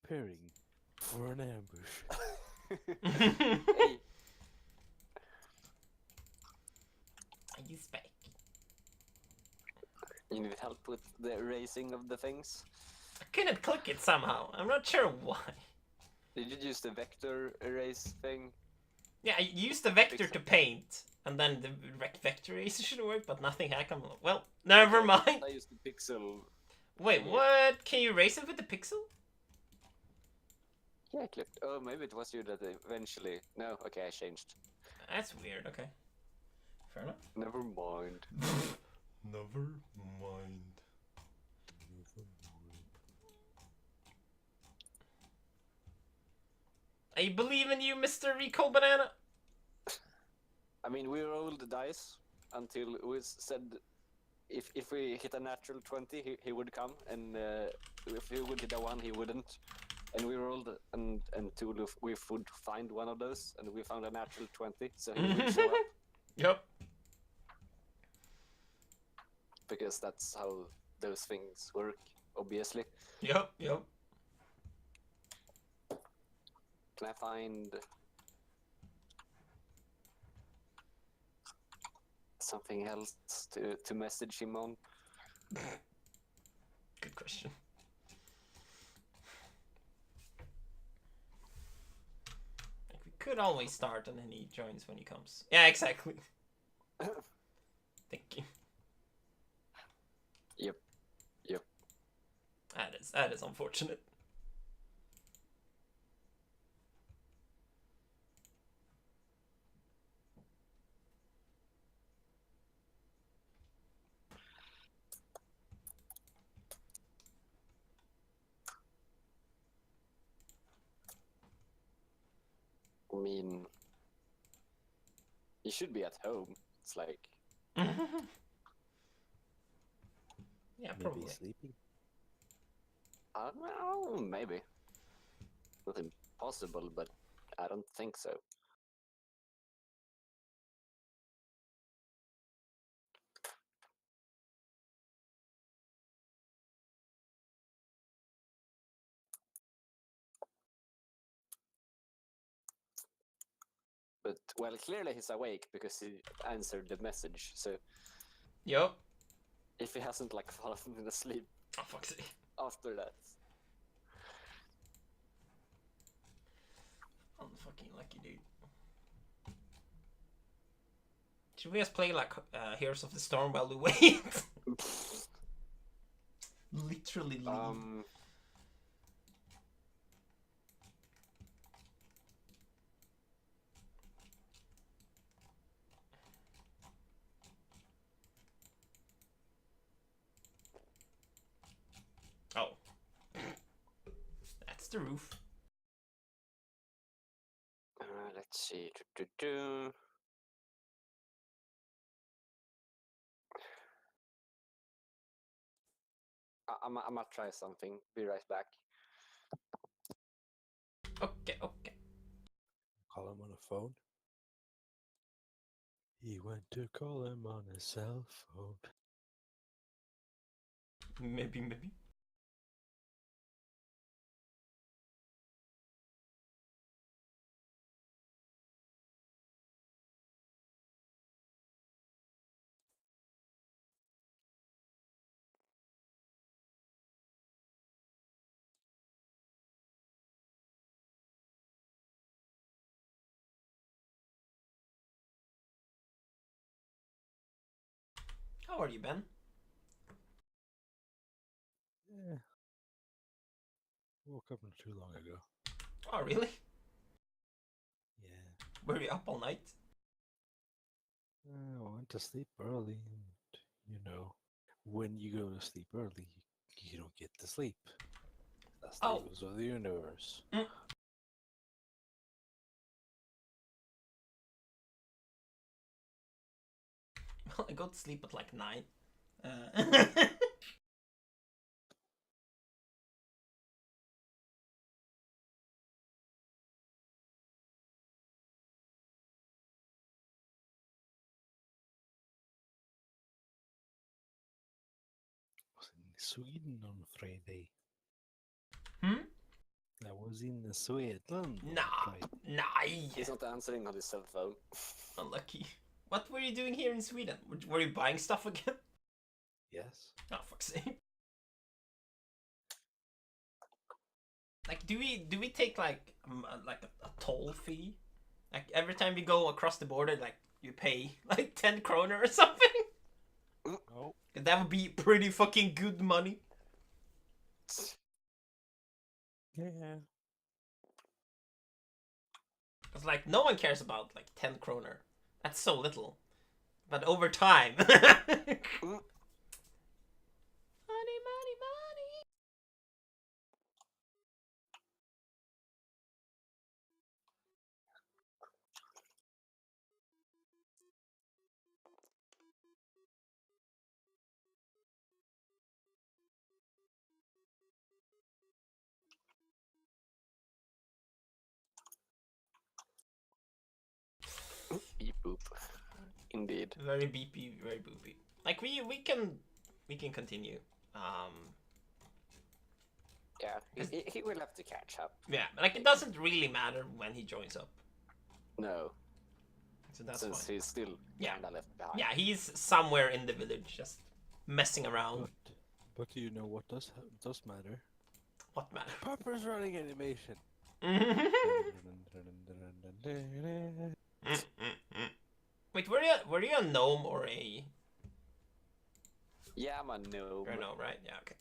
preparing for an ambush. Hey. He's back. You need help with the erasing of the things? I couldn't click it somehow. I'm not sure why. Did you use the vector erase thing? Yeah, I used the vector to paint, and then the vector eraser should work, but nothing happened. Well, never mind. I used the pixel. Wait, what? Can you erase it with the pixel? Yeah, I clicked. Oh, maybe it was you that eventually. No, okay, I changed. That's weird. Okay, fair enough. Never mind. Never mind. I believe in you, Mr. Recall Banana. I mean, we rolled the dice until we said if we hit a natural 20, he would come, and if he would hit a 1, he wouldn't. And we rolled until we would find one of those, and we found a natural 20, so he would show up. Yep. Because that's how those things work, obviously. Yep. Can I find something else to message him on? Good question. Like, we could always start and then he joins when he comes. Yeah, exactly. Thank you. Yep. That is unfortunate. I mean, he should be at home. It's like, Yeah, Maybe probably. sleeping. I don't know, maybe. Not impossible, but I don't think so. But, well, clearly he's awake because he answered the message, so Yep. if he hasn't, like, fallen asleep Oh, fuck's sake. after that. Unfucking lucky dude. Should we just play like Heroes of the Storm while we wait? Literally leave. Oh. That's the roof. Let's see. I'm gonna try something. Be right back. Okay. Call him on a phone. He went to call him on his cell phone. Maybe. How are you, Ben? Yeah. Woke up not too long ago. Oh, really? Yeah. Were you up all night? I went to sleep early, and you know, when you go to sleep early, you don't get to sleep. That's the rules of the universe. Well, I go to sleep at like 9. I was in Sweden on Friday. Hmm? was in Sweden. Nej! He's not answering on his cell phone. Unlucky. What were you doing here in Sweden? Were you buying stuff again? Yes. Oh, fuck's sake. Like, do we take like a toll fee? Like every time we go across the border, like you pay like 10 kroner or something? No. That would be pretty fucking good money. Yeah. Cause like no one cares about like 10 kroner. That's so little. But over time. Money, money, money. Beep boop. Indeed. Very beepy, very boopy. Like we can continue. Yeah, he will have to catch up. Yeah, like it doesn't really matter when he joins up. No, So that's since fine. he's still kinda left behind. Yeah, he's somewhere in the village just messing around. But you know what does matter? What matter? Pupper's running animation. Wait, were you a gnome or a... Yeah, I'm a gnome. Or a gnome, right? Yeah, okay.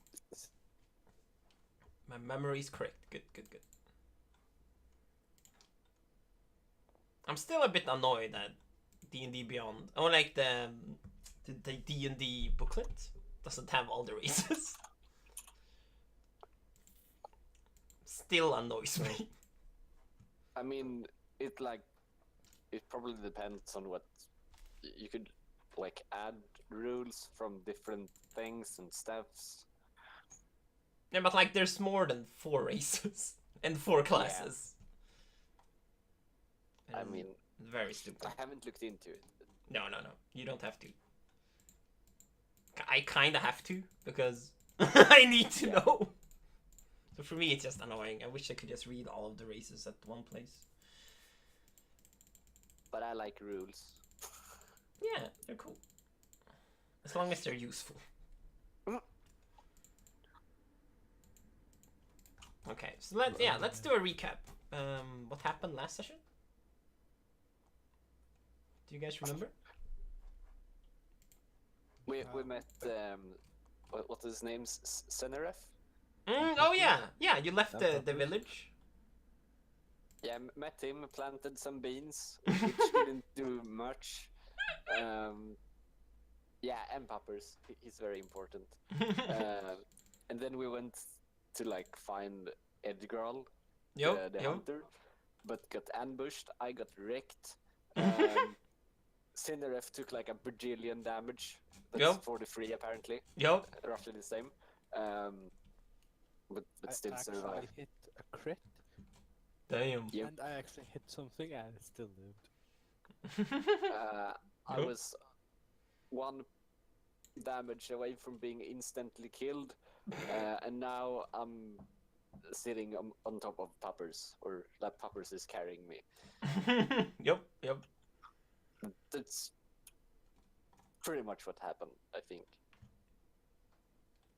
My memory is correct. Good, good, good. I'm still a bit annoyed that D&D Beyond, or like the D&D booklet doesn't have all the races. Still annoys me. I mean, it probably depends on what you could like add rules from different things and stuffs. Yeah, but like there's more than 4 races and 4 classes. I And mean, very stupid. I haven't looked into it. No. You don't have to. I kinda have to, because I need to know. So for me, it's just annoying. I wish I could just read all of the races at one place. But I like rules. Yeah, they're cool. As long as they're useful. Okay, so let's do a recap. What happened last session? Do you guys remember? We met what is his name? Seneref? Oh yeah. You left the village. Yeah, met him, planted some beans, which didn't do much. Yeah, and poppers. He's very important. And then we went to like find Edgral, the hunter, but got ambushed. I got wrecked. Cineref took like a bajillion damage. That's 43 apparently. Yep. Roughly the same. But still survived. I hit a crit. Damn. Yep. And I actually hit something and it still lived. I was 1 damage away from being instantly killed, and now I'm sitting on top of Puppers, or that Puppers is carrying me. Yep. That's pretty much what happened, I think.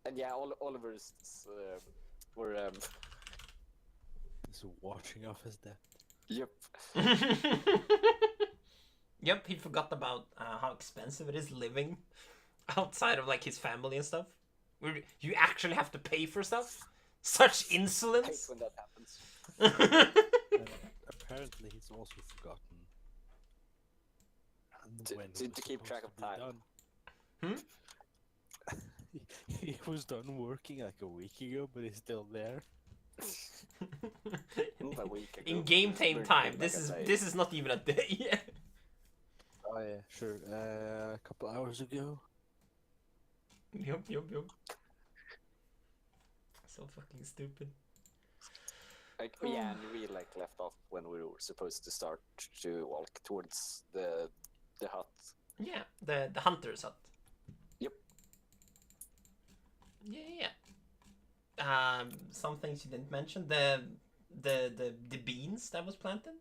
And yeah, Oliver's were He's watching off his death. Yep. Yep, he forgot about how expensive it is living outside of like his family and stuff. Where you actually have to pay for stuff. Such Hate insolence. when that happens. And apparently he's also forgotten. And when it To was keep track supposed of to be time. done. He was done working like a week ago, but he's still there. Not a week ago. In game We're time, like this a day. is not even a day yet. Oh yeah, sure. A couple hours ago. Yep. So fucking stupid. Like, yeah, and we like left off when we were supposed to start to walk towards the hut. Yeah, the hunter's hut. Yep. Yeah. Some things you didn't mention. the beans that was planted.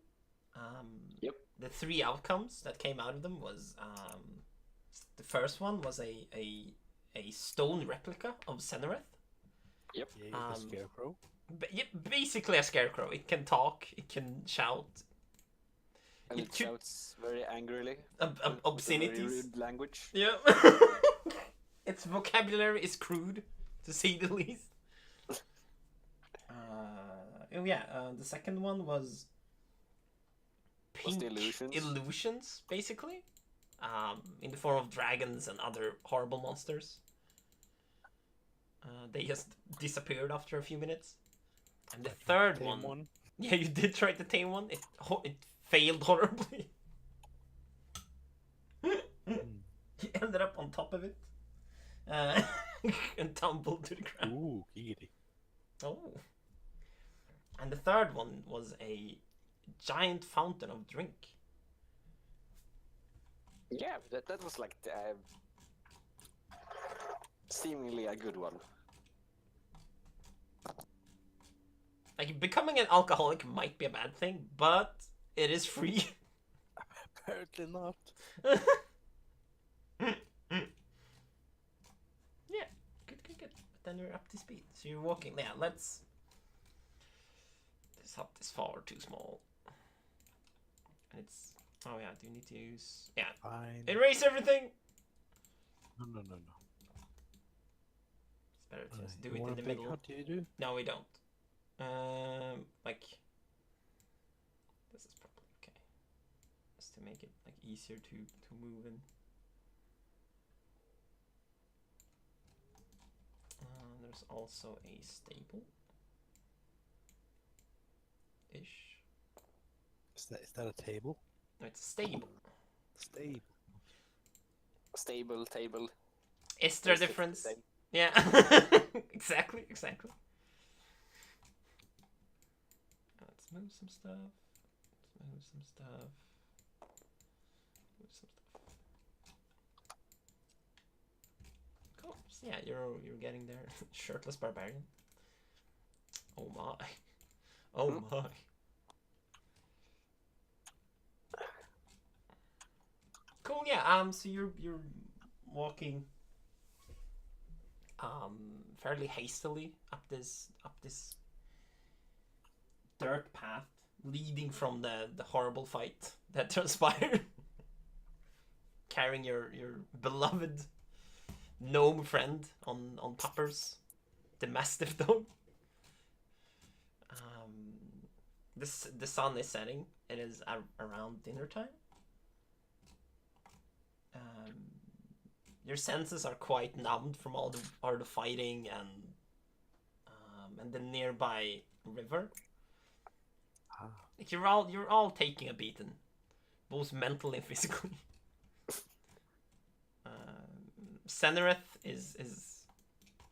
Yep. The 3 outcomes that came out of them was the first one was a stone replica of Senereth. Yep. Yeah, the scarecrow. Basically a scarecrow. It can talk. It can shout. And it shouts very angrily. Obscenities. Very rude language. Yeah. Its vocabulary is crude, to say the least. The second one was pink the illusions, basically, in the form of dragons and other horrible monsters. They just disappeared after a few minutes. And the third one, yeah, you did try to tame one. It failed horribly. You ended up on top of it, and tumbled to the ground. Ooh, giggity. Oh. And the third one was a giant fountain of drink. Yeah, that was like seemingly a good one. Like, becoming an alcoholic might be a bad thing, but it is free. Apparently not. Yeah, good. But then you're up to speed. So you're walking. Yeah, let's. This hut is far too small. And it's. Oh yeah, do you need to use? Yeah. Fine. Erase everything. No. It's better to just do it Want in the a big middle. hut, do you do? No, we don't. Like. This is probably okay. Just to make it like easier to move in. There's also a stable. Ish. Is that a table? No, it's a stable. Stable. Stable, table. Is there a It's the difference? same. Yeah. Exactly. Let's move some stuff. Cool. So yeah, you're getting there. Shirtless barbarian. Oh my. Oh my. Cool. Yeah. So you're walking fairly hastily up this dirt path leading from the horrible fight that transpired. Carrying your beloved gnome friend on poppers, the mastiff dog. The sun is setting. It is around dinner time. Your senses are quite numbed from all the fighting and the nearby river. Like you're all taking a beating, both mentally and physically. Senereth is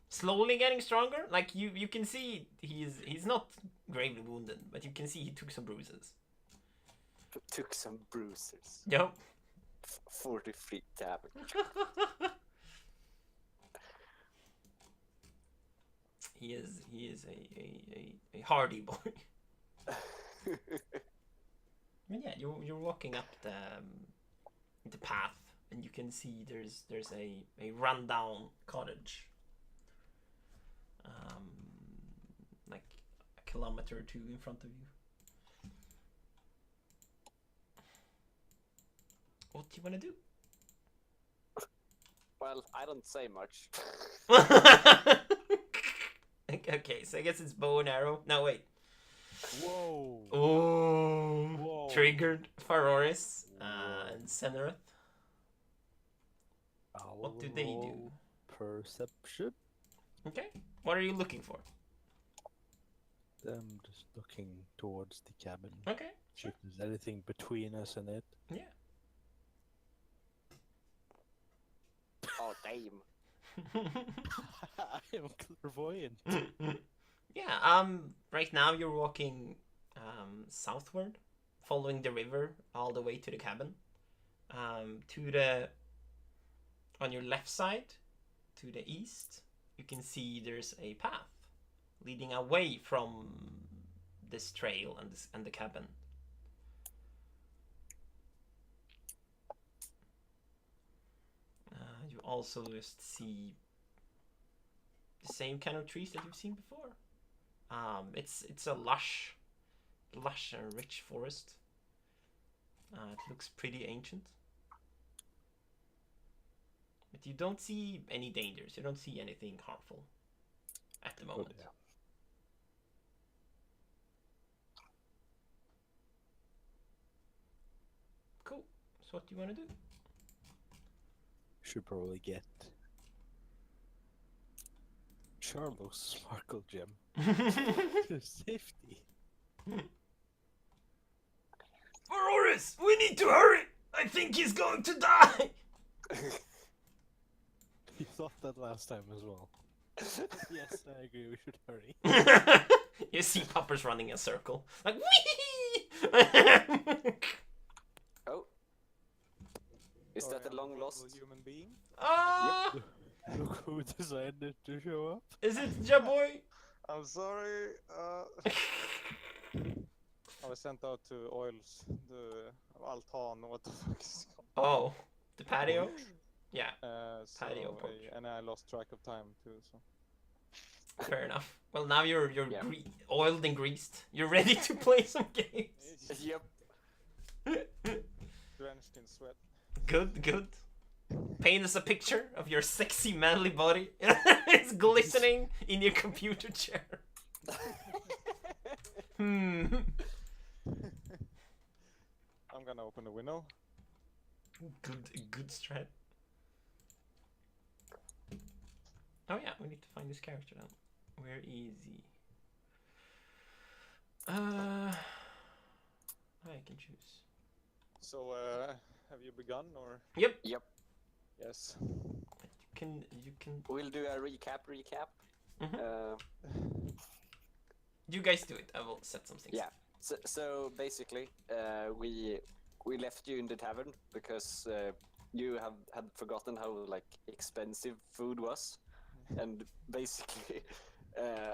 slowly getting stronger. Like you can see he's not gravely wounded, but you can see he took some bruises. Took some bruises. Yep. 43 damage. He is a hardy boy. But yeah, you're walking up the path, and you can see there's a rundown cottage, like a kilometer or two in front of you. What do you want to do? Well, I don't say much. Okay, so I guess it's bow and arrow. No, wait. Whoa. Oh. Whoa. Triggered Faroris and Senereth. What do they do? Perception. Okay. What are you looking for? I'm just looking towards the cabin. Okay. Sure. If there's anything between us and it. Yeah. Oh, damn. I am clairvoyant. Yeah, right now you're walking southward, following the river all the way to the cabin. On your left side, to the east, you can see there's a path leading away from this trail and the cabin. You also just see the same kind of trees that you've seen before. It's a lush and rich forest. It looks pretty ancient. But you don't see any dangers. You don't see anything harmful at the moment. Yeah. Cool. So what do you want to do? Should probably get Charlo's sparkle gem to safety. Auroris, we need to hurry! I think he's going to die! You thought that last time as well. Yes, I agree, we should hurry. You see Puppers running a circle. Like, wee! Oh. Is Sorry, that a long I'm lost? human being? Ah! Look who decided to show up. Is it Jaboy? I'm sorry. I was sent out to oils the altan. What the fuck is it called? Oh, the patio? Yeah, So, Patio porch. and I lost track of time too. So fair enough. Well, now you're Yeah. oiled and greased. You're ready to play some games. Yep. drenched in sweat. Good. Paint us a picture of your sexy manly body. It's glistening in your computer chair. I'm gonna open the window. Good strat. Oh yeah, we need to find this character now. Where is he? I can choose. So, have you begun or? Yep. Yep. Yes. You can. We'll do a recap. Mhm. You guys do it. I will set some things. Yeah. So basically, we left you in the tavern because you had forgotten how like expensive food was, and basically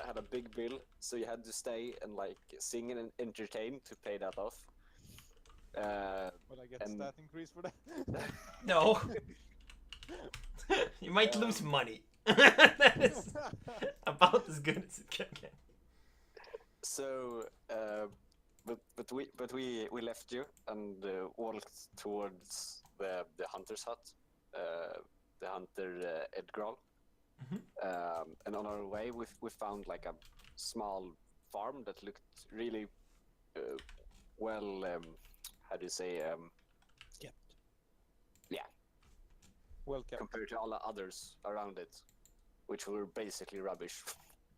had a big bill, so you had to stay and like sing and entertain to pay that off. Will I get and- stat increase for that? No. You might lose money. That is about as good as it can get. So, but we left you and walked towards the hunter's hut, the hunter Edgral. And on our way, we found like a small farm that looked really well. How do you say? Kept. Yeah, Well kept. compared to all the others around it, which were basically rubbish.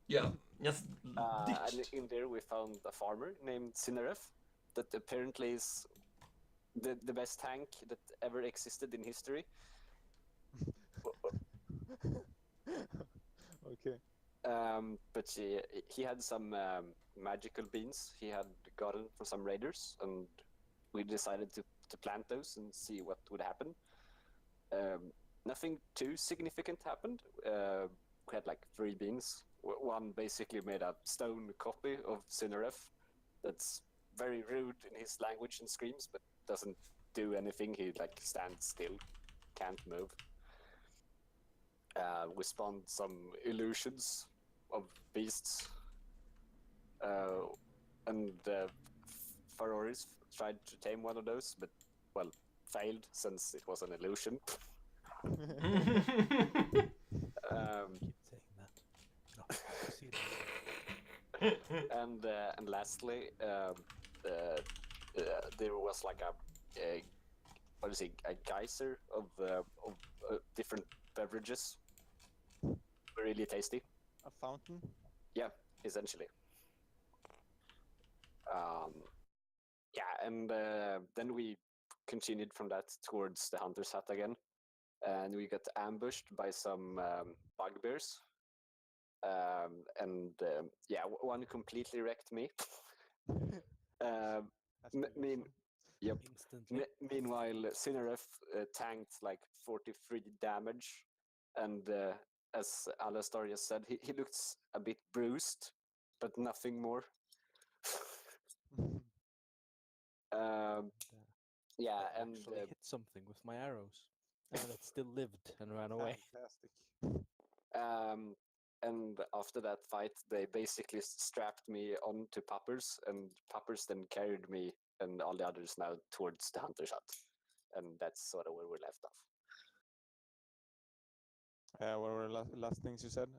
Yeah. Just And ditched. in there we found a farmer named Cineref that apparently is the best tank that ever existed in history. Okay. But he had some magical beans he had gotten from some raiders, and we decided to plant those and see what would happen. Nothing too significant happened. We had like 3 beans. One basically made a stone copy of Cineref that's very rude in his language and screams, but doesn't do anything. He like stands still, can't move. We spawned some illusions of beasts, and Faroris tried to tame one of those, but well, failed since it was an illusion. Keep saying that. No, see that. And lastly, there was like a what is it? A geyser of different beverages, really tasty. A fountain. Yeah, essentially. Yeah, and then we continued from that towards the hunter's hut again, and we got ambushed by some bugbears. And yeah, one completely wrecked me. That's M- pretty mean, awesome. yep. Instantly. Meanwhile, Cineref tanked like 43 damage, and as Alastar just said, he looks a bit bruised, but nothing more. Yeah, I and actually hit something with my arrows, and it still lived and ran away. Fantastic. and after that fight, they basically strapped me onto Puppers, and Puppers then carried me and all the others now towards the hunter's hut, and that's sort of where we're left off. What were the last things you said?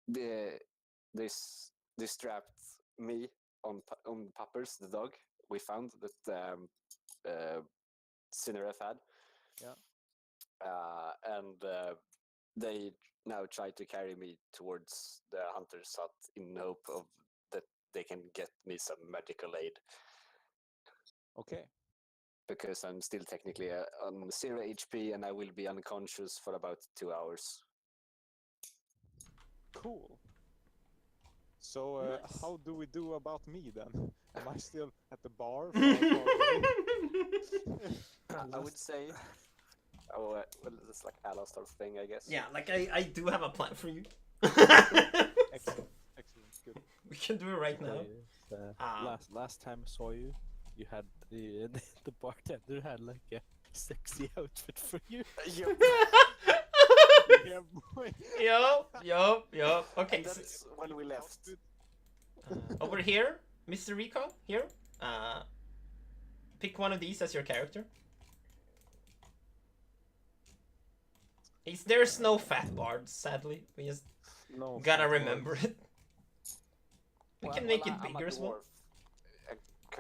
They strapped me on Puppers, the dog we found that Cineref had. Yeah. And they now try to carry me towards the hunter's hut in hope of that they can get me some medical aid. Okay. Because I'm still technically on 0 HP and I will be unconscious for about 2 hours. Cool. So, Nice. how do we do about me then? Am I still at the bar? Far away? I would say, well, it's like Alastar's thing, I guess. Yeah, like I do have a plan for you. Excellent. Excellent. Good. We can do it right now. Last time I saw you, you had the the bartender had like a sexy outfit for you. Yeah, boy. Yup. Okay, And that's when we left. over here, Mr. Recon, here. Pick one of these as your character. There's no fat bards, sadly. We just gotta remember it. We can make it bigger as well.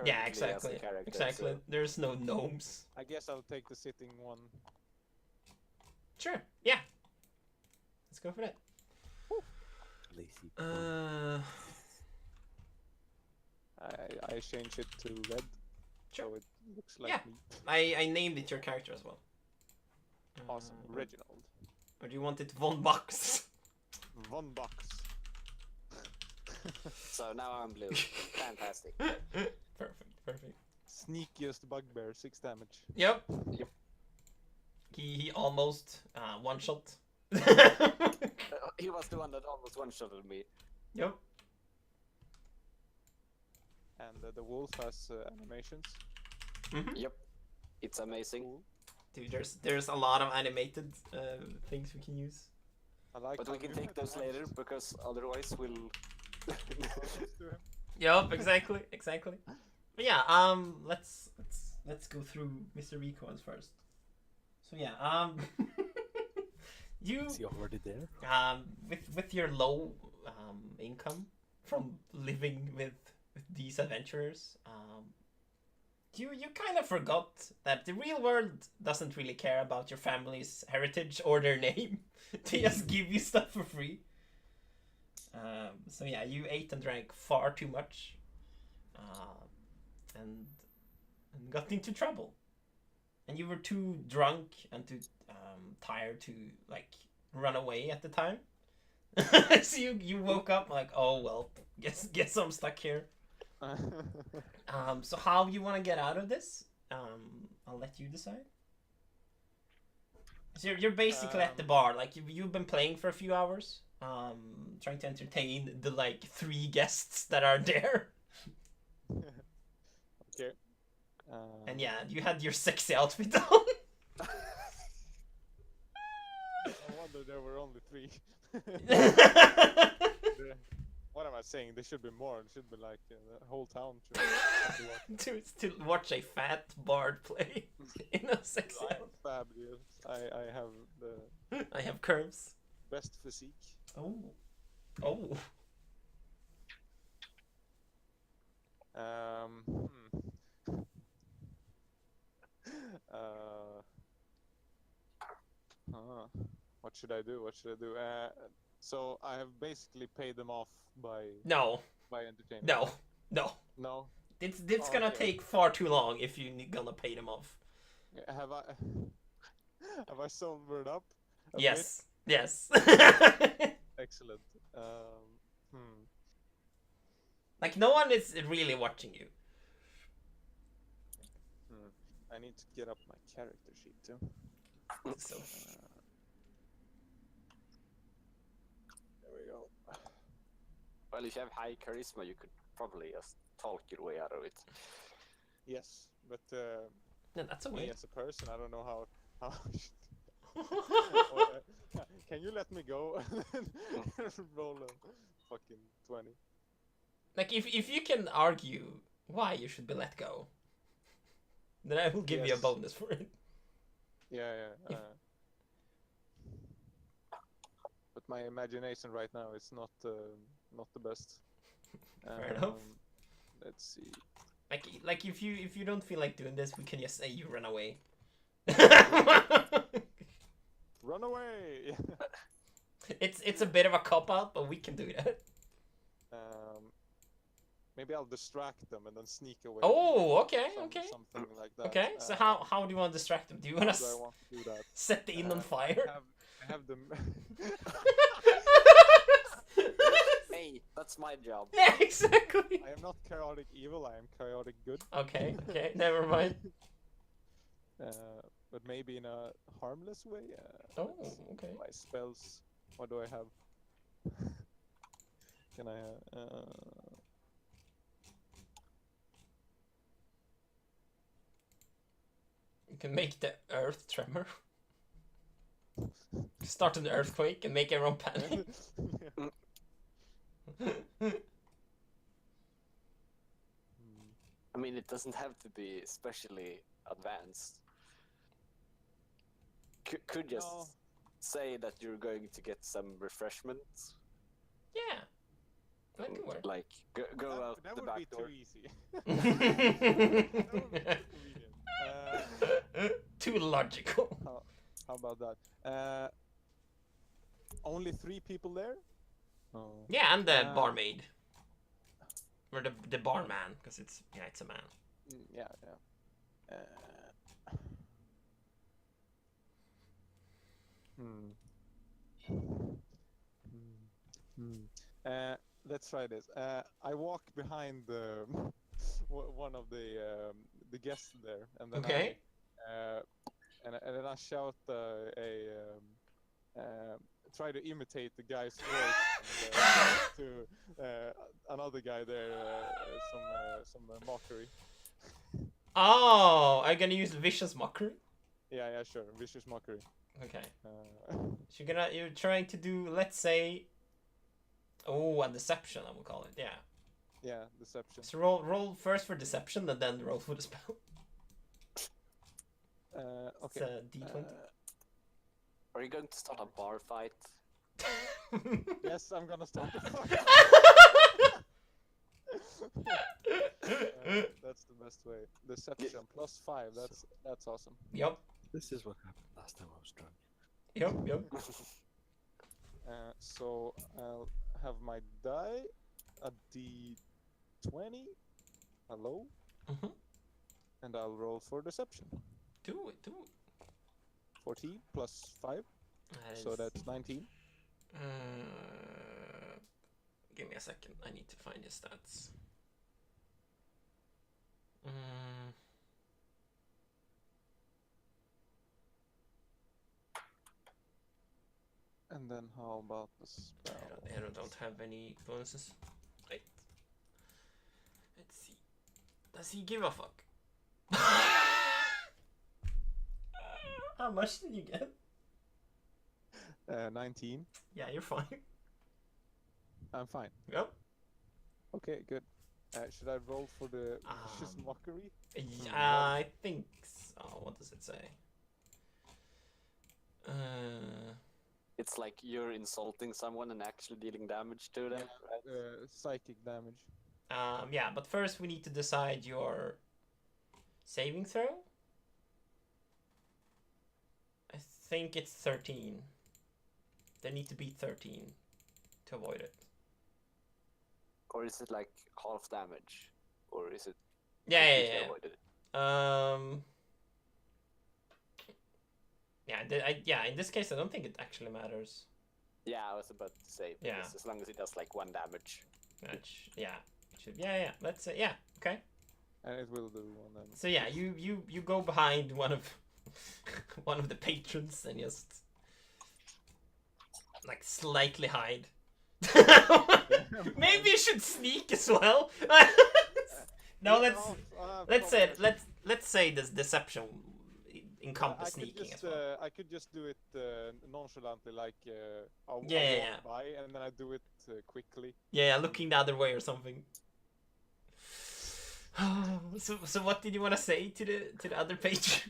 Yeah, exactly. Exactly. So. There's no gnomes. I guess I'll take the sitting one. Sure. Yeah. Let's go for that. Lazy. I change it to red. Sure. So it looks like Yeah. me. I named it your character as well. Awesome. Reginald. Or do you want it Von Box? Von Box. So now I'm blue. Fantastic. Perfect. Sneakiest bugbear, 6 damage. Yep. He almost one shot. He was the one that almost one-shotted me. Yep. And the wolf has animations. Yep. It's amazing. Cool. Dude, there's a lot of animated things we can use. I like But we can take those later because otherwise we'll. Yep, exactly. But yeah, let's go through Mr. Recons first. So yeah, you Is he already there? with your low income from living with these adventurers, you kind of forgot that the real world doesn't really care about your family's heritage or their name. They just give you stuff for free. So yeah, you ate and drank far too much, and got into trouble. And you were too drunk and too tired to like run away at the time. So you woke up like, oh well, guess I'm stuck here. So how you want to get out of this? I'll let you decide. So you're basically at the bar, like you've been playing for a few hours, trying to entertain the like 3 guests that are there. Okay. And yeah, you had your sexy outfit on. I wonder there were only 3. What am I saying? There should be more. There should be like the whole town should to watch a fat bard play in a sexy outfit. Fabulous. I have the I have curves. best physique. Oh. What should I do? So I have basically paid them off by entertaining. No. No. It's gonna take far too long if you're gonna pay them off. Have I sobered up? Yes. Excellent. Like no one is really watching you. I need to get up my character sheet too. So Well, if you have high charisma, you could probably just talk your way out of it. Yes, but Yeah, that's a me way. as a person, I don't know how. Can you let me go? Roll a fucking 20. Like, if you can argue why you should be let go, then I will give you a bonus for it. Yeah. But my imagination right now is not the best. Fair enough. Let's see. Like if you don't feel like doing this, we can just say you run away. Run away! It's a bit of a cop out, but we can do that. Maybe I'll distract them and then sneak away. Oh, okay. Something like that. Okay, so how do you want to distract them? Do you want to do that? set the inn on fire? I have them. Hey, that's my job. Yeah, exactly. I am not chaotic evil. I am chaotic good. Okay, never mind. But maybe in a harmless way. Oh, okay. My spells. What do I have? Can I? You can make the earth tremor. Start an earthquake and make everyone panic. I mean, it doesn't have to be especially advanced. Could just say that you're going to get some refreshments. Yeah, that could work. Like go out the back door. That would be too easy. That would be convenient. Too logical. How about that? Only 3 people there? Oh. Yeah, and the barmaid. Or the barman, because it's a man. Yeah. Let's try this. I walk behind one of the guests there, and then okay. And then I shout try to imitate the guy's voice to another guy there, some mockery. Oh, are you gonna use vicious mockery? Yeah, sure, vicious mockery. Okay. So you're trying to do, let's say, a deception, I will call it. Yeah. Yeah, deception. So roll first for deception, and then roll for the spell. Okay. It's a D20. Are you going to start a bar fight? Yes, I'm gonna start the fight. That's the best way. Deception +5. That's awesome. Yep. This is what happened last time I was drunk. Yep. So I'll have my die, a D20, a low, and I'll roll for deception. Do it. 14 +5, so that's 19. Give me a second. I need to find your stats. And then how about the spell? I don't have any bonuses. Wait. Let's see. Does he give a fuck? How much did you get? 19. Yeah, you're fine. I'm fine. Yep. Okay, good. Should I roll for the vicious mockery? I think so. What does it say? It's like you're insulting someone and actually dealing damage to them, right? Psychic damage. Yeah, but first we need to decide your saving throw. I think it's 13. They need to beat 13 to avoid it. Or is it like half damage? Or is it... Yeah. avoided? Yeah, in this case I don't think it actually matters. Yeah, I was about to say, as long as it does like 1 damage. Let's say, okay. And it will do one then. So yeah, you go behind one of the patrons and just like slightly hide. Maybe should sneak as well. No, let's say this deception encompass sneaking as well. I could just do it nonchalantly, like I'll Yeah. walk by and then I do it quickly. Yeah, looking the other way or something. So what did you want to say to the other page?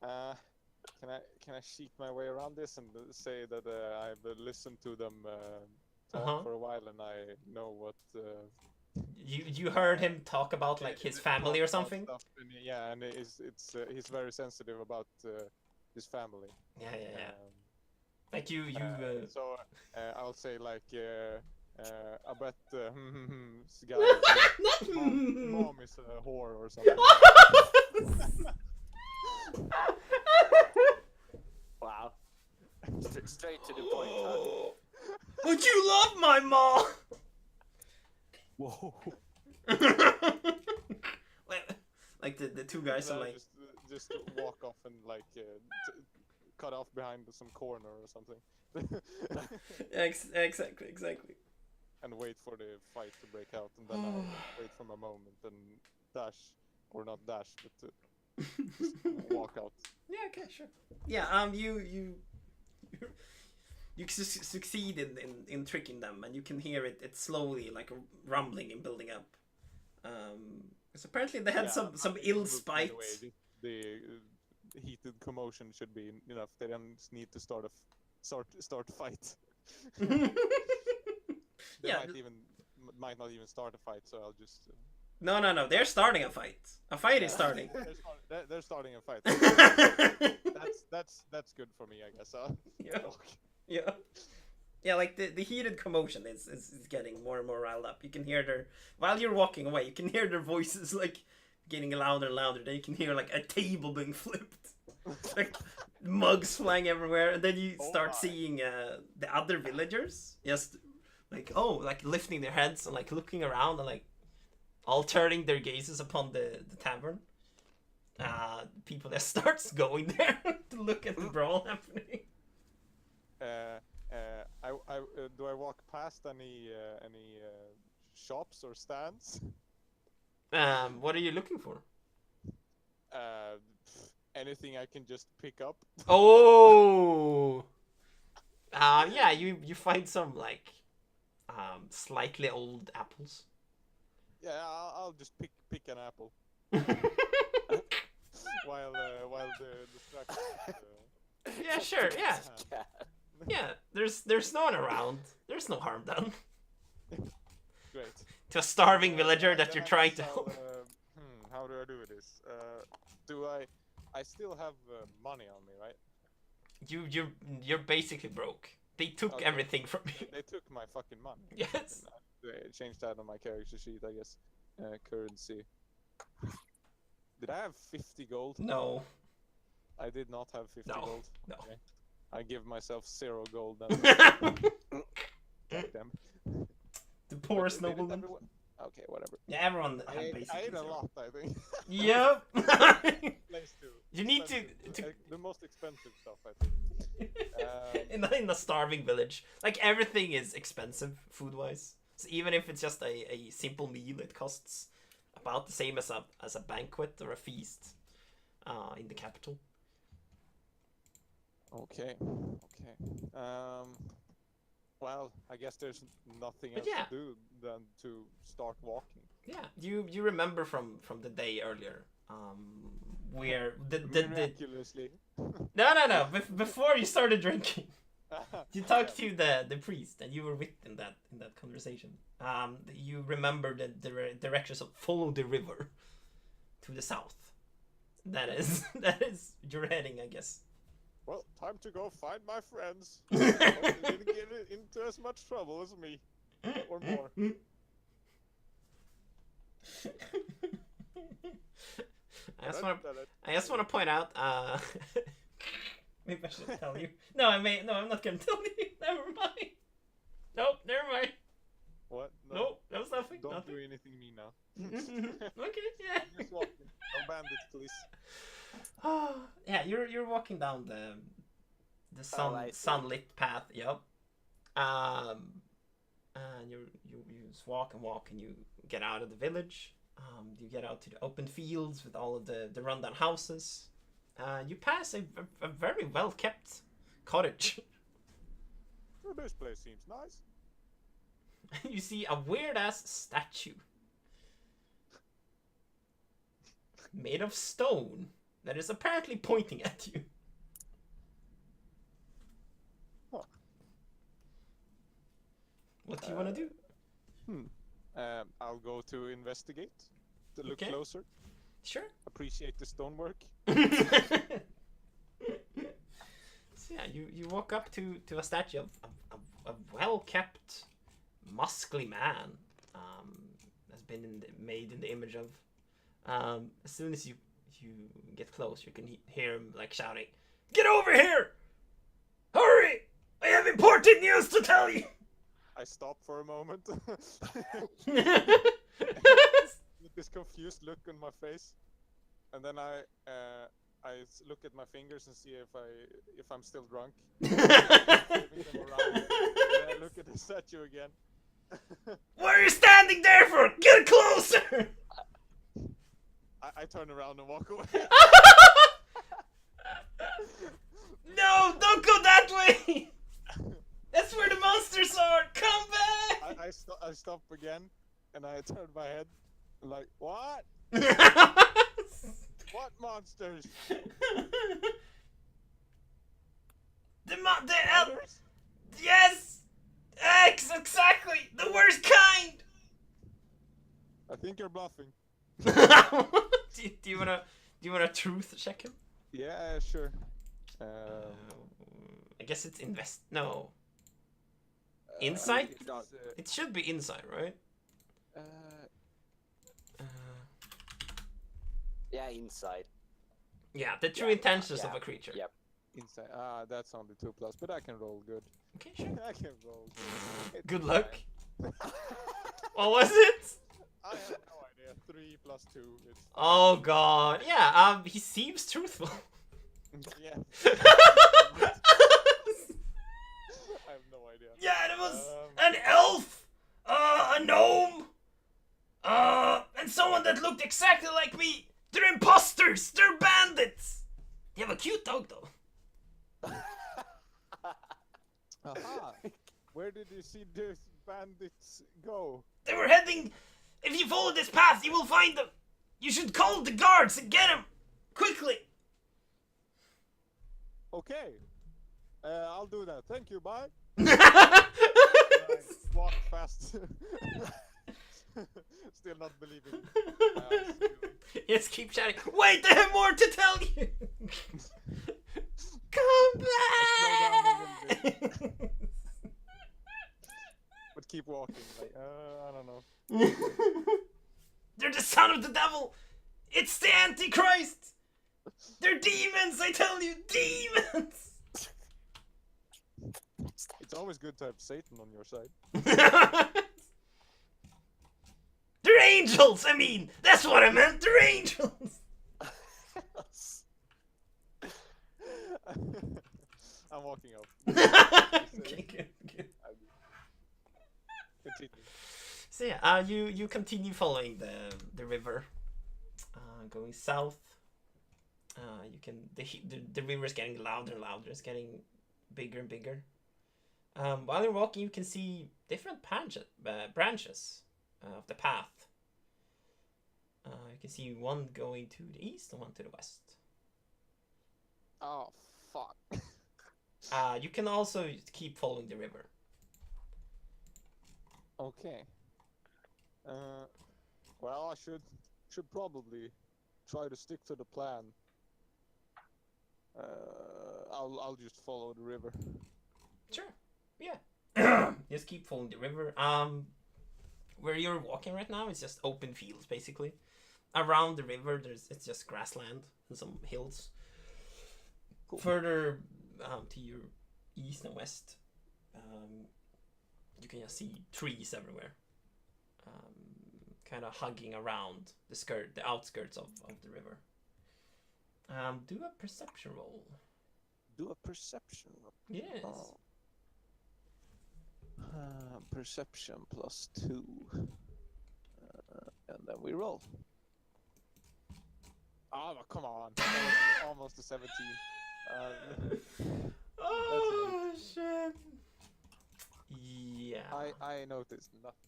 Can I cheat my way around this and say that I've listened to them talk for a while and I know what. You heard him talk about like his family or something? Stuff, and, yeah, and he's very sensitive about his family. Yeah. Like you. So I'll say like I bet this guy mom is a whore or something. Wow. Straight to the point, huh? Would you love my mom? Whoa. Like the two guys are like just walk off and like cut off behind some corner or something. Exactly. And wait for the fight to break out, and then I'll wait for my moment and dash, or not dash, but just walk out. Yeah, okay, sure. Yeah, you succeed in tricking them, and you can hear it slowly, like rumbling and building up. Because apparently they had some ill spite. The heated commotion should be enough. They don't need to start a fight. They might not even start a fight, so I'll just. No. They're starting a fight. A fight is starting. They're starting a fight. That's good for me, I guess. Yeah. Like the heated commotion is getting more and more riled up. You can hear while you're walking away. You can hear their voices like getting louder and louder. Then you can hear like a table being flipped, like mugs flying everywhere, and then you start seeing the other villagers just like lifting their heads and like looking around and like all turning their gazes upon the tavern. People that starts going there to look at the brawl happening. Do I walk past any shops or stands? What are you looking for? Anything I can just pick up. Oh. Yeah. You find some like slightly old apples. Yeah, I'll just pick an apple. while the distraction. Yeah, sure. Yeah. Yeah. There's no one around. There's no harm done. Great. To a starving villager that you're trying to help. How do I do this? I still have money on me, right? You're basically broke. They took everything from you. They took my fucking money. Yes. They changed that on my character sheet, I guess. Currency. Did I have 50 gold? No. I did not have 50 gold. No. Okay. I give myself 0 gold then. Damn. The poorest nobleman. Okay, whatever. Yeah, everyone had basically. I ate a lot, I think. Yep. Place two. You need to the most expensive stuff, I think. in the starving village, like everything is expensive food-wise. So even if it's just a simple meal, it costs about the same as a banquet or a feast in the capital. Okay. Well, I guess there's nothing else to do than to start walking. Yeah, you remember from the day earlier, where the miraculously. No. Before you started drinking, you talked to the priest, and you were with in that conversation. You remember the directions of follow the river to the south. That is you're heading, I guess. Well, time to go find my friends. They didn't get into as much trouble as me, or more. I just want to point out. Maybe I should tell you. No, I'm not gonna tell you. Never mind. Nope, never mind. What? Nope, that was nothing. Don't nothing. do anything mean now. Okay, yeah. Just walking. No bandits, please. Yeah, you're walking down the sunlit path. Yep. and you just walk and walk, and you get out of the village. You get out to the open fields with all of the rundown houses. You pass a very well kept cottage. Well, this place seems nice. You see a weird ass statue made of stone that is apparently pointing at you. Huh. What do you want to do? I'll go to investigate, to look Okay. closer, Sure. appreciate the stonework. So yeah, you walk up to a statue of a well-kept, muscly man. Has been made in the image of. As soon as you get close, you can hear him like shouting, "Get over here! Hurry! I have important news to tell you!" I stop for a moment with this confused look on my face, and then I look at my fingers and see if I'm still drunk. Moving them around, and I look at the statue again. What are you standing there for? Get closer! I turn around and walk away. No, don't go that way! That's where the monsters are! Come back! I stop again, and I turn my head, like, what? What monsters? Others? Yes! Exactly! The worst kind! I think you're bluffing. do you wanna truth check him? Yeah, sure. I guess it's no. Insight? It's, uh, It should be insight, right? Yeah, inside. Yeah, the true Yeah, intentions yeah, of a creature. Yep. inside. That's only 2+, but I can roll good. Okay, sure. I can roll good. Good luck. What was it? I have no idea. 3 + 2. It's Oh god. Yeah, he seems truthful. yeah. I have no idea. Yeah, there was an elf, a gnome, and someone that looked exactly like me. They're imposters. They're bandits. They have a cute dog though. Aha! Where did you see these bandits go? They were heading. If you follow this path, you will find them. You should call the guards and get them quickly. Okay. I'll do that. Thank you. Bye. Yes, I walk fast. Still not believing. keep chatting. Wait, I have more to tell you. Come back. But keep walking. Like, I don't know. They're the son of the devil. It's the Antichrist. They're demons, I tell you, demons. It's always good to have Satan on your side. They're angels. I mean, that's what I meant. They're angels. I'm walking up. Okay, good. Continue. So yeah, you continue following the river, going south. You can the river is getting louder and louder. It's getting bigger and bigger. While you're walking, you can see different branches of the path. You can see one going to the east and one to the west. Oh, fuck. You can also keep following the river. Okay. Well, I should probably try to stick to the plan. I'll just follow the river. Sure. Yeah. Just keep following the river. Where you're walking right now is just open fields, basically. Around the river, it's just grassland and some hills. Cool. Further to your east and west, you can just see trees everywhere, kind of hugging around the outskirts of the river. Do a perception roll. Do a perception roll. Yes. Oh. Perception +2. And then we roll. Oh, come on. That was almost a 17. Oh, shit. Yeah. I noticed nothing.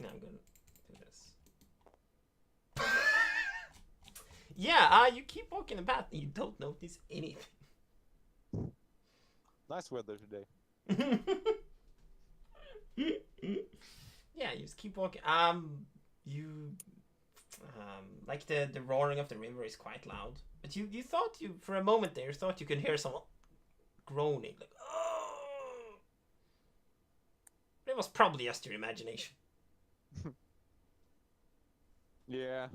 Now I'm gonna do this. Yeah, you keep walking the path and you don't notice anything. Nice weather today. Yeah, you just keep walking. You like the roaring of the river is quite loud, but you thought for a moment there thought you could hear someone groaning like oh. But it was probably just your imagination. Yeah.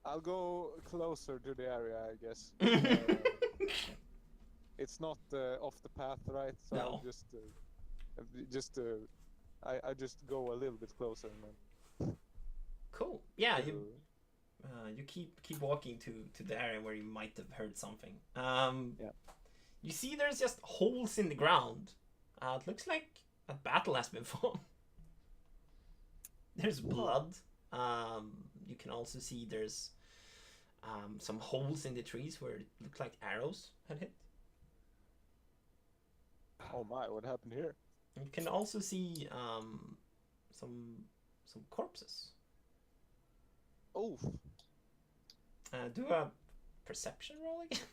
I'll go closer to the area, I guess. It's not off the path, right? So No. I'll I just go a little bit closer and then. Cool. Yeah, you keep walking to the area where you might have heard something. Yeah. You see, there's just holes in the ground. It looks like a battle has been fought. There's blood. You can also see there's some holes in the trees where it looked like arrows had hit. Oh my! What happened here? You can also see some corpses. Oh. Do a perception roll again.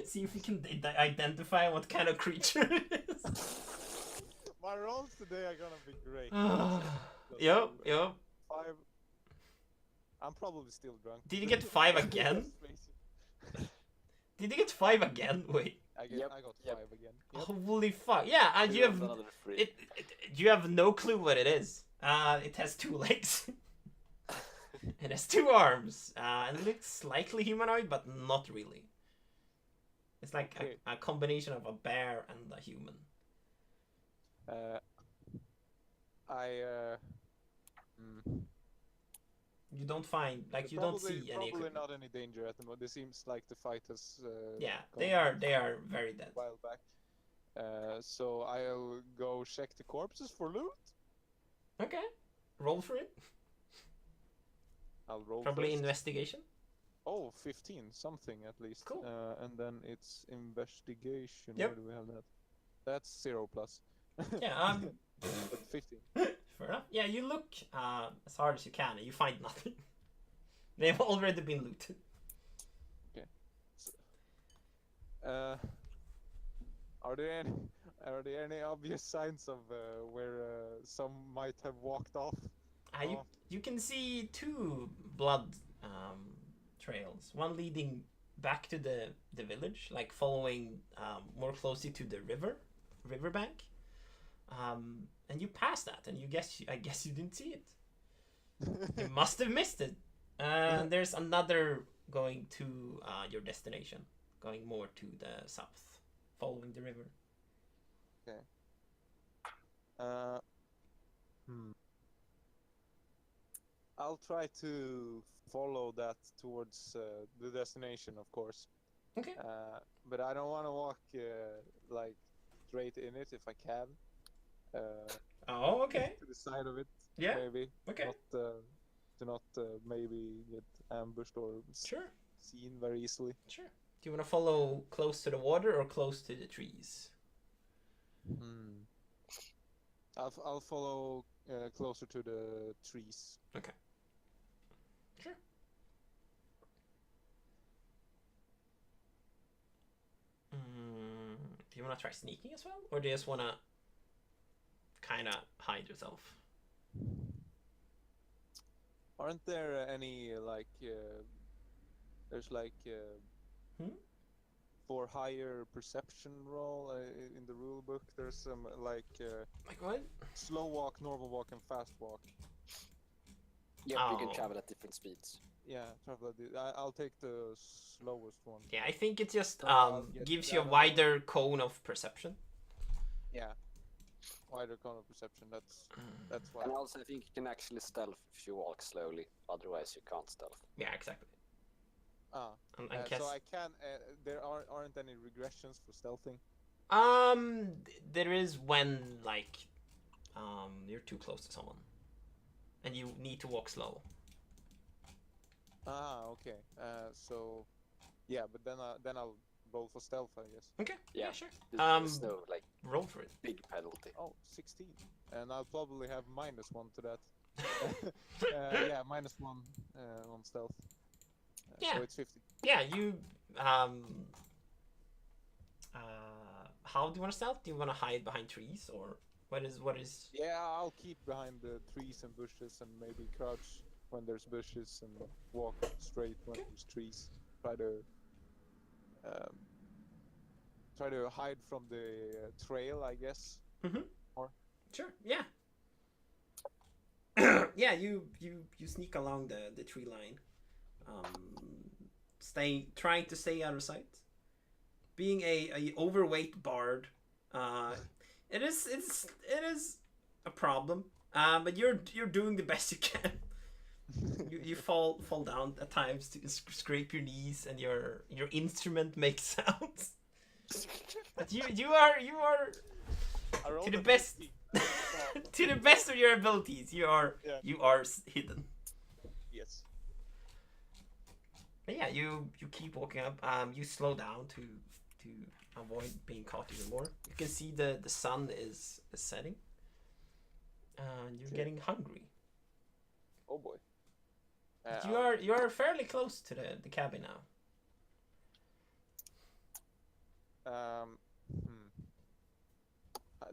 See if you can identify what kind of creature it is. My rolls today are gonna be great. Yep. 5. I'm probably still drunk. Did you get 5 again? Did you get 5 again? Wait. I got 5 again. Yep. Holy fuck! Yeah, and you have another 3. you have no clue what it is. It has 2 legs. It has 2 arms. And it looks slightly humanoid, but not really. It's like a combination of a bear and a human. You don't find you don't see any. Probably not any danger at the moment. It seems like the fight has. Yeah, they are very dead. A while back. So I'll go check the corpses for loot. Okay, roll for it. I'll roll. Probably first. investigation. Oh, 15, something at least. Cool. And then it's investigation. Yep. Where do we have that? That's 0 plus. Yeah. But 15. Fair enough. Yeah, you look as hard as you can, and you find nothing. They've already been looted. Okay. So, are there any obvious signs of where some might have walked off? You can see 2 blood trails. One leading back to the village, like following more closely to the riverbank. And you pass that, and I guess you didn't see it. You must have missed it. And there's another going to your destination, going more to the south, following the river. Okay. I'll try to follow that towards the destination, of course. Okay. But I don't want to walk like straight in it if I can. Oh, okay. To the side of it. Yeah. Maybe. Okay. Not maybe get ambushed or Sure. seen very easily. Sure. Do you want to follow close to the water or close to the trees? I'll follow closer to the trees. Okay. Sure. Do you want to try sneaking as well, or do you just want to kind of hide yourself? Aren't there any like there's like for higher perception roll in the rule book? There's some like what? slow walk, normal walk, and fast walk. Yep, you can travel at different speeds. Yeah, travel. I'll take the slowest one. Yeah, I think it just get gives you a that wider cone of perception. Yeah, wider cone of perception. That's why. And also, I think you can actually stealth if you walk slowly. Otherwise, you can't stealth. Yeah, exactly. and cast. So I can. There aren't any regressions for stealthing. There is when like you're too close to someone, and you need to walk slow. Okay. So, yeah, but then I'll roll for stealth, I guess. Okay. Yeah, Yeah. sure. There's no like Roll for it. big penalty. Oh, 16, and I'll probably have -1 to that. Yeah, -1 on stealth. Yeah. So it's 50. Yeah, you. How do you want to stealth? Do you want to hide behind trees, or what is? Yeah, I'll keep behind the trees and bushes, and maybe crouch when there's bushes, and walk straight when there's trees. Try to hide from the trail, I guess. Sure. Yeah. Yeah, you sneak along the tree line, trying to stay out of sight. Being a overweight bard, it is a problem. But you're doing the best you can. You fall down at times to scrape your knees, and your instrument makes sounds. But you are to the best to the best of your abilities. You are hidden. Yes. But yeah, you keep walking up. You slow down to avoid being caught even more. You can see the sun is setting. And you're getting hungry. Oh boy. But you are fairly close to the cabin now.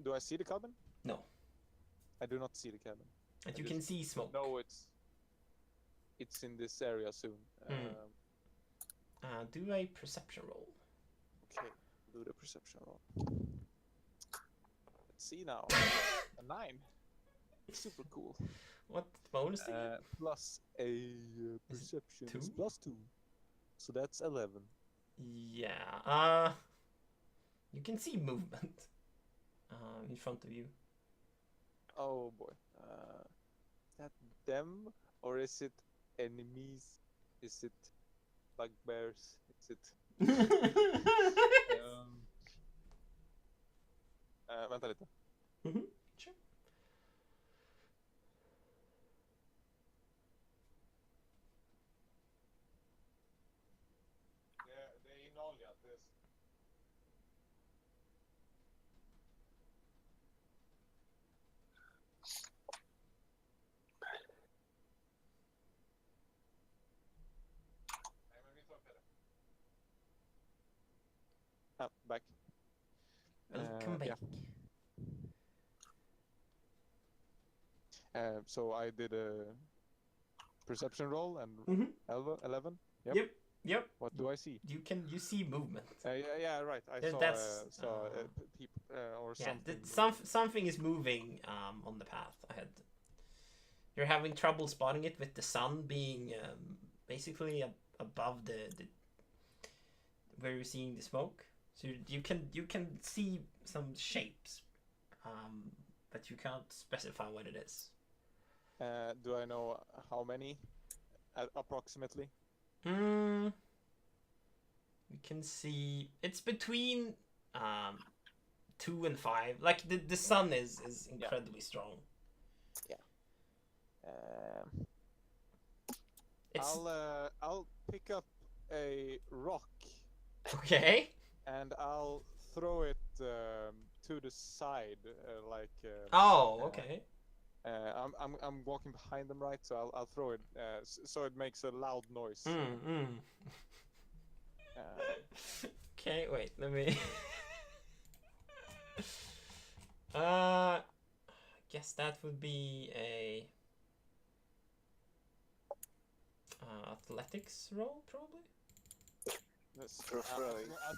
Do I see the cabin? No. I do not see the cabin. And you can see smoke. No, it's in this area soon. Do a perception roll. Okay, do the perception roll. Let's see now. A 9. Super cool. What bonus do you get? Plus a perception is +2. So that's 11. Yeah. You can see movement in front of you. Oh boy. That them, or is it enemies? Is it bugbears? Is it? Vänta lite. Sure. Det är inoljat. Back. Welcome back. Yeah. So I did a perception roll and 11. Yep. What do I see? You see movement. Yeah, right. I saw people or something. Something is moving on the path ahead. You're having trouble spotting it with the sun being basically above the where you're seeing the smoke. So you can see some shapes, but you can't specify what it is. Do I know how many, approximately? You can see it's between 2 and 5. Like the sun is incredibly strong. Yeah. I'll pick up a rock. Okay. And I'll throw it to the side, like. Okay. I'm walking behind them, right? So I'll throw it so it makes a loud noise. Okay, wait. Let me. I guess that would be a athletics roll, probably. I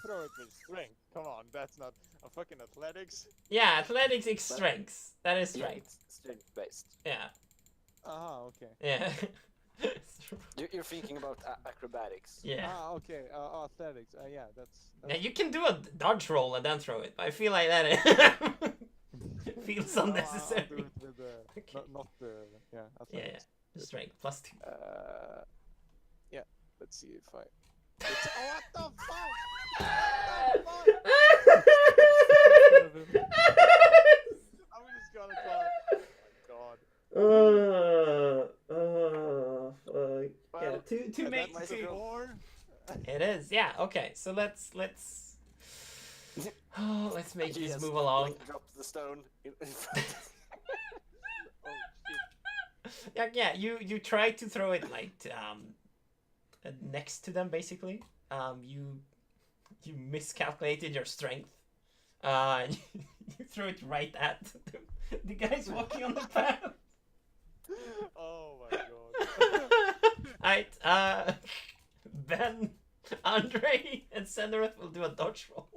throw it with strength. Come on, that's not a fucking athletics. Yeah, athletics is strength. That is Yeah, strength. it's strength based. Yeah. Okay. Yeah. You're thinking about acrobatics. Yeah. Okay. Athletics. Yeah, that's. Yeah, you can do a dodge roll and then throw it. I feel like that feels unnecessary. I'll do it with not Yeah, athletics. strength +2. Yeah. Let's see if I What the fuck? I'm just gonna try. Oh my god. Fuck. Yeah, two And mates. that's the more. It is, yeah. Okay, so let's let's make He this just, move along. like, dropped the stone in front. Oh shit. Yeah. You try to throw it like next to them, basically. You miscalculated your strength. You throw it right at the guys walking on the path. Oh my god. Alright, Ben, Andre, and Sendereth will do a dodge roll.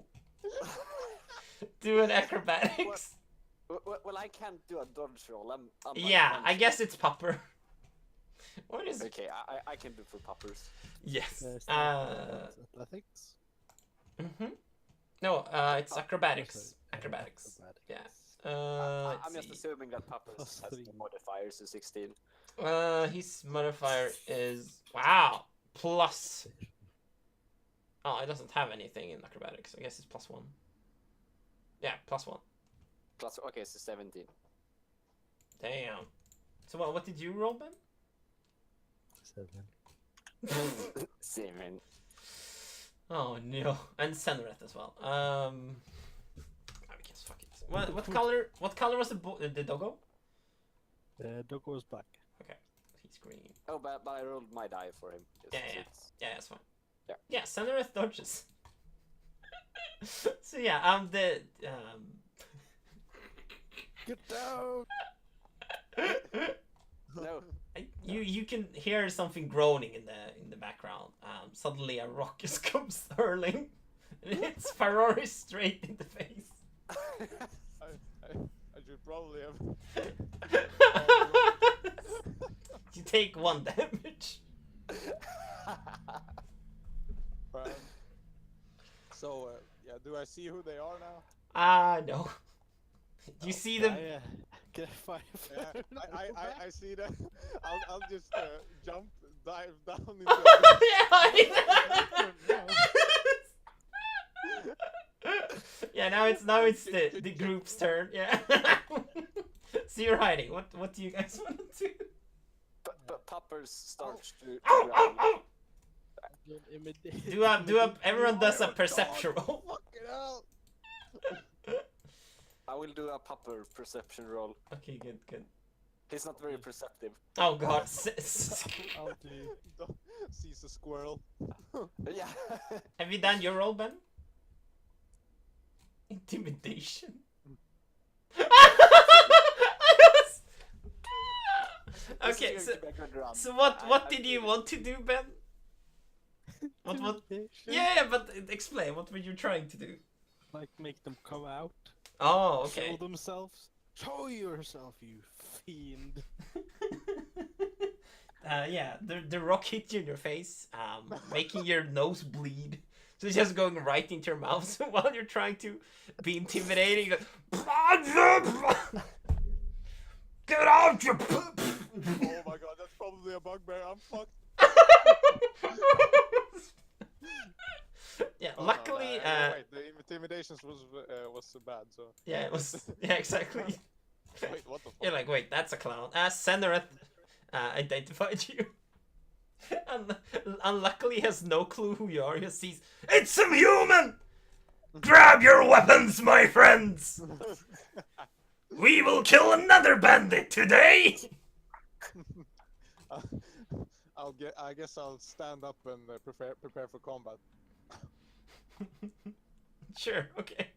Do an acrobatics. Well, I can't do a dodge roll. I'm Yeah, I unconscious. guess it's Popper. What is it? Okay, I can do for poppers. Yes. Athletics? No, it's acrobatics. Acrobatics. Yeah. I'm Let's just see. assuming that poppers Plus has 3. the modifiers to 16. His modifier is wow plus. Oh, it doesn't have anything in acrobatics. I guess it's +1. Yeah, +1. Plus, okay, so 17. Damn. So what did you roll, Ben? 7. 7. Oh no, and Senreth as well. I guess fuck it. What color was the doggo? The dog was black. Okay, he's green. Oh, but I rolled my die for him. just Yeah, so yeah. it's- Yeah, that's fine. Yeah. Yeah, Senreth dodges. So yeah, Get down! No. you can hear something groaning in the background. Suddenly a rock just comes hurling. And hits Ferrari straight in the face. I should probably have. You take 1 damage. So yeah, do I see who they are now? No. You see them. Can I fire? Yeah, I see that. I'll just jump, dive down into. Yeah, now it's the group's turn. Yeah. So you're hiding. What do you guys want to do? But poppers starts to Everyone does a perception roll. Fucking hell! I will do a popper perception roll. Okay, good. He's not very perceptive. Oh god. I'll do. Sees a squirrel. Yeah. Have you done your roll, Ben? Intimidation. Okay, so what did you want to do, Ben? What? Yeah, but explain. What were you trying to do? Like make them come out. Oh, okay. Show themselves. Show yourself, you fiend. Yeah, the rock hit you in your face, making your nose bleed. So it's just going right into your mouth. So while you're trying to be intimidating, you go, get out, you. Oh my god, that's probably a bugbear. I'm fucked. Yeah, Oh, luckily, no, wait, the intimidations was so bad. So yeah, it was, yeah, exactly. wait, what the fuck? You're like, wait, that's a clown. Sendereth identified you. Unluckily, he has no clue who you are. He just sees, it's some human! Grab your weapons, my friends! We will kill another bandit today! I guess I'll stand up and prepare for combat. Sure, okay.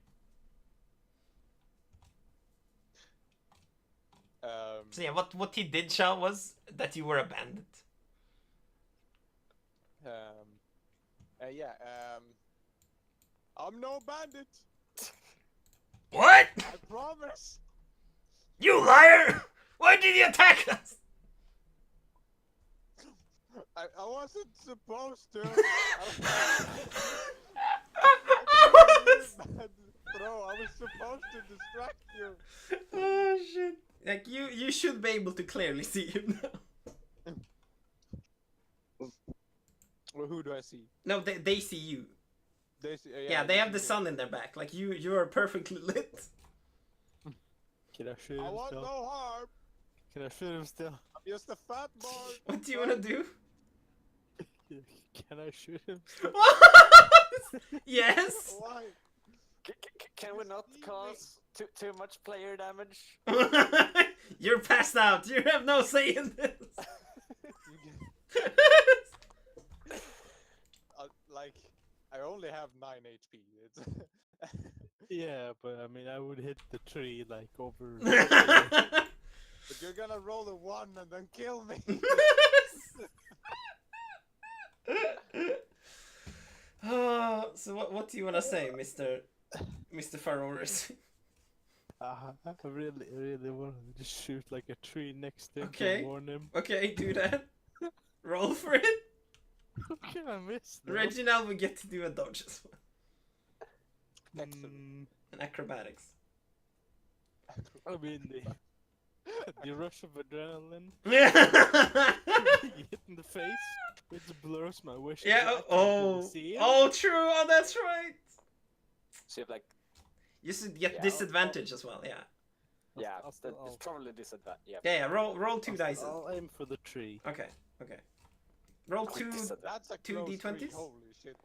So yeah, what he did, Shao, was that you were a bandit. I'm no bandit. What? I promise. You liar! Why did you attack us? I wasn't supposed to. Bro, I was supposed to distract you. Oh shit! Like you should be able to clearly see him now. Well, who do I see? No, they see you. They see, Yeah, they have see the me. sun in their back. Like you are perfectly lit. Can I shoot I him want still? no harm. Can I shoot him still? I'm just a fat boy. What do you want to do? Can I shoot him still? Yes. Why? Can we not Leave me. cause too much player damage? You're passed out. You have no say in this. Like, I only have 9 HP. It's Yeah, but I mean, I would hit the tree like over. but you're gonna roll a 1 and then kill me. So what do you want to say, Mr. Faroris? I really want to just shoot like a tree next to him Okay. to warn him. Okay, do that. Roll for it. Can I miss? though? Reginald will get to do a dodge as well. Mm, And acrobatics. I mean, the rush of adrenaline, Yeah. hit in the face, it blurs my vision. Yeah. I can't Oh. really see him. Oh, true. Oh, that's right. So you have like, You should get Yeah, disadvantage as well. Yeah. yeah, I'll it's still- probably disadvantage. Yeah. Yeah. Roll 2 dice. I'll aim for the tree. Okay. Roll Quick 2 disadvantage. That's a 2 close D20s? tree, holy shit.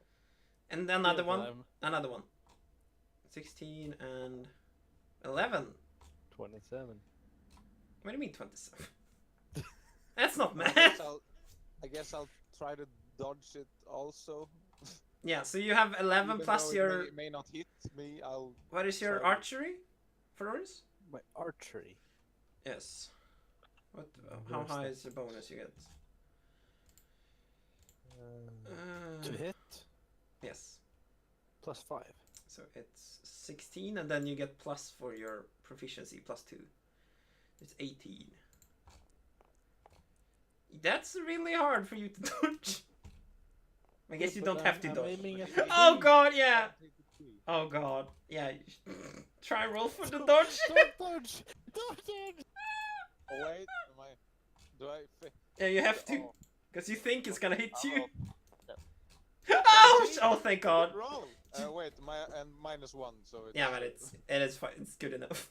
and another Yeah, but one. I'm Another one. 16 and 11. 27. What do you mean 27? That's not I math. guess I'll try to dodge it also. Yeah, so you have 11 Even plus though your. it may not hit me, I'll... What is your Sorry. archery? Faroris? My archery. Yes. How Where's high that? is the bonus you get? To hit, Yes. +5. So it's 16, and then you get plus for your proficiency, +2. It's 18. That's really hard for you to dodge. I guess you but don't have to I'm dodge. aiming at the Oh tree. god, yeah. hit the tree. Oh god. Yeah. Try roll for the dodge. Don't dodge! Don't dodge! Oh wait, am I... Do I... Yeah, you have to. Oh. Because you think it's gonna hit you. Oh. Ouch! Oh, thank god. Good roll. Wait, and -1, so it's... Yeah, but it is fine. It's good enough.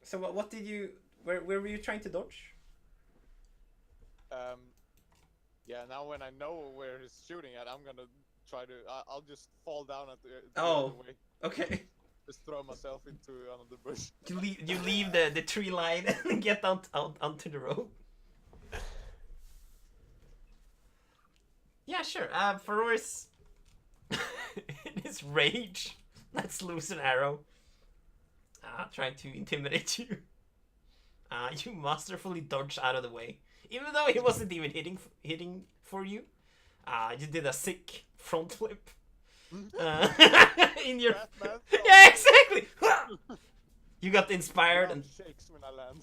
So what did you? Where were you trying to dodge? Yeah, now when I know where he's shooting at, I'm gonna try to... I'll just fall down at the Oh. other way. Okay. Just throw myself into another bush. You leave the tree line and get out onto the road. Yeah, sure. Faroris, in his rage, lets loose an arrow, trying to intimidate you. You masterfully dodge out of the way, even though he wasn't even hitting for you. You did a sick front flip. In your Batman. yeah, exactly. You got inspired Ground and shakes when I land.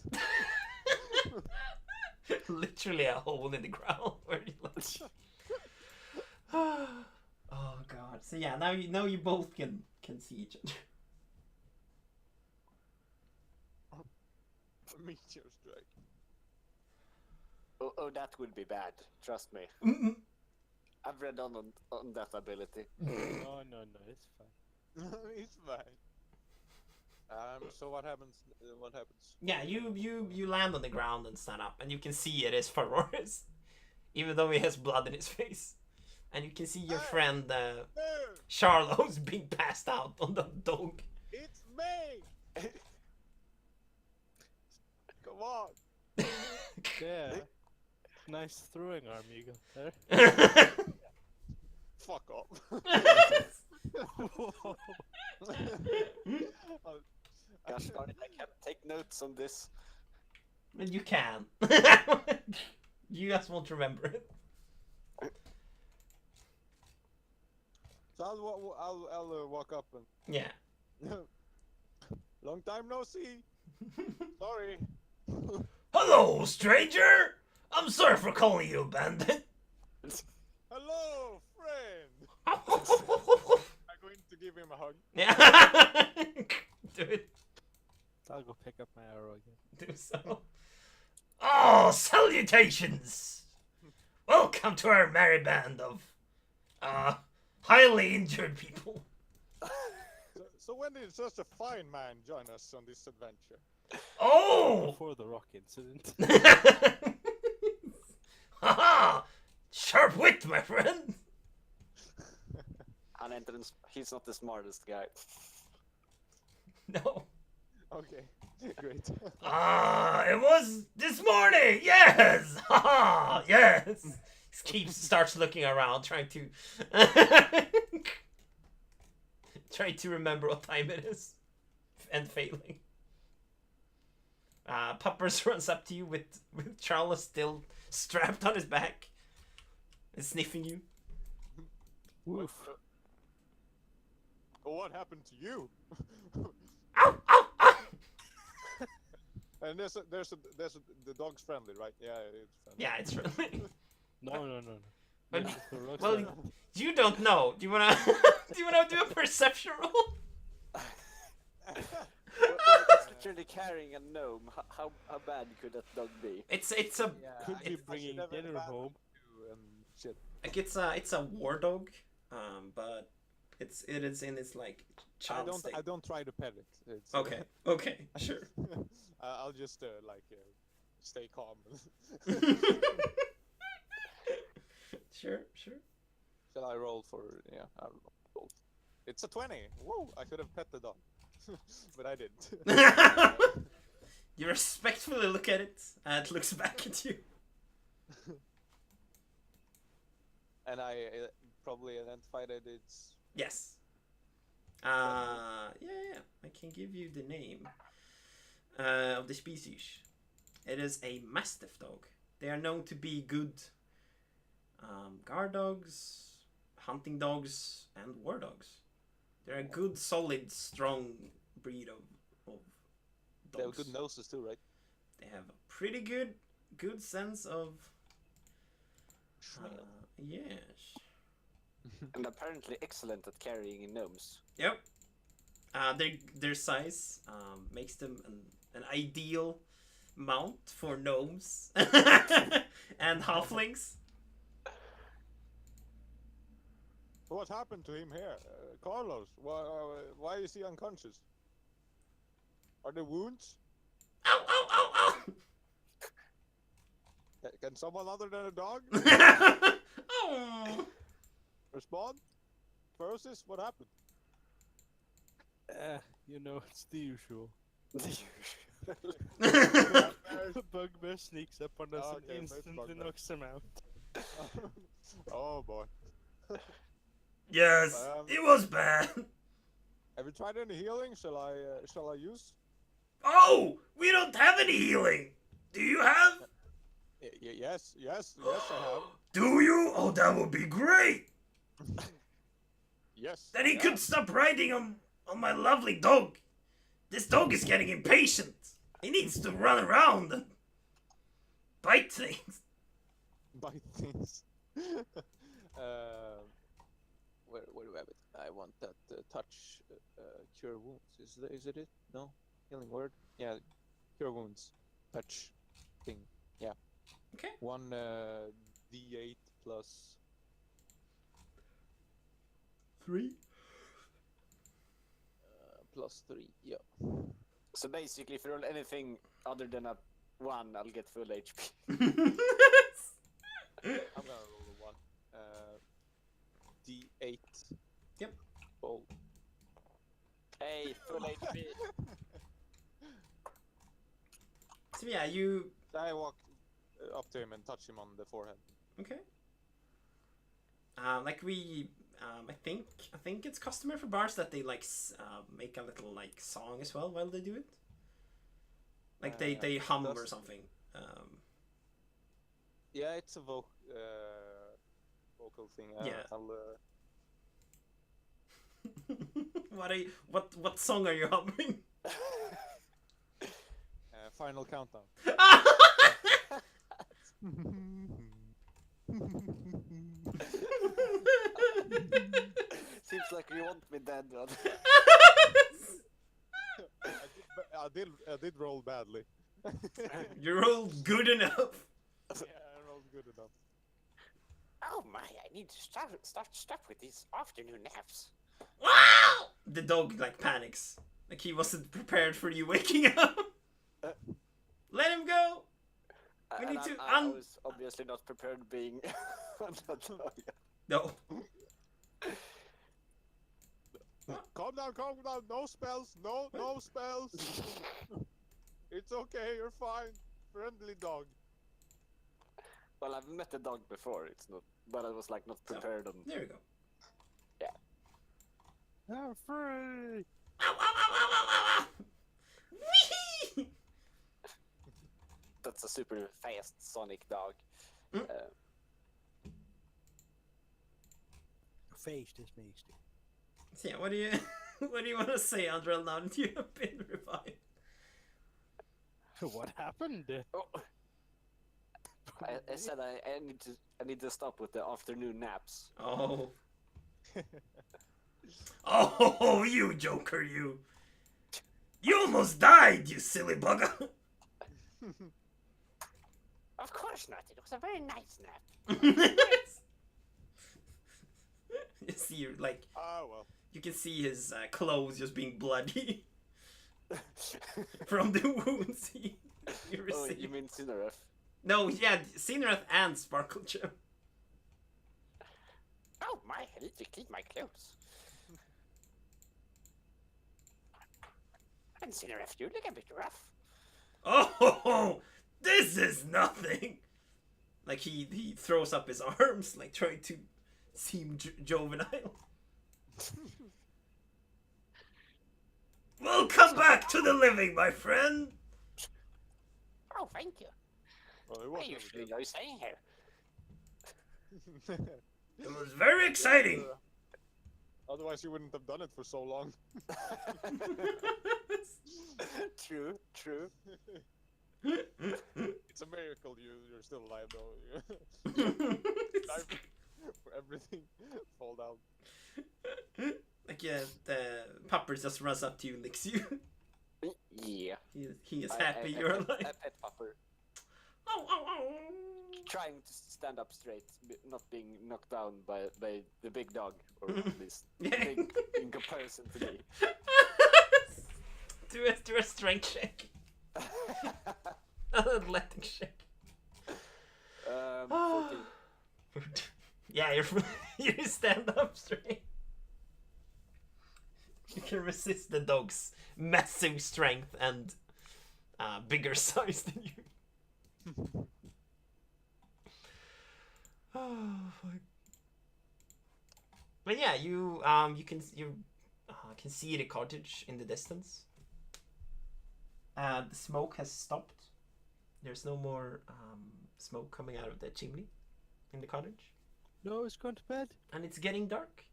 literally a hole in the ground where you land. Oh god. So yeah, now you both can see each other. Meteor strike. Oh, that would be bad. Trust me. I've read on that ability. No, it's fine. It's fine. So what happens? What happens? Yeah, you land on the ground and stand up, and you can see it is Faroris, even though he has blood in his face, and you can see your friend No, Charlo's being passed out on the dog. it's me. Come on. Yeah. Nice throwing arm you got there. Fuck off. Gosh darn it, I can't take notes on this. And you can. You just won't remember it. So I'll walk up and. Yeah. Long time no see. Sorry. Hello, stranger. I'm sorry for calling you a bandit. Hello, friend. Yeah. I'm going to give him a hug. Do it. I'll go pick up my arrow again. Do so. Oh, salutations! Welcome to our merry band of highly injured people. So when did such a fine man join us on this adventure? Oh! Before the rock incident. Haha! Sharp wit, my friend! He's not the smartest guy. No. Okay, great. It was this morning! Yes! Haha! Yes! Starts looking around, trying to... trying to remember what time it is. And failing. Puppers runs up to you with Charles still strapped on his back. And sniffing you. Woof. What happened to you? Ow! Ow! Ow! And the dog's friendly, right? Yeah, it's friendly. Yeah, it's really... No. But- Yeah, the rock's well, like, you don't know. Do you wanna... do you wanna do a perception roll? Literally carrying a gnome. How bad could that dog be? It's a... could be It's- bringing dinner home. Shit. Like it's a war dog, but it is in its like child state. I don't try to pet it. It's, Okay, okay, sure. I'll just stay calm. Sure. Shall I roll for? Yeah, I'll roll. It's a 20. Whoa! I could have pet the dog, but I didn't. You respectfully look at it, and it looks back at you. And I probably identified that it's. Yes. Yeah. I can give you the name of the species. It is a Mastiff dog. They are known to be good guard dogs, hunting dogs, and war dogs. They're a good, solid, strong breed of They have dogs. good noses too, right? They have a pretty good sense of. Yes. And apparently excellent at carrying gnomes. Yep. Their size makes them an ideal mount for gnomes and halflings. What happened to him here, Carlos? Why is he unconscious? Are there wounds? Ow! Ow! Ow! Ow! Can someone other than a dog Oh. respond? Ferocious, what happened? It's the usual. Yeah. The bugbear sneaks up on us Okay, and first instantly bugbear. knocks him out. Oh boy. Yes, it was bad. Have you tried any healing? Shall I use? Oh, we don't have any healing. Do you have? Yes, I have. Do you? Oh, that would be great. Yes. Then he yeah. could stop riding on my lovely dog. This dog is getting impatient. He needs to run around and bite things. Bite things. Where do we have it? I want that touch cure wounds. Is it? No, healing word. Yeah, cure wounds. Touch thing. Yeah. Okay. One D8 plus 3. plus 3. Yeah. So basically, if you roll anything other than a 1, I'll get full HP. I'm gonna roll a 1. D8. Yep. Roll. Hey, full HP. So yeah, you I walk up to him and touch him on the forehead. okay? Like we, I think it's customary for bars that they like make a little like song as well while they do it. Like they hum or something. Yeah, it's a vocal thing. Yeah. I'll, what song are you humming? final countdown. Seems like you want me dead, Rod. I did roll badly. You rolled good enough. Yeah, I rolled good enough. Oh my! I need to stop with these afternoon naps. Wow! The dog like panics, like he wasn't prepared for you waking up. Let him go. We need to I was obviously not prepared being on that dog. No. Calm down, no spells, no spells. It's okay, you're fine. Friendly dog. Well, I've met the dog before. It's not, but I was like not prepared on. There we go. I'm free. Ow, ow, ow, ow, ow, ow, ow. Whee! That's a super fast Sonic dog. Mm. Face this makes it. So yeah, what do you want to say, Edgral, now that you have been revived? What happened? Oh. I said I need to stop with the afternoon naps. Oh. Oh, you joker, you! You almost died, you silly bugger! Of course not. It was a very nice nap. You see, like, Ah, well. you can see his clothes just being bloody from the wounds he received. Oh, you mean Cinerath? No, yeah, Cinerath and Sparkle Gem. Oh my! I need to keep my clothes. And Cinerath, you look a bit rough. Oh, this is nothing. Like he throws up his arms, like trying to seem juvenile. Welcome back to the living, my friend. Oh, thank you. Well, it I was usually go staying here. It was very exciting. Otherwise, you wouldn't have done it for so long. True. It's a miracle you're still alive, though. Time for everything fall down. Like yeah, the pupper just runs up to you and licks you. Yeah. He is happy you're alive. A pet pupper. Oh, oh, oh. Trying to stand up straight, not being knocked down by the big dog, or at least big in comparison to me. Do a strength check. An athletics check. 14. Yeah, you stand up straight. You can resist the dog's massive strength and bigger size than you. Oh, fuck. But yeah, you can see the cottage in the distance. The smoke has stopped. There's no more smoke coming out of the chimney in the cottage, No, it's gone to bed. and it's getting dark.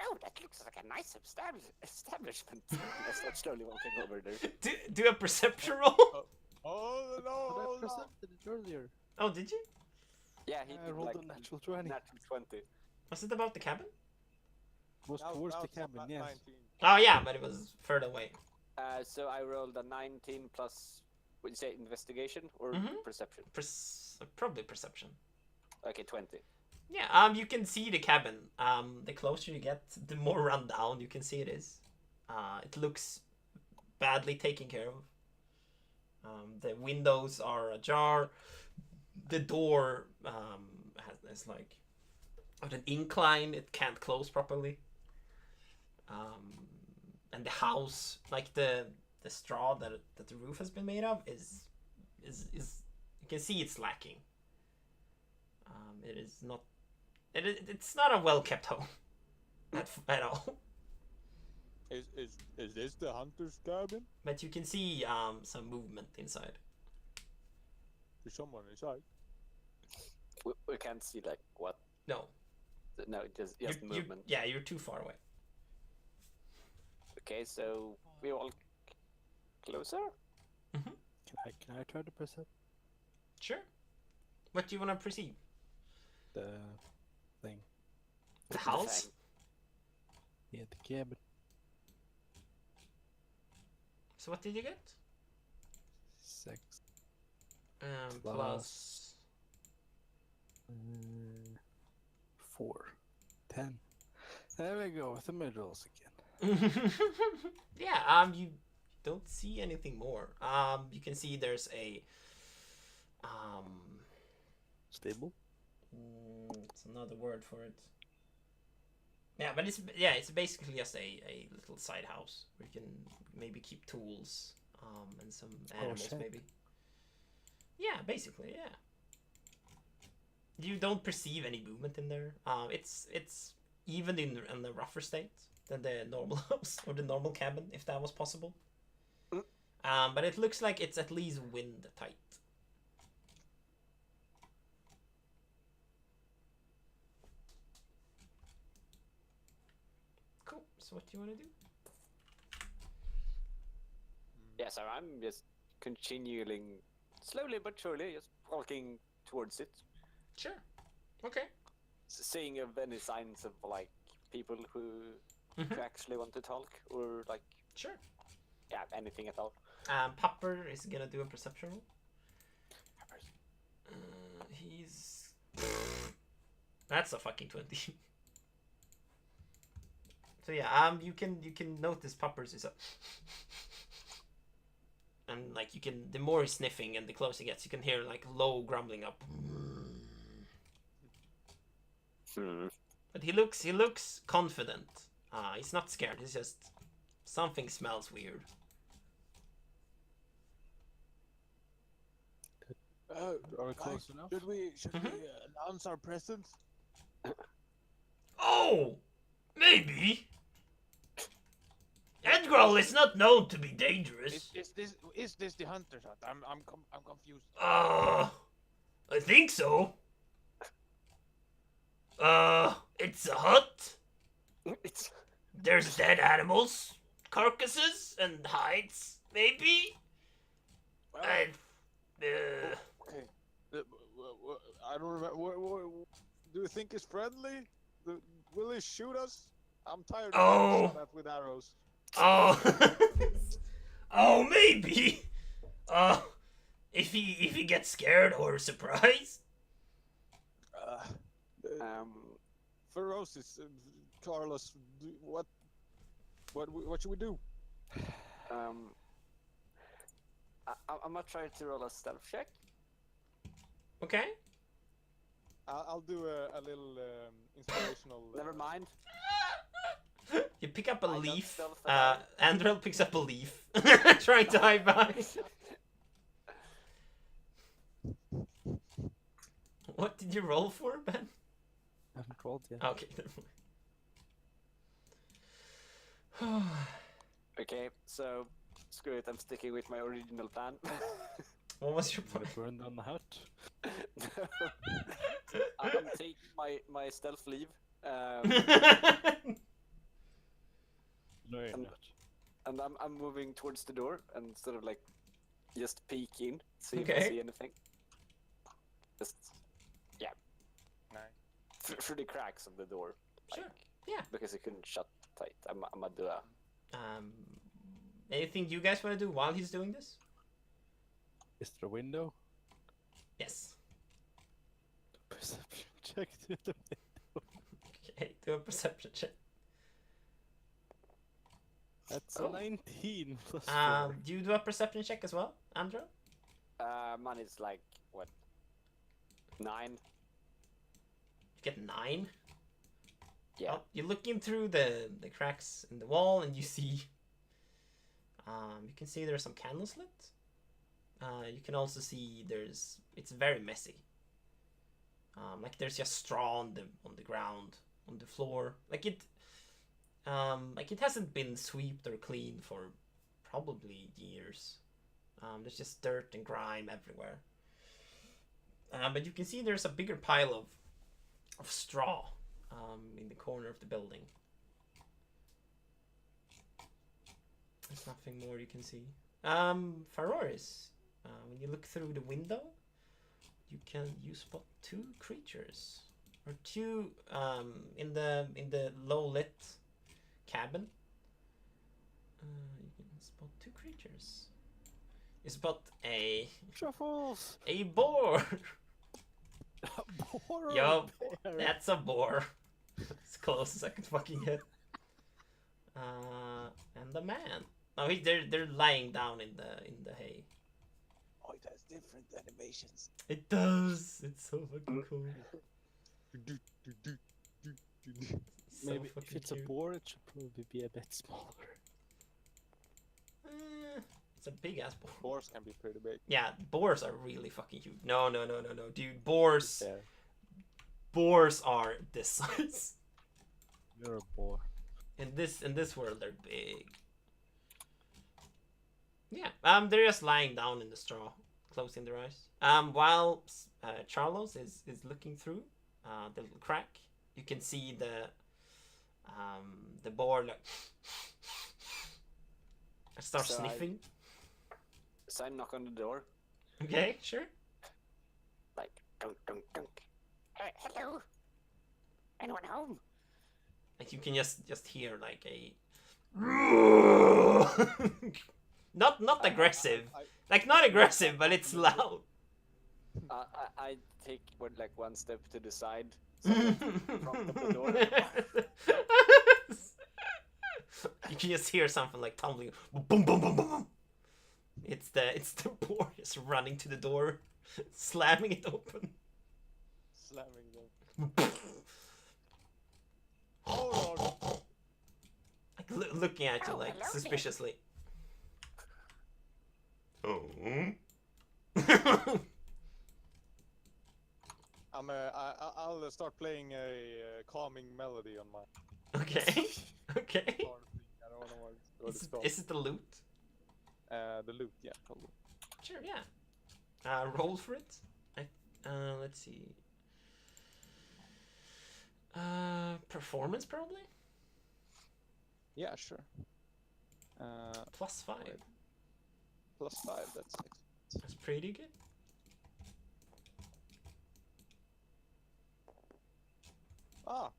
Oh, that looks like a nice establishment. I start slowly walking over there. Do a perception roll. Oh no! But I no. presented it earlier. Oh, did you? Yeah, he I did rolled like a natural 20. natural 20. Was it about the cabin? It was towards the it's not cabin, that yes. 19. Oh yeah, but it was further away. So I rolled a 19 plus, would you say investigation or perception? Probably perception. Okay, 20. Yeah, you can see the cabin. The closer you get, the more run down you can see it is. It looks badly taken care of. The windows are ajar. The door has like an incline. It can't close properly. And the house, like the straw that the roof has been made of, is you can see it's lacking. It is not. It's not a well kept home at all. Is this the hunter's cabin? But you can see some movement inside. There's someone inside. We can't see like what? No. No, just movement. You're too far away. Okay, so we all closer? Can I try to perceive Sure. What do you want to perceive? the thing? The house? Yeah, the cabin. So what did you get? 6. Plus. 4, 10. There we go with the mid-rolls again. Yeah, you don't see anything more. You can see there's a Stable? it's another word for it. Yeah, but it's basically just a little side house where you can maybe keep tools, and some animals shit. maybe. Yeah, basically, yeah. You don't perceive any movement in there. It's even in the rougher state than the normal house or the normal cabin, if that was possible. But it looks like it's at least wind tight. Cool. So what do you want to do? Yeah, so I'm just continuing slowly but surely, just walking towards it, Sure. Okay. seeing if any signs of like people who actually want to talk or like Sure. anything at all. Popper is gonna do a perception roll. He's that's a fucking 20. So yeah, you can notice Poppers is up. And like the more he's sniffing and the closer he gets, you can hear like low grumbling up. But he looks confident. He's not scared. He's just something smells weird. Are we close enough? Should we announce our presence? Oh, maybe. Edgral is not known to be dangerous. Is this the hunter's hut? I'm confused. I think so. It's a hut. It's There's dead animals, carcasses, and hides, maybe. Well, And, okay. I don't remember. Do you think he's friendly? Will he shoot us? I'm tired Oh. of that with arrows. oh, oh, maybe. If he gets scared or surprised. Ferocious, Carlos. What should we do? I'm gonna try to roll a stealth check. Okay. I'll do a little inspirational. Never mind. You pick up a I got leaf. stealth attack. Andrel picks up a leaf, trying to hide behind. What did you roll for, Ben? I haven't rolled yet. Okay. Okay, so screw it. I'm sticking with my original plan. What was your Gonna point? burn down the hut? I'm taking my stealth leave. No, you're And- not. And I'm moving towards the door and sort of like just peek in, see if I Okay. see anything. Just Nice. through the cracks of the door. Sure. Like, Yeah. Because it couldn't shut tight. I'm gonna do a Anything you guys want to do while he's doing this? Is there a window? Yes. Perception check to the Okay, do a perception check. That's Cool. a 19 plus 4. Do you do a perception check as well, Andrew? mine is like what 9. You get 9. Yeah. Well, you're looking through the cracks in the wall, and you see. You can see there's some candles lit. You can also see it's very messy. Like there's just straw on the ground, on the floor. Like it hasn't been swept or cleaned for probably years. There's just dirt and grime everywhere. But you can see there's a bigger pile of straw in the corner of the building. There's nothing more you can see. Faroris, when you look through the window, you spot 2 creatures, or 2 in the low lit cabin. You can spot 2 creatures. You spot a Truffles! boar Boar or a Yo, bear? that's a boar. As close as I could fucking get. And the man. Oh, they're lying down in the hay. Oh, it has different animations. It does. It's so fucking cool. It's so Maybe if fucking it's cute. a boar, it should probably be a bit smaller. It's a big ass boar. Boars can be pretty big. Yeah, boars are really fucking huge. No, dude. Boars are this size. You're a boar. In this world, they're big. Yeah. They're just lying down in the straw, closing their eyes. While Charlos is looking through the little crack, you can see the boar like starts So sniffing. So I knock on the door. Okay, sure. Like, dunk, dunk, dunk. Hello? Anyone home? Like you can just hear like a not aggressive. Like not aggressive, but it's loud. I take one step to the side. So I'm in front of the door. You can just hear something like tumbling. Boom, boom, boom, boom, boom. It's the boar just running to the door, slamming it open. Slamming them. Oh Lord. Like looking at you like hello there. suspiciously. Oh. I'll start playing a calming melody on my. Okay. Okay. I don't know what it's called. Is it the loot? The loot, yeah, probably. Sure, yeah. Roll for it. Let's see. Performance probably. Yeah, sure. +5. +5. That's excellent. That's pretty good. Ah,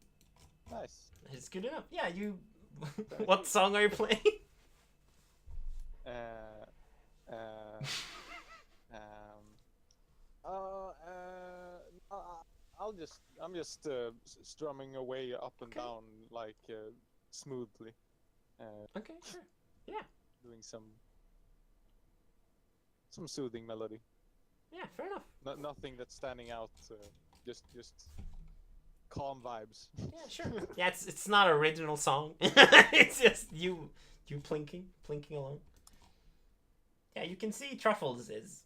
nice. It's good enough. Yeah, you. What song are you playing? I'm just strumming away up and Okay. down like smoothly, Okay, sure. Yeah, doing some soothing melody. yeah, fair enough. Nothing that's standing out. Just calm vibes. Yeah, sure. Yeah, it's not an original song. It's just you plinking along. Yeah, you can see Truffles is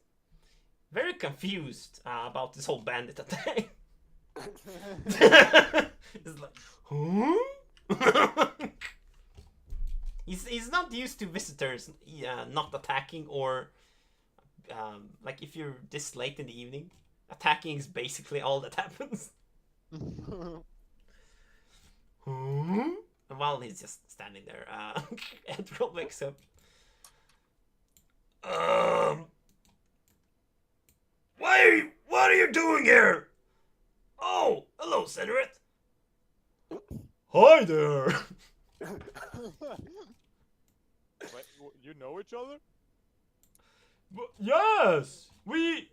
very confused about this whole bandit attack. It's like, huh? He's not used to visitors not attacking or like if you're this late in the evening, attacking is basically all that happens. And while he's just standing there, Edgral wakes up. What are you doing here? Oh, hello, Cedric. Hi there. Wait, you know each other? Yes, we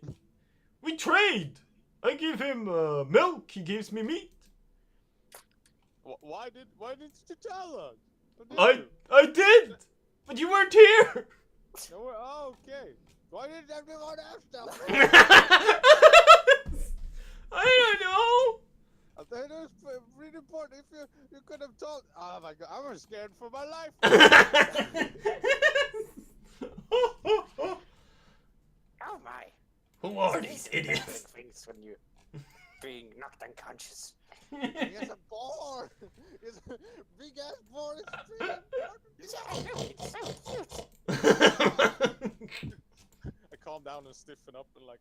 trade. I give him milk. He gives me meat. Why didn't you tell us? Or did you? I did, but you weren't here. No, oh, okay. Why didn't everyone ask them? I don't know. I thought it was really important. If you could have told. Oh my god, I was scared for my life. Oh my. Who are these idiots? Things when you being knocked unconscious. He has a bar. It's a big ass bar. It's It's so cute. I calm down and stiffen up and like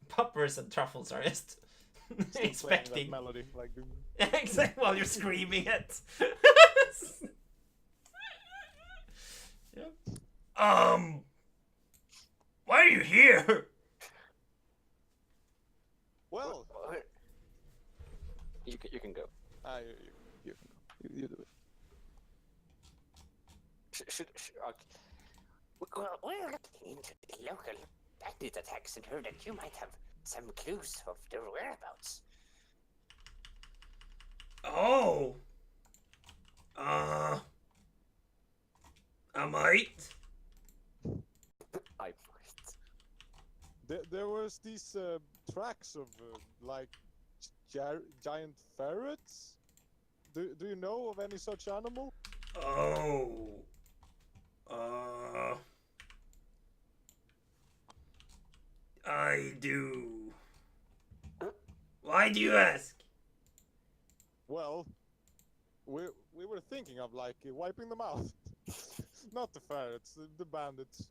Puppers and Truffles are just still expecting. playing that melody like. Exactly while you're screaming it. Yep. Why are you here? Well, You can go. You do it. Okay. Well, we're looking into the local bandit attacks and heard that you might have some clues of their whereabouts. Oh. I might. I might. There was these tracks of like giant ferrets. Do you know of any such animal? Oh. I do. Why do you ask? Well, we were thinking of like wiping them out. Not the ferrets, the bandits.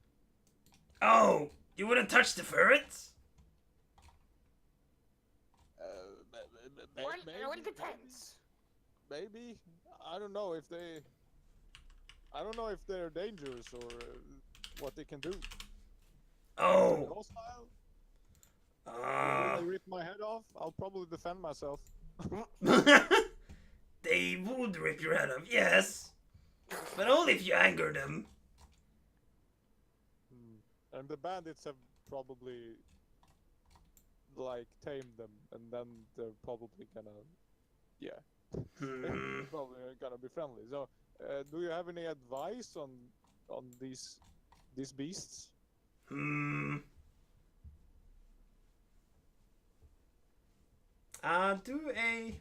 Oh, you wouldn't touch the ferrets? Well, it depends. Maybe. I don't know if they. I don't know if they're dangerous or what they can do. Oh. Hostile? Will they rip my head off? I'll probably defend myself. They would rip your head off, yes. But only if you anger them. And the bandits have probably like tamed them, and then they're probably gonna, they're probably gonna be friendly. So, do you have any advice on these beasts? Do a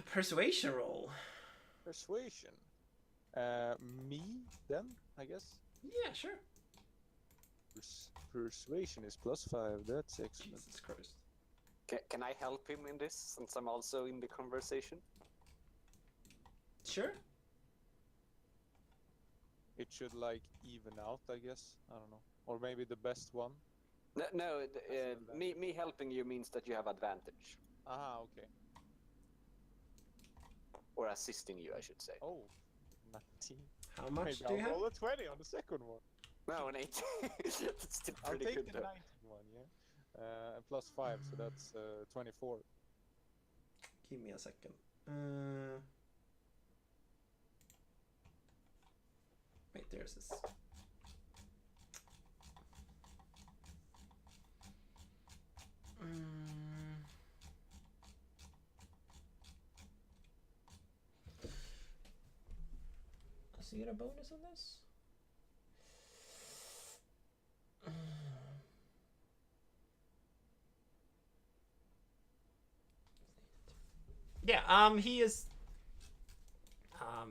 persuasion roll. Persuasion. Me then, I guess. Yeah, sure. Persuasion is +5. That's excellent. Jesus Christ. Can I help him in this, since I'm also in the conversation? Sure. It should like even out, I guess. I don't know, or maybe the best one. No, me helping you means that you have advantage. Aha, okay. Or assisting you, I should say. Oh, 19. How much Maybe do you I'll have? roll a 20 on the second one. No, an 8. That's still I'll pretty take good the though. 19 one, yeah. And +5, so that's 24. Give me a second. Wait, there's this. Does he get a bonus on this? Yeah, he is.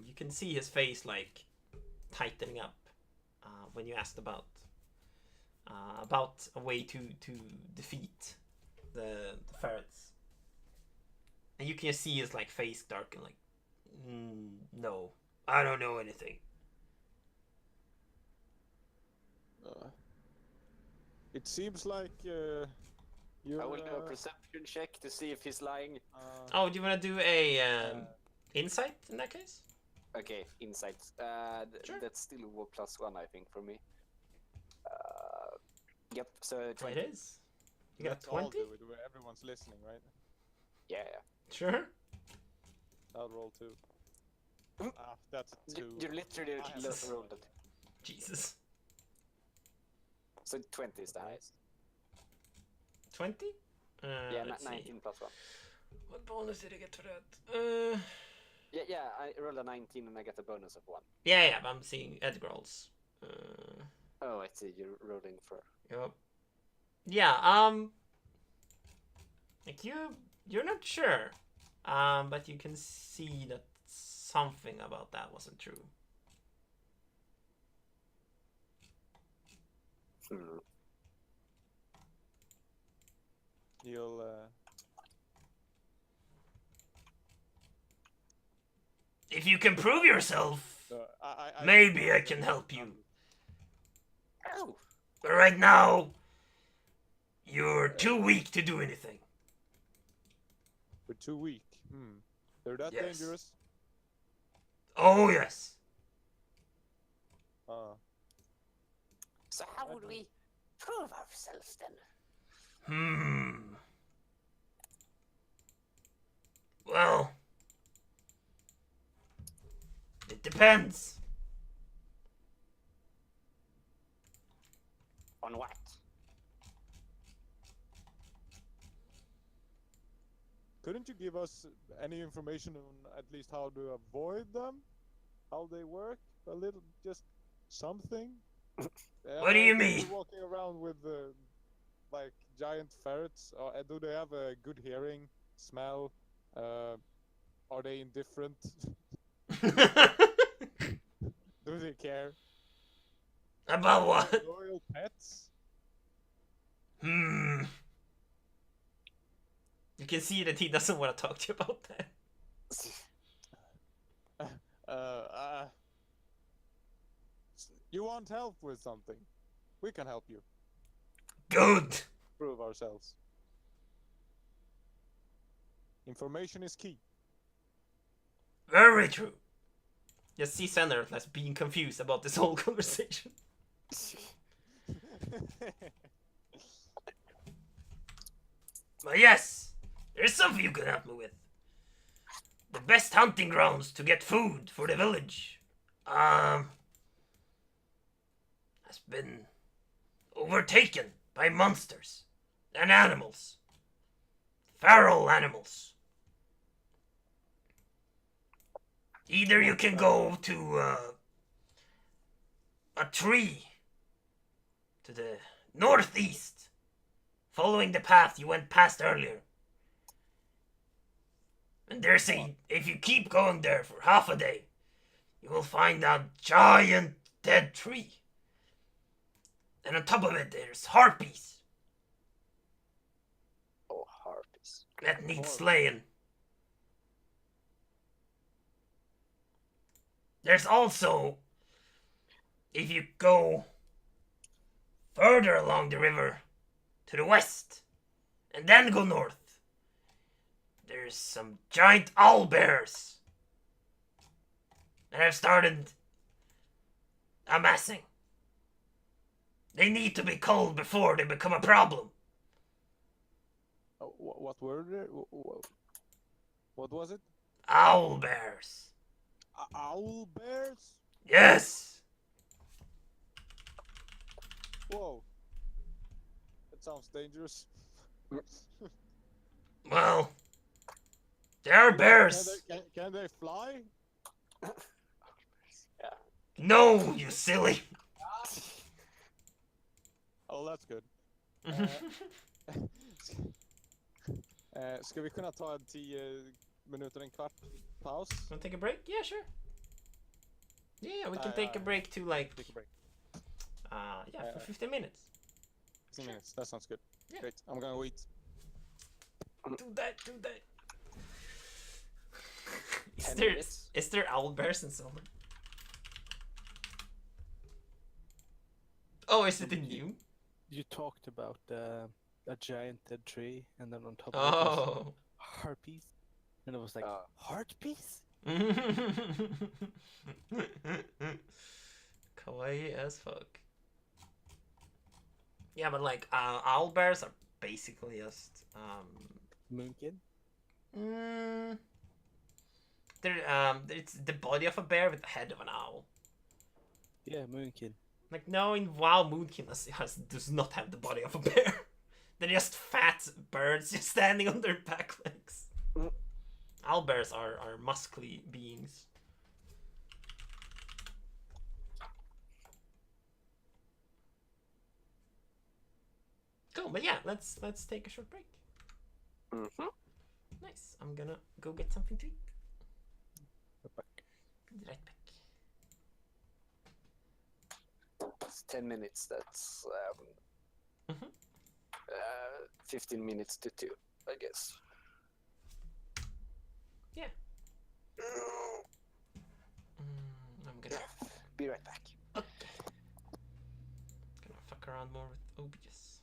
You can see his face like tightening up when you asked about a way to defeat the ferrets, and you can see his like face darken. Like, no, I don't know anything. It seems like you're. I will do a perception check to see if he's lying. Oh, do you want to do a insight in that case? Okay, insight. Sure. That's still +1, I think, for me. Yep, so 20. It is. You got Let's all 20? do it where everyone's listening, right? Yeah. Sure. I'll roll 2. That's a 2. You literally I have a rolled it. Jesus. So 20 is the highest. 20? Yeah, Let's see. 19 +1. What bonus did I get for that? Yeah, I rolled a 19 and I get a bonus of 1. Yeah, I'm seeing Edgral's. Oh, I see. You're rolling for. Yep. Yeah, like you're not sure, but you can see that something about that wasn't true. You'll. If you can prove yourself, maybe I can help you. Oh! But right now, you're too weak to do anything. We're too weak. They're that Yes. dangerous? Oh, yes. So how would we prove ourselves then? Well, it depends. On what? Couldn't you give us any information on at least how to avoid them? How they work? A little, just something? What do you They're mean? walking around with like giant ferrets. Do they have a good hearing, smell? Are they indifferent? Do they care? About what? Loyal pets? You can see that he doesn't want to talk to you about that. You want help with something? We can help you. Good. Prove ourselves. Information is key. Very true. Just see Senator as being confused about this whole conversation. But yes, there's something you can help me with. The best hunting grounds to get food for the village, has been overtaken by monsters and animals. Feral animals. Either you can go to a tree to the northeast, following the path you went past earlier. And there's if you keep going there for half a day, you will find a giant dead tree. And on top of it, there's harpies Oh, harpies. that need slaying. There's also, if you go further along the river to the west and then go north, there's some giant owl bears that have started amassing. They need to be culled before they become a problem. What were there? What was it? Owl bears. Owl bears? Yes. Whoa. That sounds dangerous. Well, there are bears. Can they fly? No, you silly. Oh, that's good. Ska vi kunna ta en 10 minuter, en kvart paus? Want to take a break? Yeah, sure. Yeah, we can take a break to like, Take a break. for 15 minutes. 15 minutes, that sounds good. Yeah. Great, I'm gonna wait. Do that. 10 minutes. Is there owl bears in summer? Oh, is it the new? You talked about a giant dead tree, and then on top of it was Oh. harpies, and it was like heartpiece. Kawaii as fuck. Yeah, but like owl bears are basically just Moonkin. It's the body of a bear with the head of an owl. Yeah, Moonkin. Like no, in WoW, Moonkin does not have the body of a bear. They're just fat birds just standing on their back legs. Owlbears are muscly beings. Cool, but yeah, let's take a short break. Mm-hmm. Nice. I'm gonna go get something to eat. Be right back. It's 10 minutes. That's 15 minutes to 2, I guess. Yeah. I'm gonna Be right back. gonna fuck around more with OBS.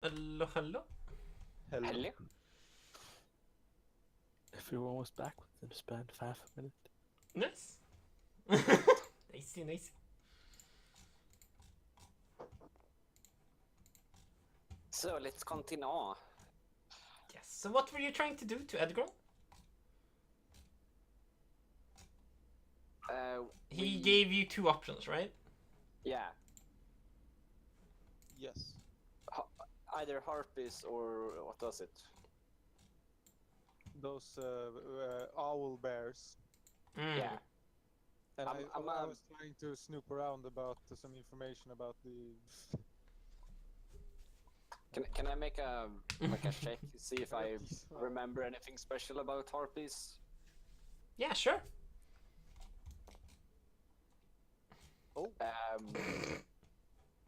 Hello, hello. Hello? Everyone was back within the span of half a minute. Nice. Nice. So let's continue. Yes. So what were you trying to do to Edgral? He gave you two options, right? Yeah, Yes. either harpies or what was it? Those owl bears. Mm. Yeah. And I'm- I was trying to snoop around about some information about the. Can I make a check to see if I remember anything special about harpies? Yeah, sure.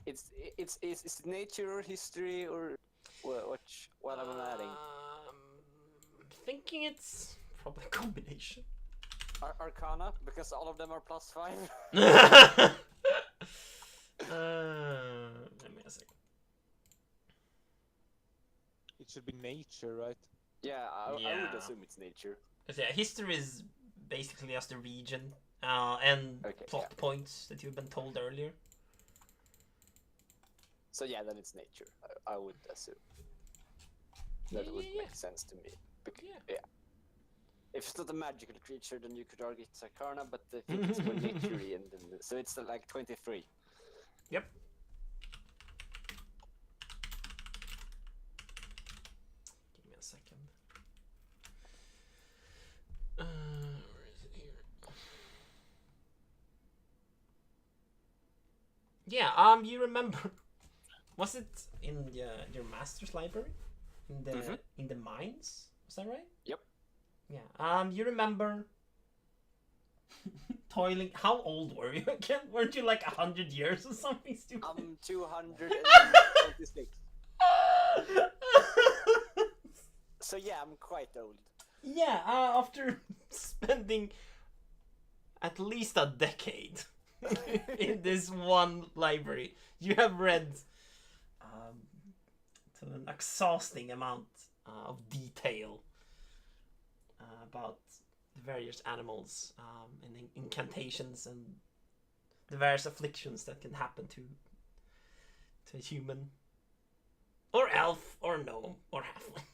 It's nature or history or what am I adding? Thinking it's probably a combination. Arcana, because all of them are +5. Let me a second. It should be nature, right? Yeah, I would Yeah. assume it's nature. So yeah, history is basically just the region and Okay, plot points that you've been told earlier. So yeah, then it's nature. I would assume. That would Yeah. make sense to me. Yeah. Yeah. If it's not a magical creature, then you could argue it's Arcana, but I think it's more nature-y, and then, so it's like 23. Yep. Give me a second. Where is it here? Yeah, you remember? Was it in your master's library? In the mines? Was that right? Yep. Yeah. You remember toiling? How old were you again? Weren't you like 100 years or something stupid? I'm 226. So yeah, I'm quite old. Yeah. After spending at least a decade in this one library, you have read to an exhausting amount of detail about the various animals and incantations and the various afflictions that can happen to a human or elf or gnome or halfling.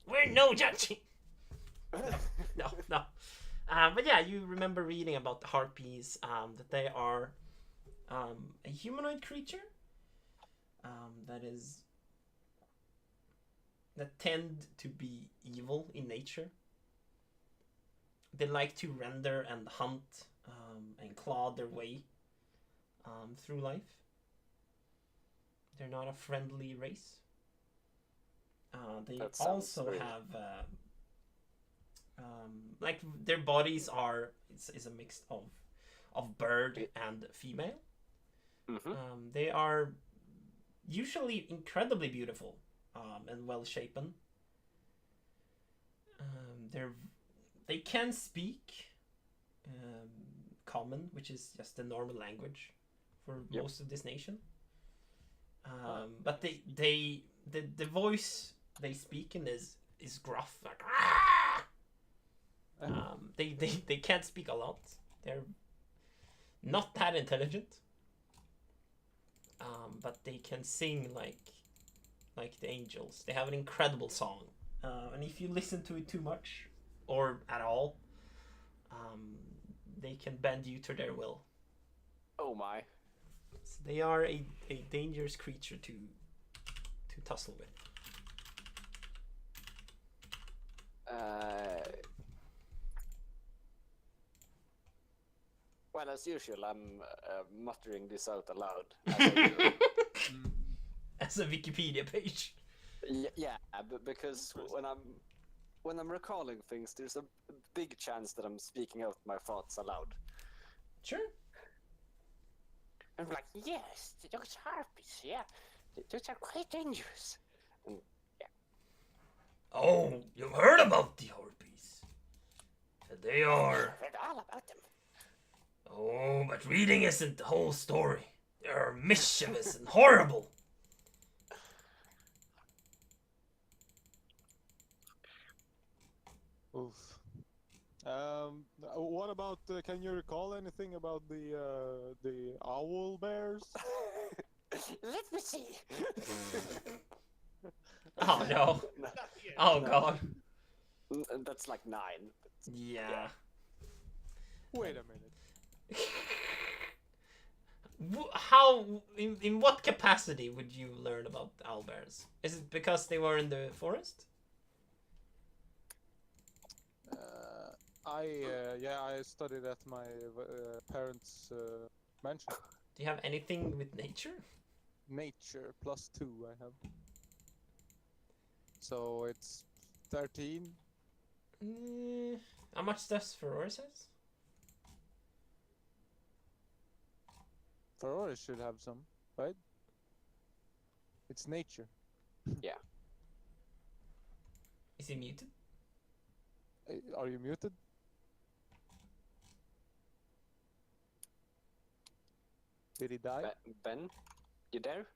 We're no judging. No. But yeah, you remember reading about the harpies, that they are a humanoid creature that tend to be evil in nature. They like to render and hunt and claw their way through life. They're not a friendly race. They also have like their bodies are is a mix of bird and female. Mm-hmm. They are usually incredibly beautiful and well shapen. They can speak common, which is just the normal language for most of this nation. But the voice they speak in is gruff, like they can't speak a lot. They're not that intelligent. But they can sing like the angels. They have an incredible song. And if you listen to it too much, or at all, they can bend you to their will. Oh my. So they are a dangerous creature to tussle with. Well, as usual, I'm muttering this out aloud. As I do. As a Wikipedia page. Yeah, because when I'm recalling things, there's a big chance that I'm speaking out my thoughts aloud. Sure. I'm like, yes, those harpies, yeah, those are quite dangerous. And, yeah. Oh, you've heard about the harpies. They are. I've read all about them. Oh, but reading isn't the whole story. They are mischievous and horrible. Oof. What about? Can you recall anything about the owl bears? Let me see. Oh no. Oh god. That's like 9. Yeah. Wait a minute. How, in what capacity would you learn about owlbears? Is it because they were in the forest? I studied at my parents' mansion. Do you have anything with nature? Nature +2 I have. So it's 13. How much does Ferrari says? Ferrari should have some, right? It's nature. Yeah. Is he muted? Are you muted? Did he die? Ben, you there?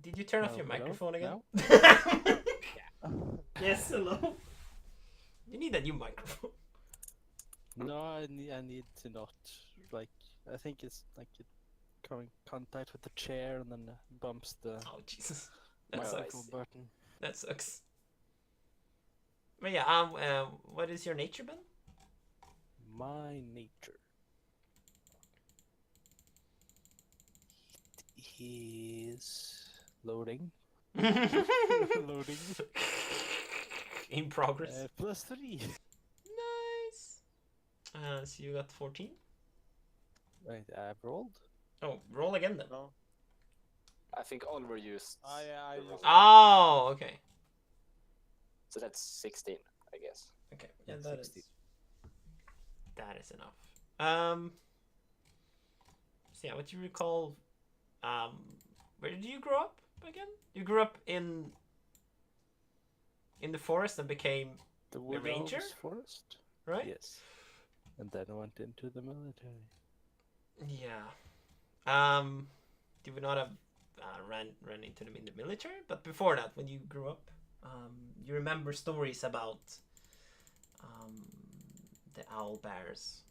Did you turn off No, your hello? microphone again? No? Yes, hello. You need a new microphone. No, I need to not, like, I think it's like it coming contact with the chair and then bumps the Oh Jesus, that Oh, I sucks. microphone see. button. That sucks. But yeah, what is your nature, Ben? My nature. It is loading. Loading. In progress. +3. Nice. So you got 14. Wait, I've rolled? Oh, roll again then. No. I think Oliver used. Yeah, I the used- roll. Oh, okay. So that's 16, I guess. Okay, yeah, And that 60. is. That is enough. So yeah, what do you recall? Where did you grow up again? You grew up in the forest and became The Wood ranger? Elves Forest? right. Yes. And then I went into the military. Yeah. You would not have ran into them in the military, but before that, when you grew up, you remember stories about the owl bears.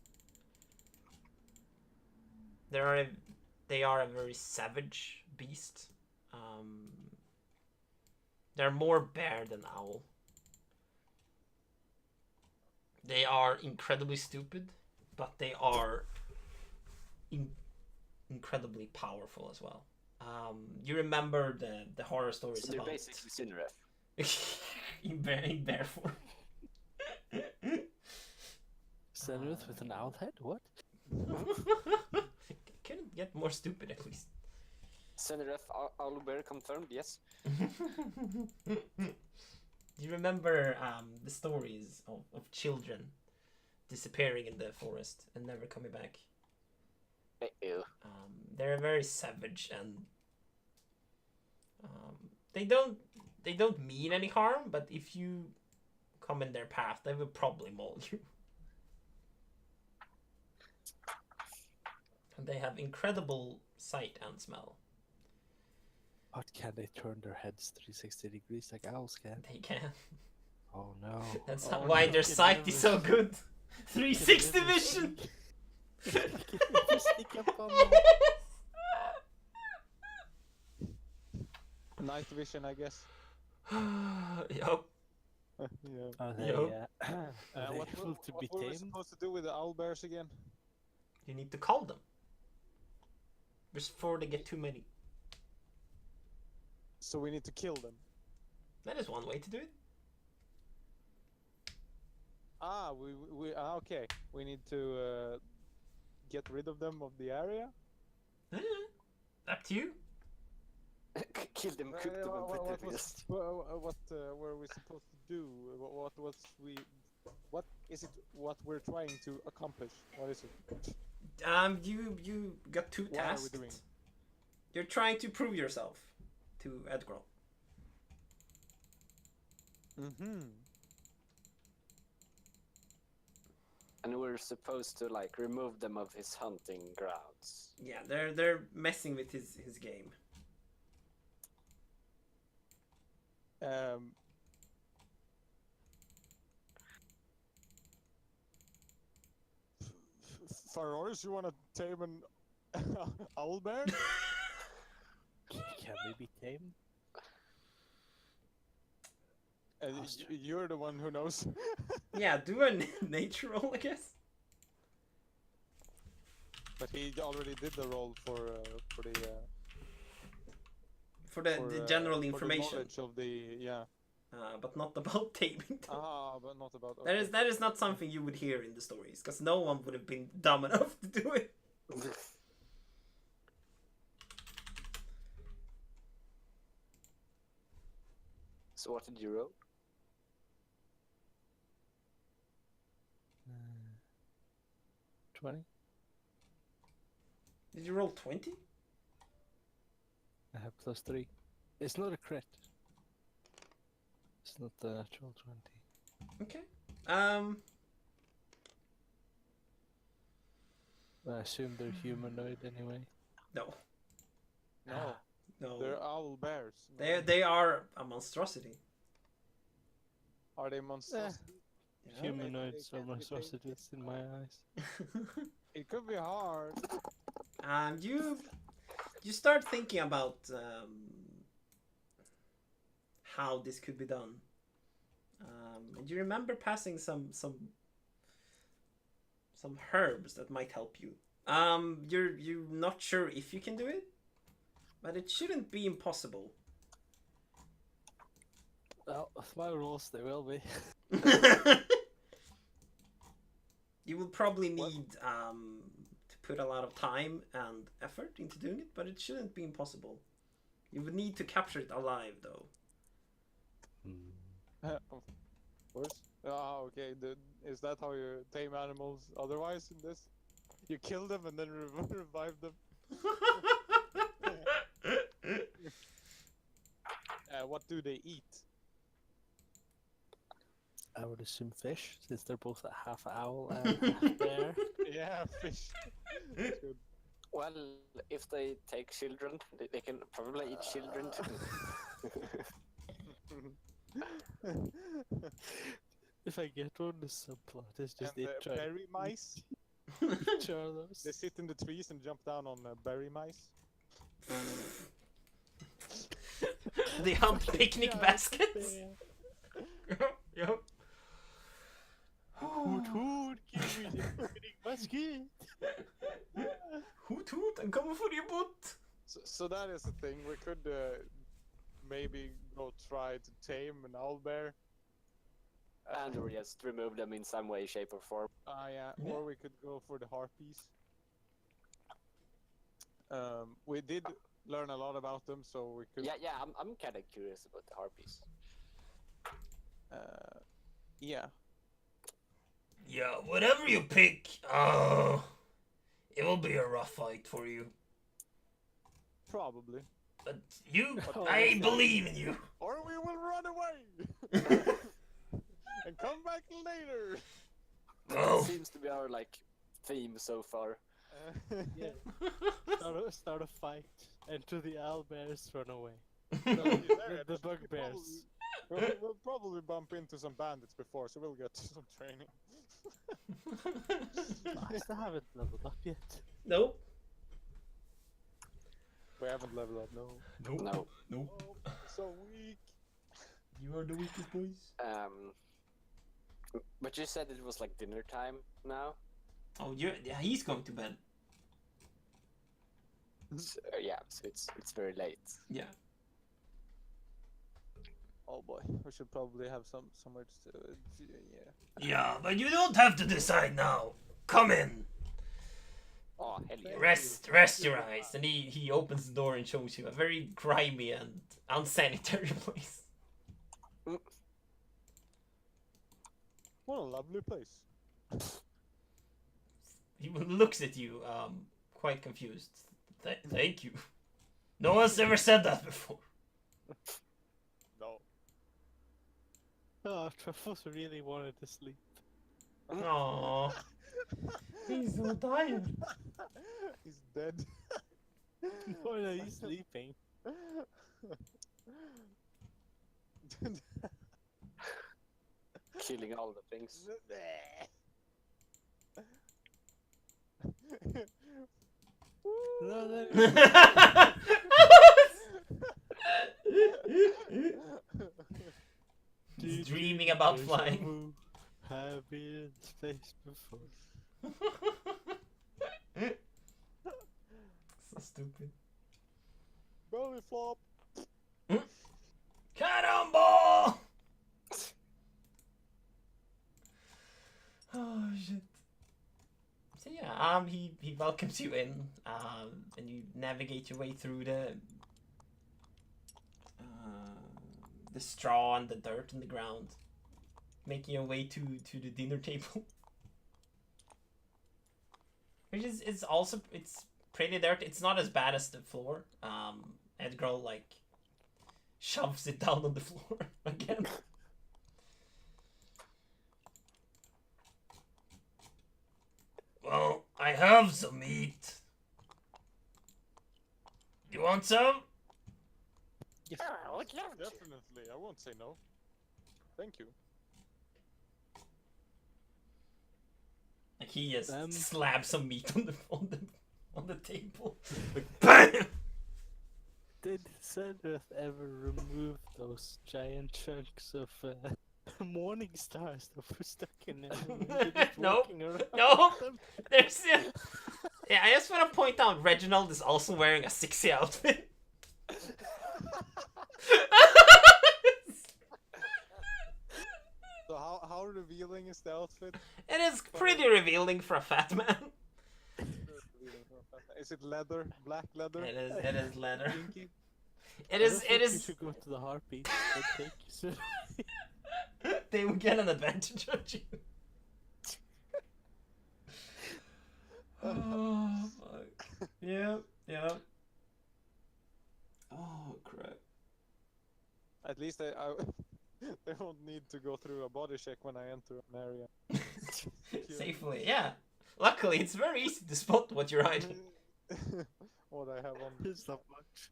They are a very savage beast. They're more bear than owl. They are incredibly stupid, but they are incredibly powerful as well. You remember the horror stories So they're about basically Sinref. in bear form. Senator with an owl head? What? Couldn't get more stupid at least. Sinref Owlbear confirmed, yes. Do you remember the stories of children disappearing in the forest and never coming back? Ew. They're very savage and they don't mean any harm, but if you come in their path, they will probably maul you. And they have incredible sight and smell. But can they turn their heads 360 degrees like owls can? They can. Oh no. That's Oh, why no, their can sight never is so see- good. can 360 never vision. see- can never sneak up on them. Night vision, I guess. Yup. Yeah. Are they, Yo. are they What able to be were we tamed? supposed to do with the owl bears again? You need to call them. Before they get too many. So we need to kill them. That is one way to do it. Okay. We need to get rid of them of the area. Up to you. Kill them, cook them, and put them in the What were we supposed to do? What is it? What we're trying to accomplish? What is it? You got two What are tasks. we doing? You're trying to prove yourself to Edgral. Mm-hmm. And we're supposed to like remove them of his hunting grounds. Yeah, they're messing with his game. Faroes, you wanna tame an owlbear? Can they be tamed? You're the one who knows. Yeah, do a nature roll, I guess. But he already did the roll for the general for the information. knowledge of the But not about taming them. but not about. That is not something you would hear in the stories, because no one would have been dumb enough to do it. So what did you roll? 20? Did you roll 20? I have +3. It's not a crit. It's not the natural 20. Okay. I assume they're humanoid anyway. No. No, No. they're owl bears. They are a monstrosity. Are they monsters? Yeah. Humanoids are monstrosities in my eyes. It could be hard. You start thinking about how this could be done. And you remember passing some herbs that might help you. You're not sure if you can do it, but it shouldn't be impossible. Well, with my rules, they will be. You will probably need to put a lot of time and effort into doing it, but it shouldn't be impossible. You would need to capture it alive, though. Of course. Ah, okay. Is that how you tame animals otherwise in this? You kill them and then revive them? What do they eat? I would assume fish, since they're both a half owl and half bear. Yeah, fish. That's good. Well, if they take children, they can probably eat children too. If I get one, the subplot is just And it trying berry mice? each of those. They sit in the trees and jump down on berry mice. They hunt picnic baskets. Yep. Hoot hoot, give me the picnic basket. Hoot hoot, I'm coming for your butt. So that is the thing. We could maybe go try to tame an owlbear. And or just remove them in some way, shape, or form. Yeah. Yeah. Or we could go for the harpies. We did learn a lot about them, so we could. Yeah, I'm kind of curious about the harpies. Yeah. Yeah, whatever you pick, it will be a rough fight for you. Probably. But you, Oh, I that's believe in you. Or we will run away and come back later. Oh. Seems to be our theme so far. Yeah. Start a fight. Enter the owl bears, run away. The bugbears. We'll probably bump into some bandits before, so we'll get some training. I still haven't leveled up yet. Nope. We haven't leveled up, no. Nope. No. Nope. Oh, so weak. You are the weakest boys. But you said it was dinner time now. Oh, yeah, he's going to bed. So, so it's very late. Yeah. Oh boy, we should probably have somewhere to. Yeah. Yeah, but you don't have to decide now. Come in. Oh hell yeah! Rest your eyes. And he opens the door and shows you a very grimy and unsanitary place. What a lovely place. He looks at you, quite confused. Thank you. No one's ever said that before. No. Oh, Truffles really wanted to sleep. Aww. He's so tired. He's dead. Why are you sleeping? Killing all the things. He's dreaming about flying. Have been in space before. So stupid. Belly flop. Cannonball! Oh shit. So yeah, he welcomes you in, and you navigate your way through the straw and the dirt on the ground, making your way to the dinner table. Which is it's pretty dirt. It's not as bad as the floor. Edgral like shoves it down on the floor again. Well, I have some meat. You want some? Yes. Definitely, I won't say no. Thank you. Like he just Um, slabs some meat on the table. Like BAM! Did Cedrith ever remove those giant chunks of morning stars that were stuck in there? Nope. No, there's yeah. I just want to point out Reginald is also wearing a sexy outfit. So how revealing is the outfit? It is pretty revealing for a fat man. Is it leather? Black leather? It is leather. Thinking, It I is. don't It think You is. should go to the harpies and take you. They will get an advantage on you. Oh fuck. Yeah. Yeah. Oh crap. At least they won't need to go through a body check when I enter an area. Safely, yeah. Luckily, it's very easy to spot what you're hiding. What I have on. There's not much.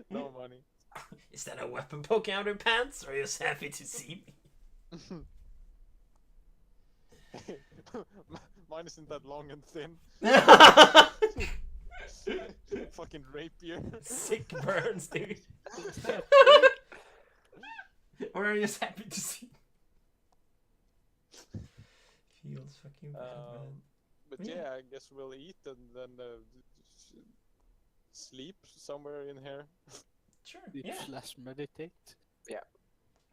No money. Is that a weapon poking out of your pants, or are you just happy to see me? Mine isn't that long and thin. Fucking rapier. Sick burns, dude. Or are you just happy to see me? Feels fucking bad, man. But yeah, I guess we'll eat and then sleep somewhere in here. Sure, Eat yeah, slash meditate.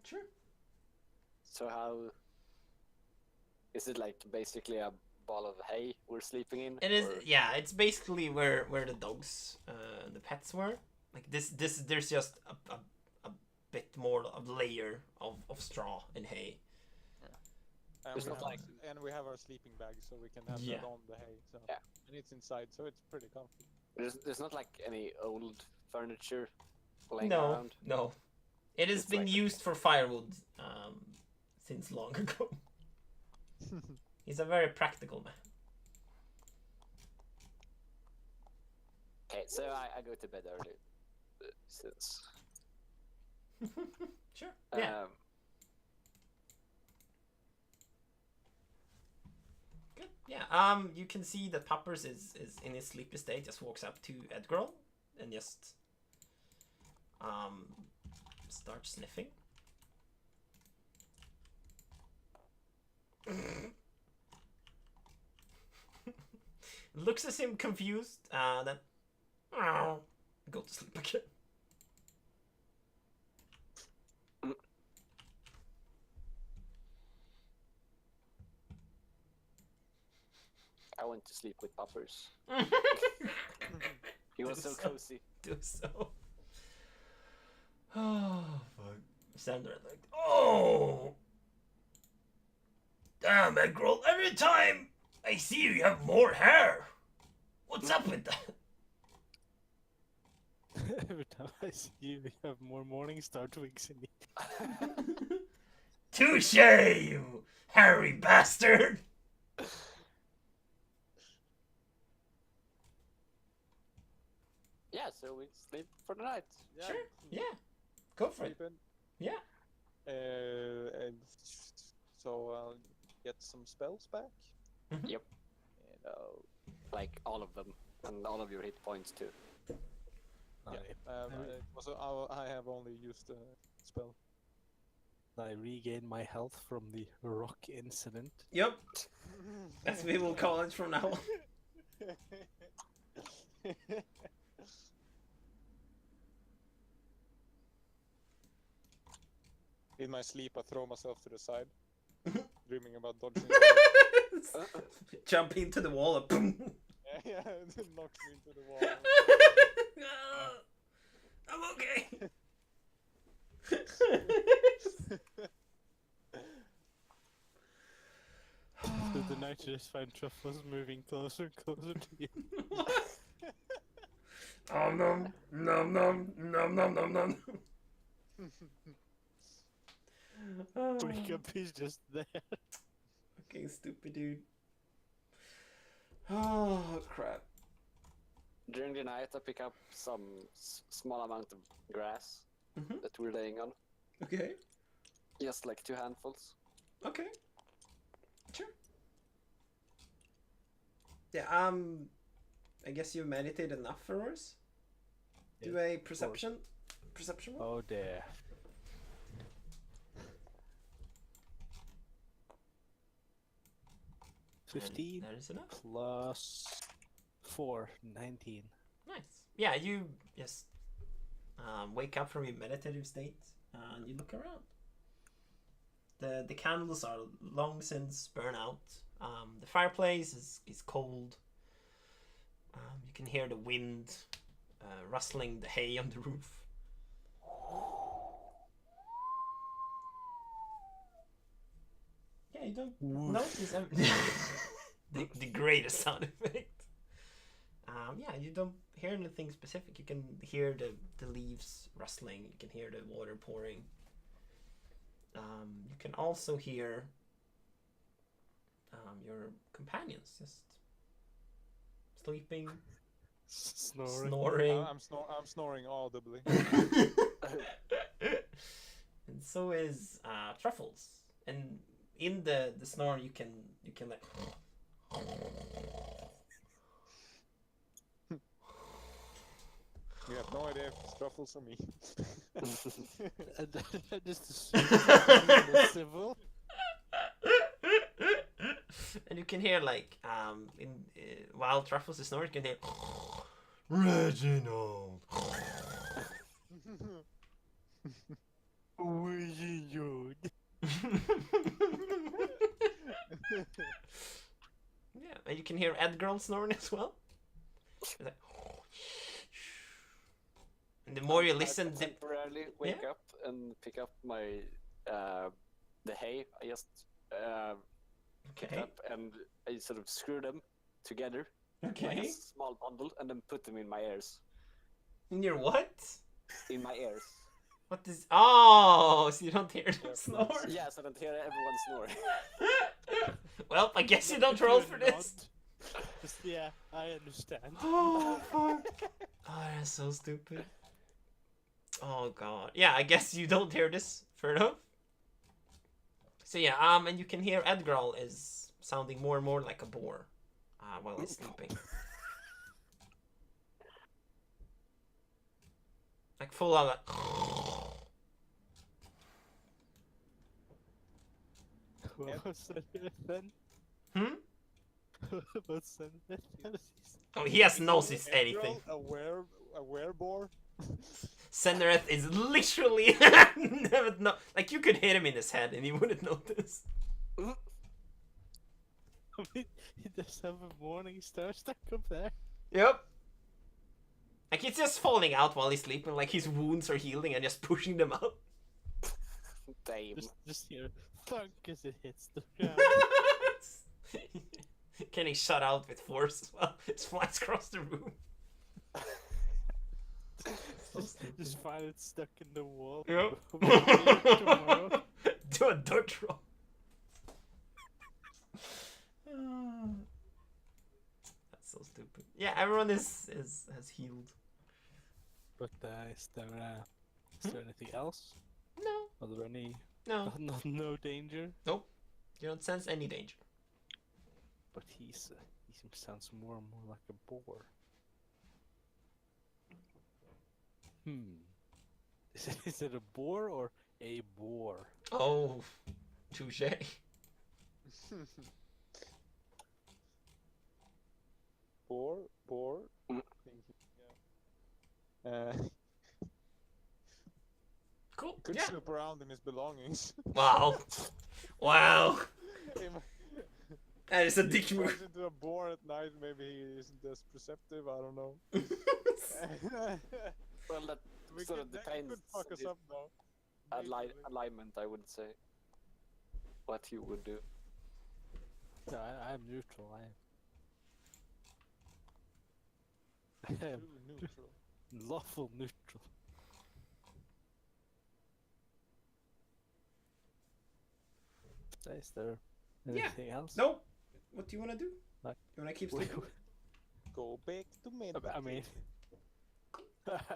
sure. So how is it, like basically a ball of hay we're sleeping in? It is, or- yeah. It's basically where the dogs, the pets were. Like this. There's just a bit more of layer of straw and hay. And It's we, not have, like- and we have our sleeping bags, so we can have Yeah. that on the hay. So. Yeah. And it's inside, so it's pretty comfy. There's not like any old furniture laying No, around. no. It has It's been like- used for firewood since long ago. He's a very practical man. Okay, so I go to bed early since Sure. Yeah. Good. Yeah. You can see that Poppers is in his sleepy state. Just walks up to Edgral and just starts sniffing. Looks at him confused. Then go to sleep again. I went to sleep with Poppers. He was so cozy. Do so. Oh fuck. Sandra like, oh damn, Edgral, every time I see you, you have more hair. What's up with that? Every time I see you, you have more morning star twigs in you. Touche, you hairy bastard. Yeah, so we sleep for the night. Yeah. Sure. Yeah. Go for it. Sleeping. Yeah. And so I'll get some spells back. Mhm. Yep. And I'll like all of them, and all of your hit points too. I have only used a spell. I regain my health from the rock incident. Yep, as we will call it from now on. In my sleep, I throw myself to the side, dreaming about dodging. Jump into the wall and boom. Yeah, it knocks me into the wall. I'm okay. So the night you just find Truffles moving closer and closer to you. Oh nom nom nom nom nom nom nom. Wake up, he's just there. Fucking stupid dude. Oh crap. During the night, I pick up some small amount of grass that we're laying on. Okay. Just like 2 handfuls. Okay. Sure. Yeah, I guess you meditate enough for us. Do Yeah, a perception roll. Oh dear. And 15 that is enough. plus 4, 19. Nice. Yeah, you just wake up from your meditative state and you look around. The candles are long since burned out. The fireplace is cold. You can hear the wind rustling the hay on the roof. Yeah, you don't notice the greatest sound effect. Yeah, you don't hear anything specific. You can hear the leaves rustling. You can hear the water pouring. You can also hear your companions just sleeping, snoring. I'm snoring audibly. And so is Truffles. And in the snore, you can like. You have no idea if it's Truffles or me. I just assumed civil. And you can hear like while Truffles is snoring, you can hear Reginald. Yeah, and you can hear Edgral snoring as well. It's like, and the more you listen, I temporarily wake up and pick up my the hay I just picked up, and I sort of screw them together like a small bundle, and then put them in my ears. In your what? In my ears. What is? Oh, so you don't hear them snore? Yeah, so I don't hear everyone snoring. Well, I guess you don't roll for this. Yeah, I understand. Oh fuck! Oh, that's so stupid. Oh god. Yeah, I guess you don't hear this. Fair enough. So yeah, and you can hear Edgral is sounding more and more like a boar while he's sleeping. Like full on like. What was that then? What's that then? Oh, he has no sense anything. A wereboar? Sendereth is literally never know. Like you could hit him in his head and he wouldn't notice. I mean, he does have a morning star stuck up there. Yep. Like he's just falling out while he's sleeping. Like his wounds are healing and just pushing them out. Damn. Just hear thunk as it hits the ground. Getting shut out with force as well. It flies across the room. Just find it stuck in the wall. Yep. Tomorrow. Do a dodge roll. That's so stupid. Yeah, everyone has healed. But is there anything else? No. Are there any? No. No danger. Nope. You don't sense any danger. But he seems sounds more and more like a boar. Is it a boar or a boar? Oh, touche. Boar. Mm. Yeah. Cool. Could Yeah. snoop around in his belongings. Wow. Wow. If That is a he dick runs move. into a boar at night, maybe he isn't as perceptive. I don't know. Well, that sort of That depends. could fuck us His up though. alignment, I would say. What you would do. No, I'm neutral. I am True neutral. lawful neutral. Is there Yeah. anything else? No. What do you want to do? Like- You want to keep We- sleeping? Go back to mid. I mean,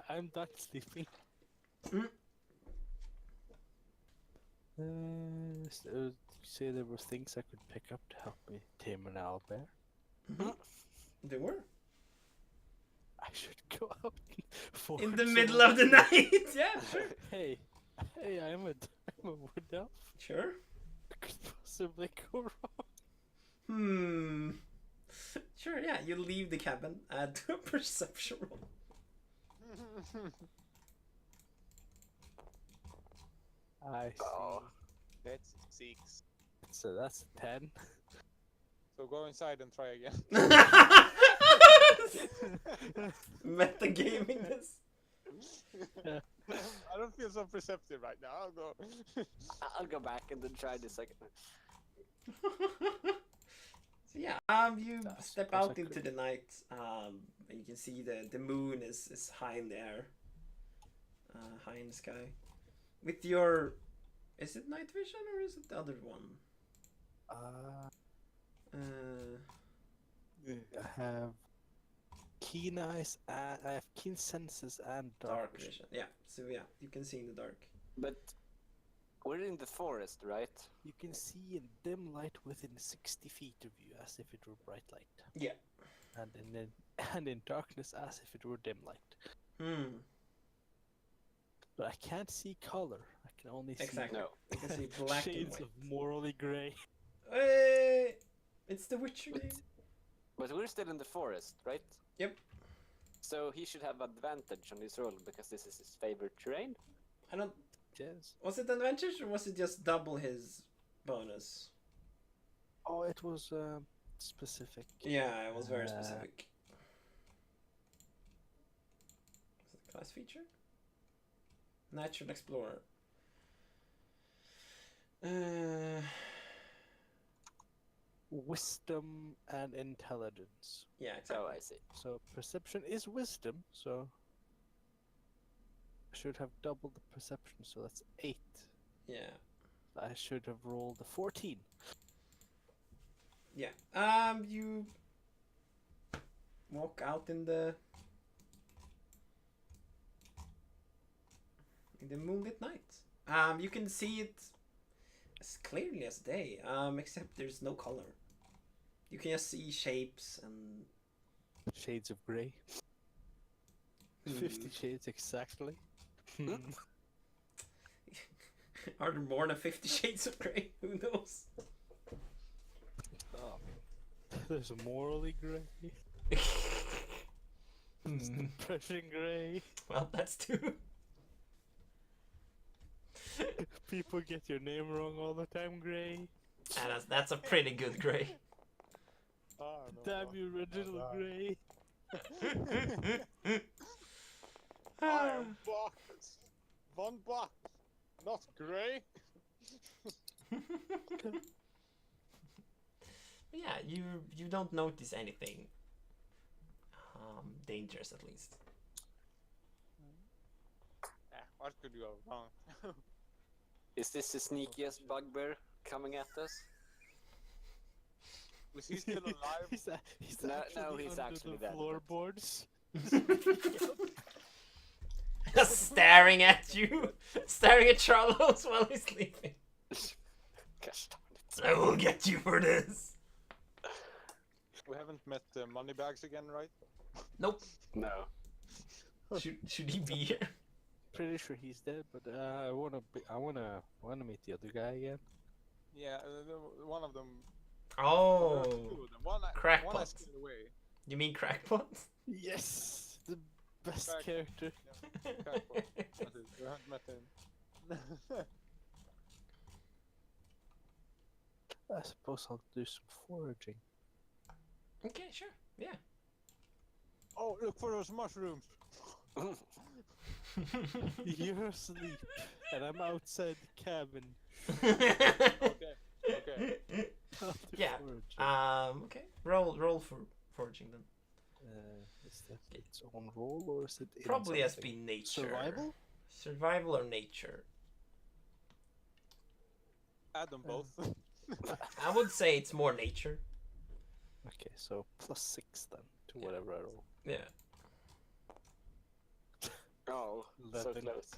I'm done sleeping. Mm. So you say there were things I could pick up to help me tame an owlbear? They were. I should go out for In the middle of the night. Yeah, sure. Hey, I'm a wood elf. Sure. What could possibly go wrong? Sure, yeah. You leave the cabin, add to a perception roll. I see. Oh. That's 6. So that's 10. So go inside and try again. Metagaming I don't feel so perceptive right now. I'll go. I'll go back and then try this again. So yeah, you I step suppose out I into could. the night, and you can see the moon is high in the air, high in the sky. With your, is it night vision or is it the other one? I have keen eyes. I have keen senses and Dark vision. Yeah. So yeah, you can see in the dark. But we're in the forest, right? You can see in dim light within 60 feet of you, as if it were bright light. Yeah. And in darkness, as if it were dim light. But I can't see color. I can only Exactly. No. You can see see black and shades white. of morally grey. Hey, it's the Witcher But- game. But we're still in the forest, right? Yep. So he should have advantage on his roll because this is his favorite terrain. I don't. Yes. Was it advantage or was it just double his bonus? Oh, it was specific. Yeah, it was very Uh, specific. Was it a class feature? Natural Explorer. Wisdom and intelligence. Yeah, So exactly. I see. So perception is wisdom, so I should have doubled the perception, so that's 8. Yeah. I should have rolled a 14. Yeah. You walk out in the moonlit night. You can see it as clearly as day. Except there's no color. You can just see shapes and Shades of grey. 50 shades exactly. Are there more than 50 shades of grey? Who knows? Oh. There's a morally grey. Depression grey. Well, that's two. People get your name wrong all the time, grey. And that's a pretty good grey. Ah, no, Damn no. you, original no. grey. I am Bach. Von Bach. Not grey. Yeah, you don't notice anything dangerous, at least. What could go wrong? Is this the sneakiest bugbear coming at us? Was he still alive? he's No, actually he's under actually the dead, but- floorboards. Staring at you, staring at Charlos while he's sleeping. Gosh darn it. I will get you for this. We haven't met Moneybags again, right? Nope. No. Should he be here? Pretty sure he's dead, but I wanna meet the other guy again. Yeah, one of them. Oh, Two of them. One I Crackpot. scared away. You mean Crackpot? Yes, the best Crack- character. Yeah, Crackpot. That's it. We haven't met him. I suppose I'll do some foraging. Okay, sure. Yeah. Oh, look for those mushrooms. You're asleep, and I'm outside the cabin. Okay. Okay. I'll do Yeah. foraging. Okay. Roll for foraging then. Is that its own role, or is it in Probably has something? been nature. Survival? Survival or nature. Add them both. I would say it's more nature. Okay, so +6 then to Yeah. whatever I roll. Yeah. Oh, so 11. close.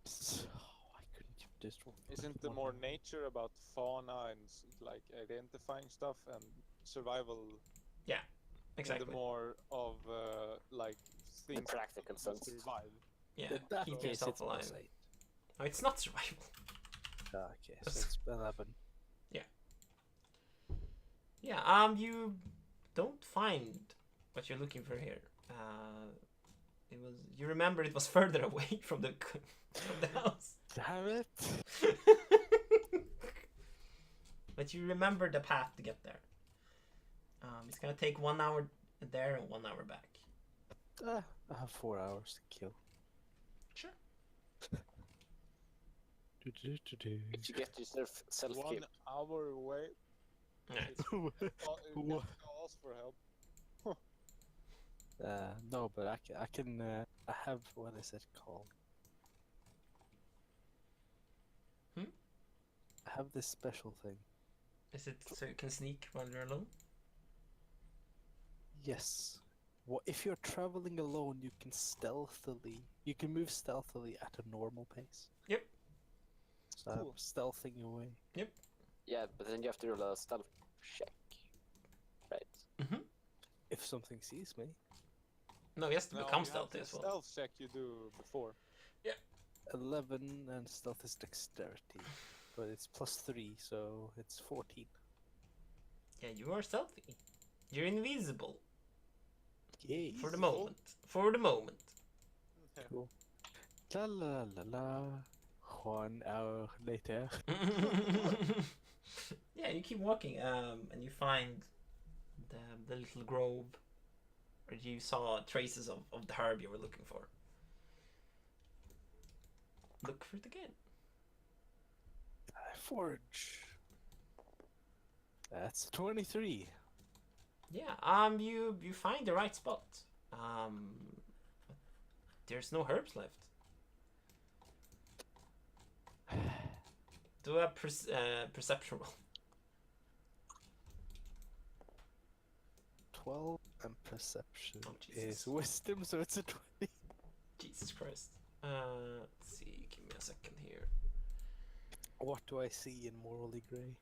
So, I couldn't give this one. Isn't the more nature about fauna and like identifying stuff, and survival Exactly. the more of like The things practical that sense. survive? Yeah. In that Keep case, yourself it's alive. +8. No, it's not survival. Okay, so it's 11. Yeah. You don't find what you're looking for here. It was. You remember it was further away from the house. Damn it! But you remember the path to get there. It's gonna take 1 hour there and 1 hour back. I have 4 hours to kill. Sure. If you get yourself self-kill. 1 hour away. Alright. You have to ask for help. No, but I can. I have, what is it called? I have this special thing. Is it so you can sneak while you're alone? Yes. What if you're traveling alone? You can stealthily. You can move stealthily at a normal pace. Yep. So I'm Cool. stealthing away. Yeah, but then you have to roll a stealth check. Right. Mm-hmm. If something sees me. No, he has to No, become you have stealthy the as well. Stealth check you do before. 11 and stealth is dexterity, but it's +3, so it's 14. Yeah, you are stealthy. You're invisible Yay! for the moment. For the moment. Cool. La la la la. 1 hour later. Yeah, you keep walking, and you find the little grove where you saw traces of the herb you were looking for. Look for it again. I forge. That's 23. Yeah, you find the right spot. But there's no herbs left. Do a perception roll. 12 and perception Oh, Jesus. is wisdom, so it's a 20. Jesus Christ. Let's see. Give me a second here. What do I see in morally grey?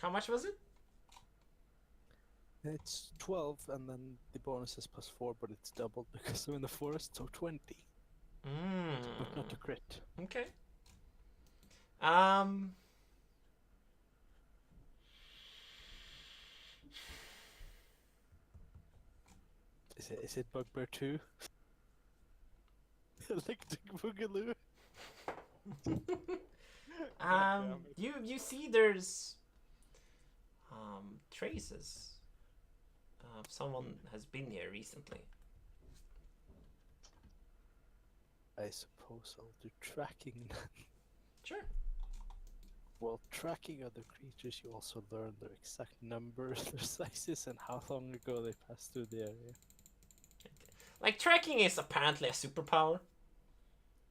How much was it? It's 12, and then the bonus is +4, but it's doubled because I'm in the forest, so 20. But not a crit. Okay. Is it Bugbear 2? Electric Boogaloo? You see there's traces. Someone has been here recently. I suppose I'll do tracking then. Sure. While tracking other creatures, you also learn their exact numbers, their sizes, and how long ago they passed through the area. Like, tracking is apparently a superpower.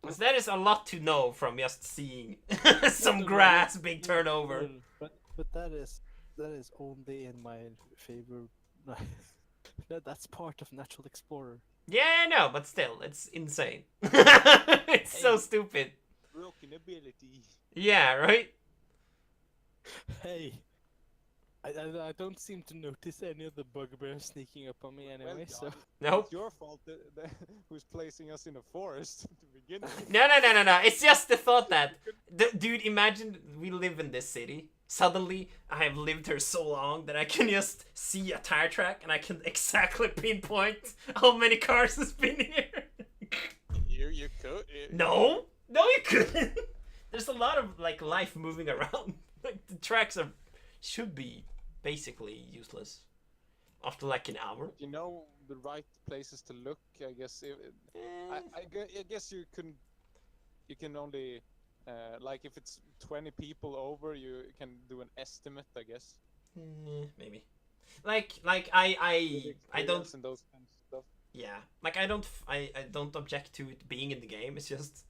Because there is a lot to know from just seeing some grass being turned over. But that is that is only in my favor. That's part of Natural Explorer. Yeah, I know, but still, it's insane. It's so Hey. stupid. Broken ability. Yeah, right? Hey, I don't seem to notice any of the bugbears sneaking up on me anyway. So John, Nope. It's your fault who's placing us in a forest to begin with. No. It's just the thought that, dude, imagine we live in this city. Suddenly, I have lived here so long that I can just see a tire track and I can exactly pinpoint how many cars has been here. You could. No, you couldn't. There's a lot of like life moving around. Like the tracks should be basically useless after like an hour. You know the right places to look. I guess. I guess you couldn't. You can only. Like if it's 20 people over, you can do an estimate. I guess. Maybe. Like I don't. Experience and those kinds of stuff. Yeah, like I don't object to it being in the game. It's just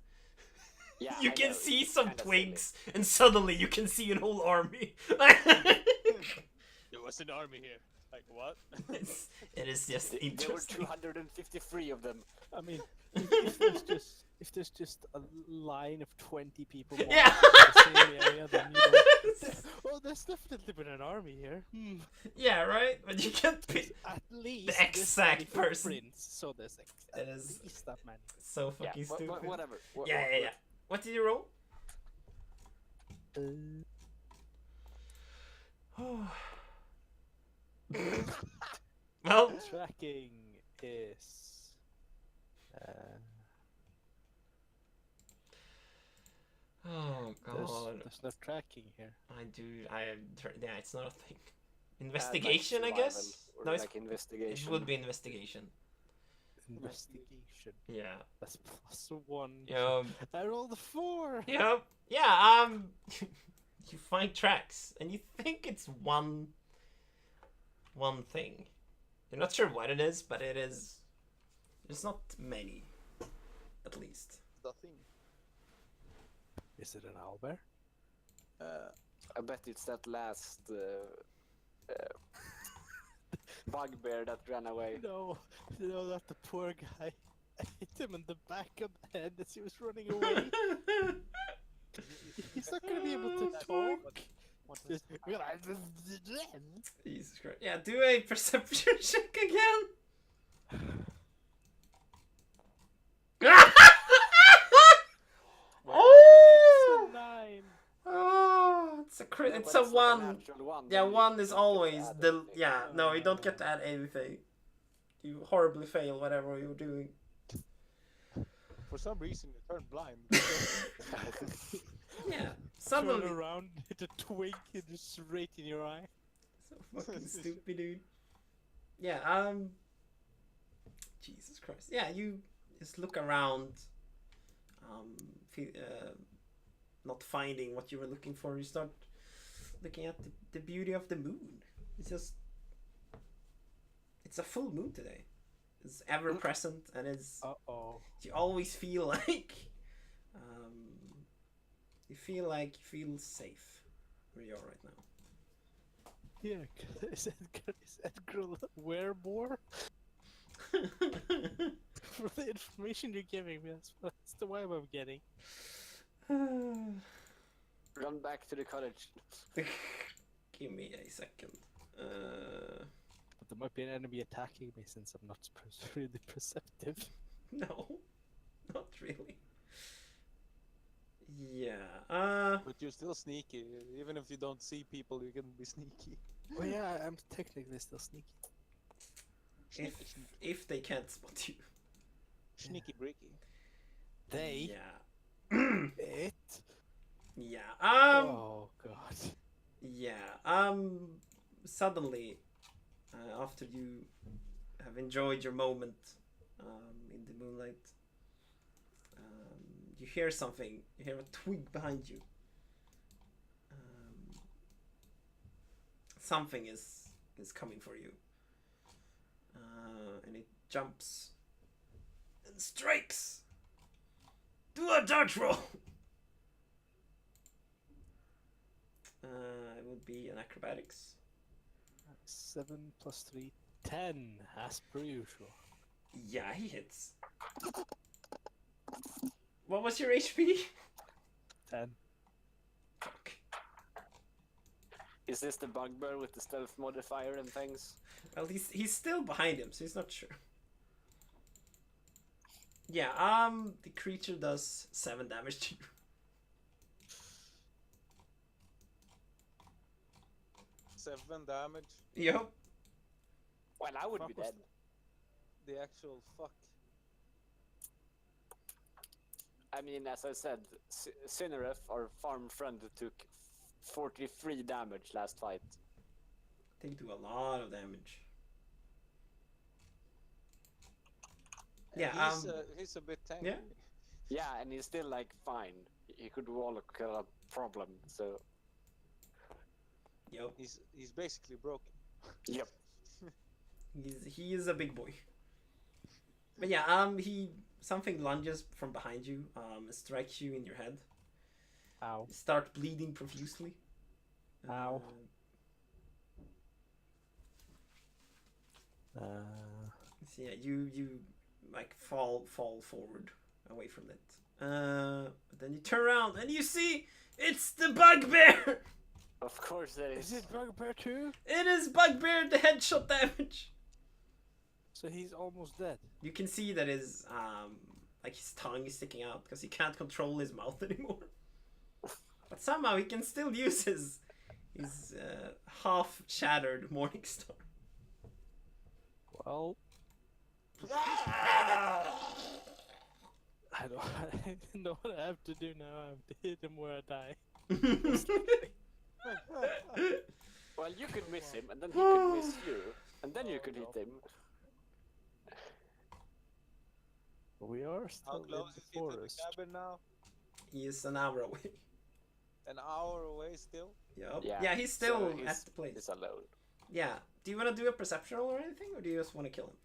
Yeah, you I can know, see it's some kinda twigs and suddenly you can see an whole army. There was an army here. Like what? It is just silly. There were interesting. 253 of them. I mean, if there's just a line of 20 people walking Yeah. in the same area, then you know, well, there's definitely been an army here. Yeah, right. But you can't pick. At least The this exact many person. footprints, so there's It at is least that many. so Yeah, fucking stupid. whatever. Yeah. What did you roll? Well, Tracking is. oh god, There's no tracking here. yeah, it's not a thing. Investigation, I guess. Or No, like investigation. it would be investigation. Investigation. Yeah. That's +1. Yeah. I rolled a 4. Yep. Yeah. You find tracks, and you think it's one thing. You're not sure what it is, but it is. There's not many, at least. Nothing. Is it an owlbear? I bet it's that last bugbear that ran away. No, not the poor guy. I hit him in the back of the head as he was running away. He's not gonna be able to talk. Just- Jesus Christ. Yeah, do a perception check again. It's a 9. Oh, it's a crit. Yeah, It's but a not one. natural one, Yeah, then you one is don't get to always add the. anything. Yeah, no, you don't get to add anything. You horribly fail whatever you're doing. For some reason, you turned blind. Yeah, Turn suddenly. around, hit a twig and just straight in your eye. So fucking stupid, dude. Yeah, Jesus Christ. Yeah, you just look around, not finding what you were looking for. You start looking at the beauty of the moon. It's just. It's a full moon today. It's ever present and it's. Uh-oh. You always feel like. You feel safe where you are right now. Yeah, is Edgral aware more? For the information you're giving me, that's the vibe I'm getting. Run back to the cottage. Give me a second. But there might be an enemy attacking me since I'm not really perceptive. No, not really. Yeah. But you're still sneaky. Even if you don't see people, you can be sneaky. Oh yeah, I'm technically still sneaky. If they can't spot you. Sneaky bricky. They? Yeah. It? Yeah. Oh god. Yeah. Suddenly, after you have enjoyed your moment, in the moonlight, you hear something. You hear a twig behind you. Something is coming for you. And it jumps and strikes. Do a dodge roll. It would be an acrobatics. 7 plus 3, 10, as per usual. Yeah, he hits. What was your HP? 10. Fuck. Is this the bugbear with the stealth modifier and things? Well, he's still behind him, so he's not sure. Yeah, the creature does 7 damage to you. 7 damage. Yep. Well, I would be Fuck was dead. The actual fuck. I mean, as I said, Cineref, our farm friend, took 43 damage last fight. They do a lot of damage. Yeah, He's a bit tanky. yeah. Yeah, and he's still like fine. He could walk a problem. So Yep. He's basically broken. yep. He is a big boy. But yeah, something lunges from behind you, strikes you in your head. Ow. You start bleeding profusely. Ow. So yeah, you like fall forward away from it. But then you turn around and you see it's the bugbear. Of course there Is is. it Bugbear too? It is bugbear. The headshot damage. So he's almost dead. You can see that his his tongue is sticking out because he can't control his mouth anymore. But somehow he can still use his half shattered morning star. Well, I know what I have to do now. I have to hit him where I die. Well, you could miss him, and then he could miss you, and then you could hit him. We are How still in close the is he to the forest. cabin now? He is an hour away. An hour away still? Yep. Yeah, Yeah, he's still so at the place. He's alone. Yeah. Do you want to do a perception roll or anything, or do you just want to kill him?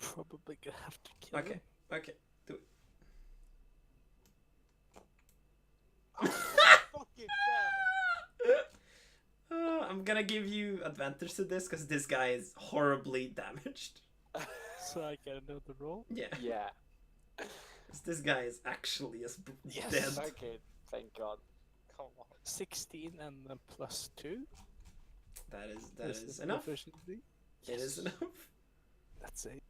Probably gonna have to kill Okay. him. Okay. Do it. Fucking damn it! I'm gonna give you advantage to this because this guy is horribly damaged. So I get another roll. Yeah. Yeah. 'Cause this guy is actually Yes. dead. Okay. Thank God. Come on. 16 and then plus 2. That This is enough. Efficiency. It is enough. That's a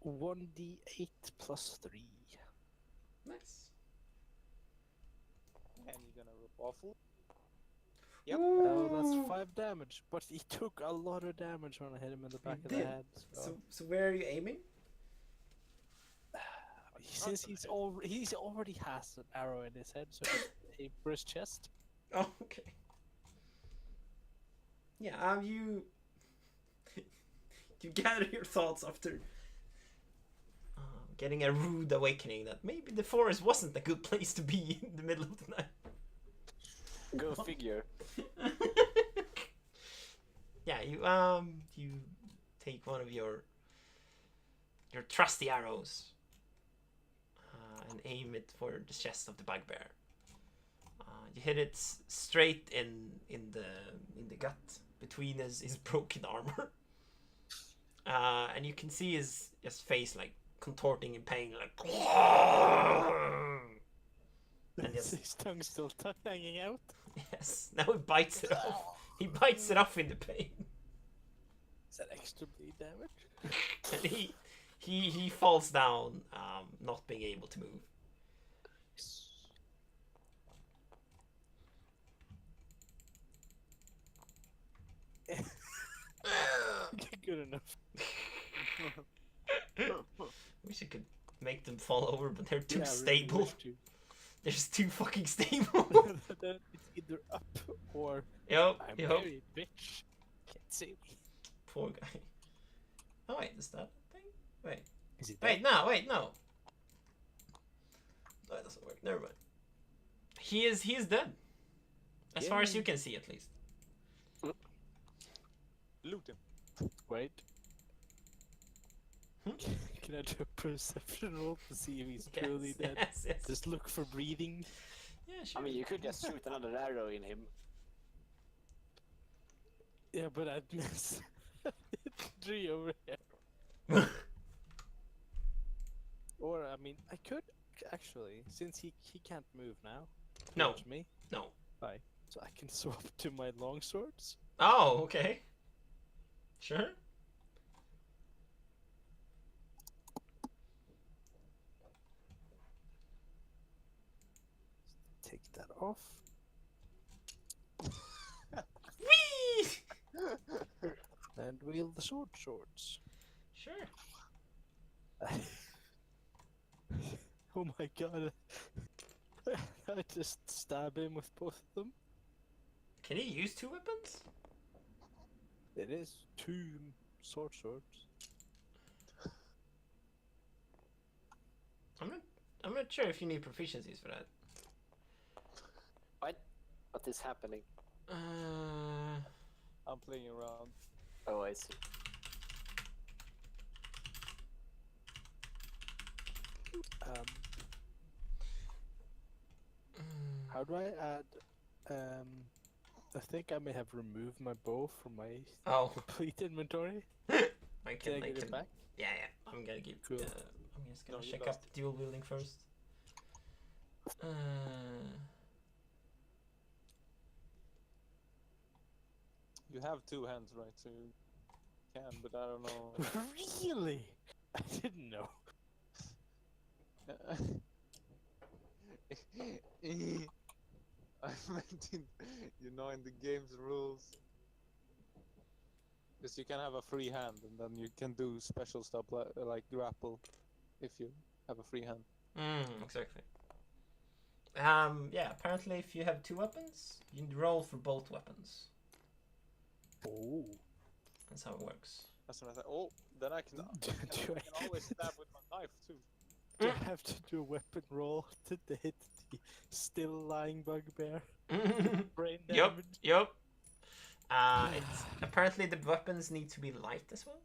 1d8 plus 3. Nice. And you're gonna rip waffle? Yep. Oh, that's 5 damage. But he took a lot of damage when I hit him in the back of the did. head. So where are you aiming? Since he's already has an arrow in his head, so just aim for his chest. Oh, okay. Yeah, you gather your thoughts after getting a rude awakening that maybe the forest wasn't a good place to be in the middle of the night. Go figure. Yeah, you take one of your trusty arrows and aim it for the chest of the bugbear. You hit it straight in the gut between his broken armor, and you can see his face like contorting in pain, like. And just, His tongue's still hanging out. yes, now he bites it off. He bites it off in the pain, Is that extra bleed damage? and he falls down, not being able to move. Good enough. Wish I could make them fall over, but they're too Yeah, I really stable. wish to. They're just too fucking stable. Then it's either up or Yep, I'm yep. very bitch. Can't see me. Poor guy. Oh wait, is that a thing? Wait. Is he Wait, no, wait, no. No, it doesn't work. Never mind. He is dead. As far as Yay. you can see, at least. Loot him. Wait. Hmm? Can I do a perception roll to see if he's Yes, truly dead? yes. Just look for breathing. Yeah, sure. I mean, you could just shoot another arrow in him. Yeah, but I'd miss. 3 over here. Or, I mean, I could actually, since he can't move now. No. Towards me. No. Right. So I can swap to my longswords. Oh, okay. Sure. Take that off. Whee! And wield the swords. Sure. Oh my god. I just stab him with both of them. Can he use 2 weapons? It is 2 swords. I'm not sure if you need proficiencies for that. What is happening? I'm playing around. Oh, I see. How do I add? I think I may have removed my bow from my Oh. complete inventory. I Can I can. get it back? Yeah. I'm gonna give. Cool. I'm just gonna No, you check lost up dual wielding first. You have 2 hands, right? So you can, but I don't know. Really? I didn't know. I meant in the game's rules. Because you can have a free hand, and then you can do special stuff like grapple, if you have a free hand. Exactly. Yeah. Apparently, if you have 2 weapons, you roll for both weapons. Oh. That's how it works. That's what I thought. Oh, then I can, Do I can always stab with my knife too. Do I have to do a weapon roll to hit the still lying bugbear? Brain Yup. damage? Yup. It's apparently the weapons need to be light as well.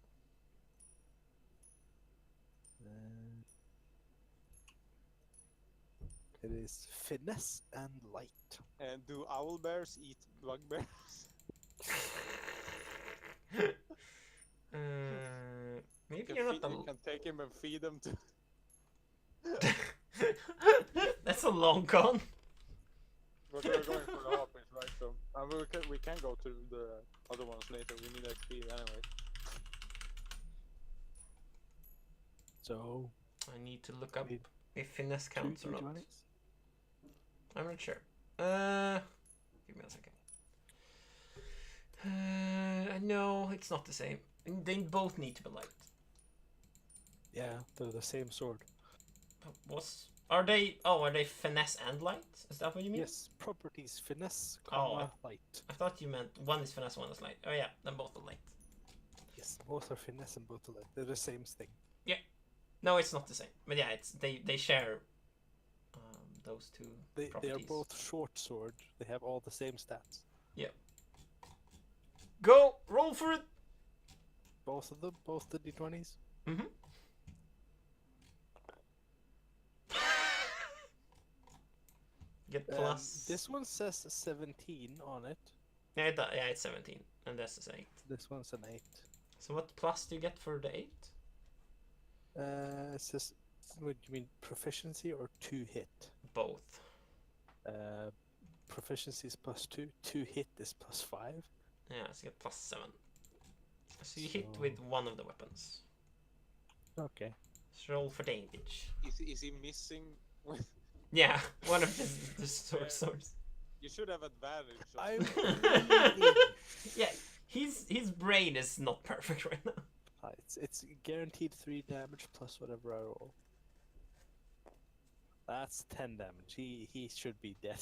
It is finesse and light. And do owl bears eat bugbears? Maybe You you're can, not you can take him and feed him to. That's a long con. But we're going for the offense, right? So we can go to the other ones later. We need XP anyway. So, I need to look up Need if finesse 2 counts or not. D20s? I'm not sure. Give me a second. No, it's not the same. They both need to be light. Yeah, they're the same sword. Are they finesse and light? Is that what you mean? Yes, properties finesse, light. I thought you meant one is finesse, one is light. Oh yeah, then both are light. Yes, both are finesse and both are light. They're the same thing. No, it's not the same. But yeah, it's they share those 2 They properties. are both short sword. They have all the same stats. Go! Roll for it! Both of them, both the D20s. Mm-hmm. Get plus... This one says 17 on it. Yeah, it's 17. And this is 8. This one's an 8. So what plus do you get for the 8? It says, what do you mean, proficiency or 2 hit? Both. Proficiency is +2. 2 hit is +5. Yeah, so you get plus 7. So you hit So- with one of the weapons. Okay. So roll for damage. Is he missing? Yeah, one of the swords. You should have advantage. Yeah, his brain is not perfect right now. It's guaranteed 3 damage plus whatever I roll. That's 10 damage. He should be dead.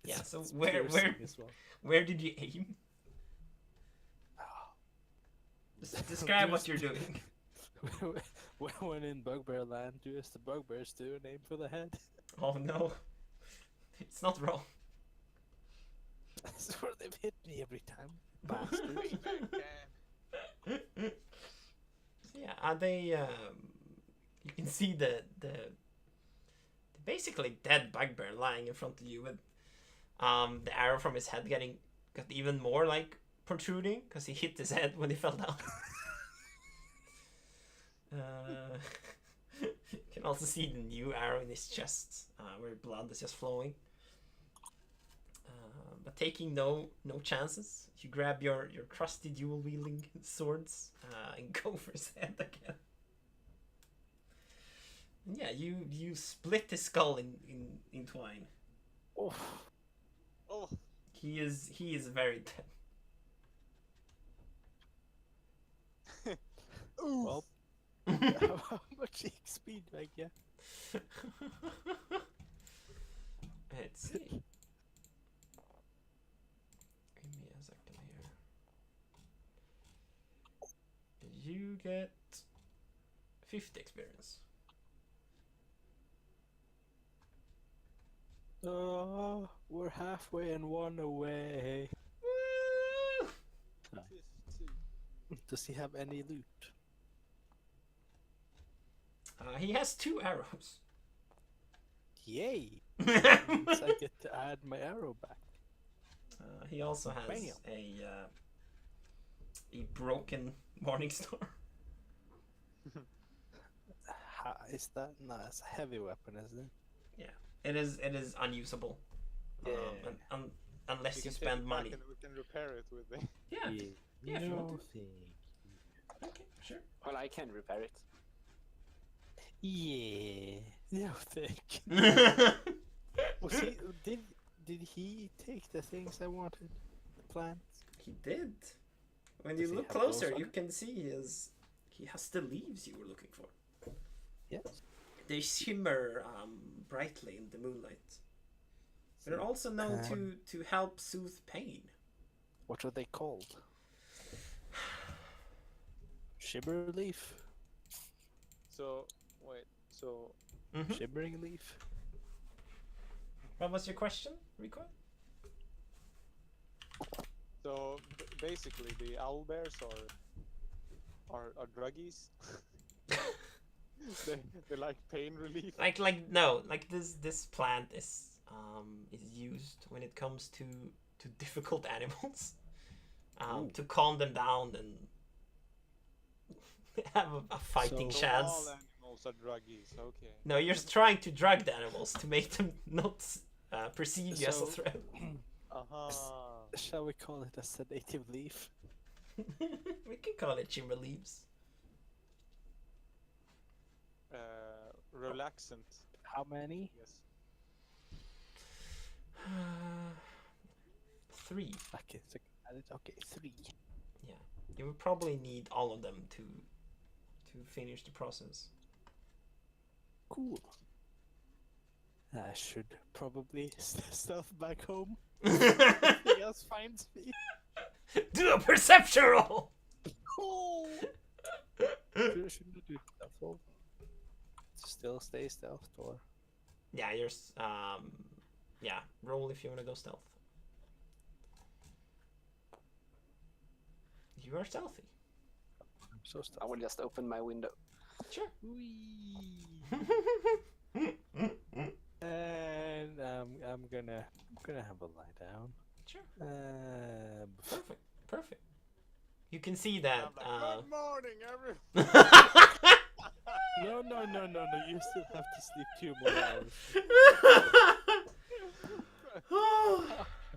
Yeah, so It's where piercing as well. where did you aim? Just describe what you're doing. When in Bugbear Land, do as the bugbears do and aim for the head. Oh no, it's not wrong. That's where they've hit me every time. Bastards. Yeah, they you can see the basically dead bugbear lying in front of you with the arrow from his head got even more like protruding because he hit his head when he fell down. You can also see the new arrow in his chest, where blood is just flowing. But taking no chances, you grab your trusty dual wielding swords and go for his head again. And yeah, you split his skull in twine. Oh, Oh, He is very dead. ooh. well. How much XP do I get? Let's see. Give me a second here. You get 50 experience. Oh, we're halfway and one away. Woo! 50. Does he have any loot? He has 2 arrows. Yay! Means I get to add my arrow back. He also has Bam. a broken morning star. Is that? No, it's a heavy weapon, isn't it? It is unusable. Yeah. Unless We you can take spend it back money. and we can repair it with the. Yeah. Yeah, if you want No, to. thank you. Okay, sure. Well, I can repair it. Yeah. No, thank you. Was he? Did he take the things I wanted? The plants? He did. When Does you he look have closer, those you on? can see he has the leaves you were looking for. Yes. They shimmer brightly in the moonlight. They're also known to help soothe pain. What are they called? Shimmer leaf? So wait. So Mm-hmm. Shimmering leaf? What was your question, Rico? so basically the owl bears are druggies. they like pain relief. Like this plant is used when it comes to difficult animals, to calm them down and have a fighting So chance. All animals are druggies. Okay. No, you're just trying to drug the animals to make them not perceive you as a So- threat. Shall we call it a sedative leaf? We can call it shimmer leaves. Relaxant. How many? Yes. 3. Okay, so add it. Okay, 3. You would probably need all of them to finish the process. Cool. I should probably stealth back home. Do Nothing else finds me. a perception roll. Oh! Shouldn't I do stealth roll? Still stay stealth or? Yeah, you're roll if you want to go stealth. You are stealthy. I'm so I stealth. will just open my window. Sure. And I'm gonna have a lie down. Sure. Perfect. You can see that. I'm like, good morning, everyone. No. You still have to sleep 2 more hours.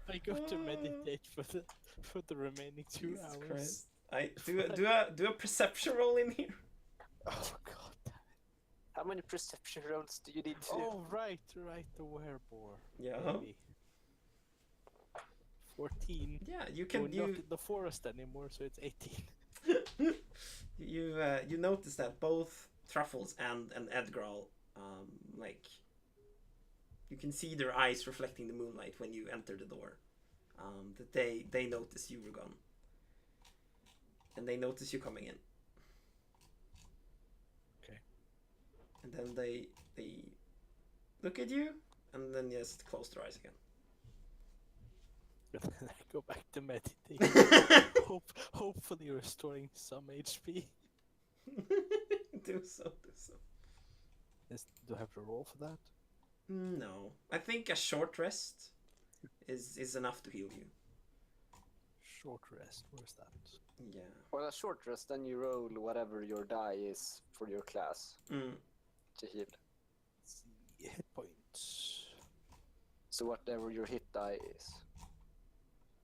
I go to meditate for the remaining 2 Jesus hours. Christ. I do a perception roll in here. Oh god. How many perception rolls do you need to do? Oh right, the werebore. Yeah. Maybe. 14. Yeah, you We're can not in the forest anymore, so it's 18. you notice that both Truffles and Edgral, like, you can see their eyes reflecting the moonlight when you enter the door. That they notice you were gone, and they notice you coming in. Okay. And then they look at you, and then just close their eyes again. But then I go back to meditate. Hopefully restoring some HP. do so. Do I have to roll for that? No, I think a short rest is enough to heal you. Short rest. Where's that? Yeah. Well, a short rest, then you roll whatever your die is for your class to heal. Let's see. Hit points. So whatever your hit die is.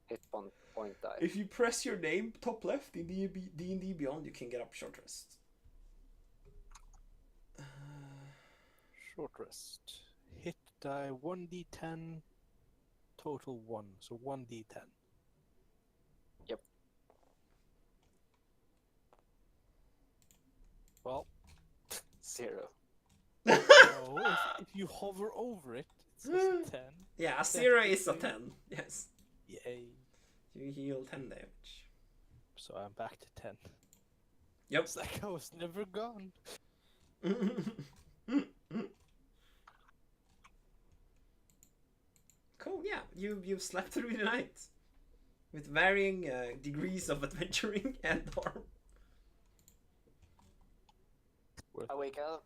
Hit point die. If you press your name top left in D&D Beyond, you can get up short rest. Short rest. Hit die 1d10. Total 1. So 1d10. Yep. Well, 0. no, if you hover over it, it says 10. Yeah, a 0 is a 10. Yes. Yay. You heal 10 damage. So I'm back to 10. Yep. It's like I was never gone. Cool, yeah. You've slept through the night. With varying degrees of adventuring and harm. I wake up,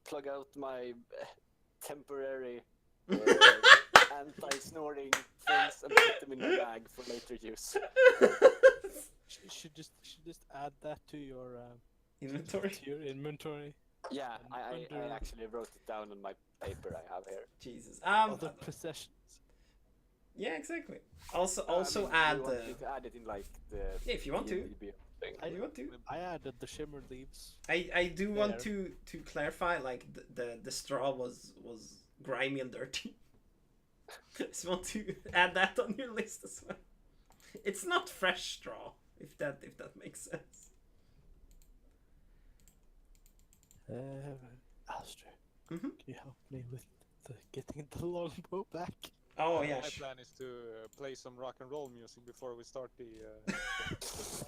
plug out my temporary anti-snoring things and put them in the bag for later use. Should just add that to your Inventory. to your inventory. Yeah, I Under- actually wrote it down on my paper I have here. Jesus. Other possessions. Yeah, exactly. Also I mean, add you want me to add it in like the yeah, if you want to. DnD thing. If you want to. I added the shimmer leaves. I do want There. to clarify, like the straw was grimy and dirty. Just want to add that on your list as well. It's not fresh straw, if that makes sense. Aster, Mhm. can you help me with getting the longbow back? Oh yeah. My plan is to play some rock and roll music before we start the. So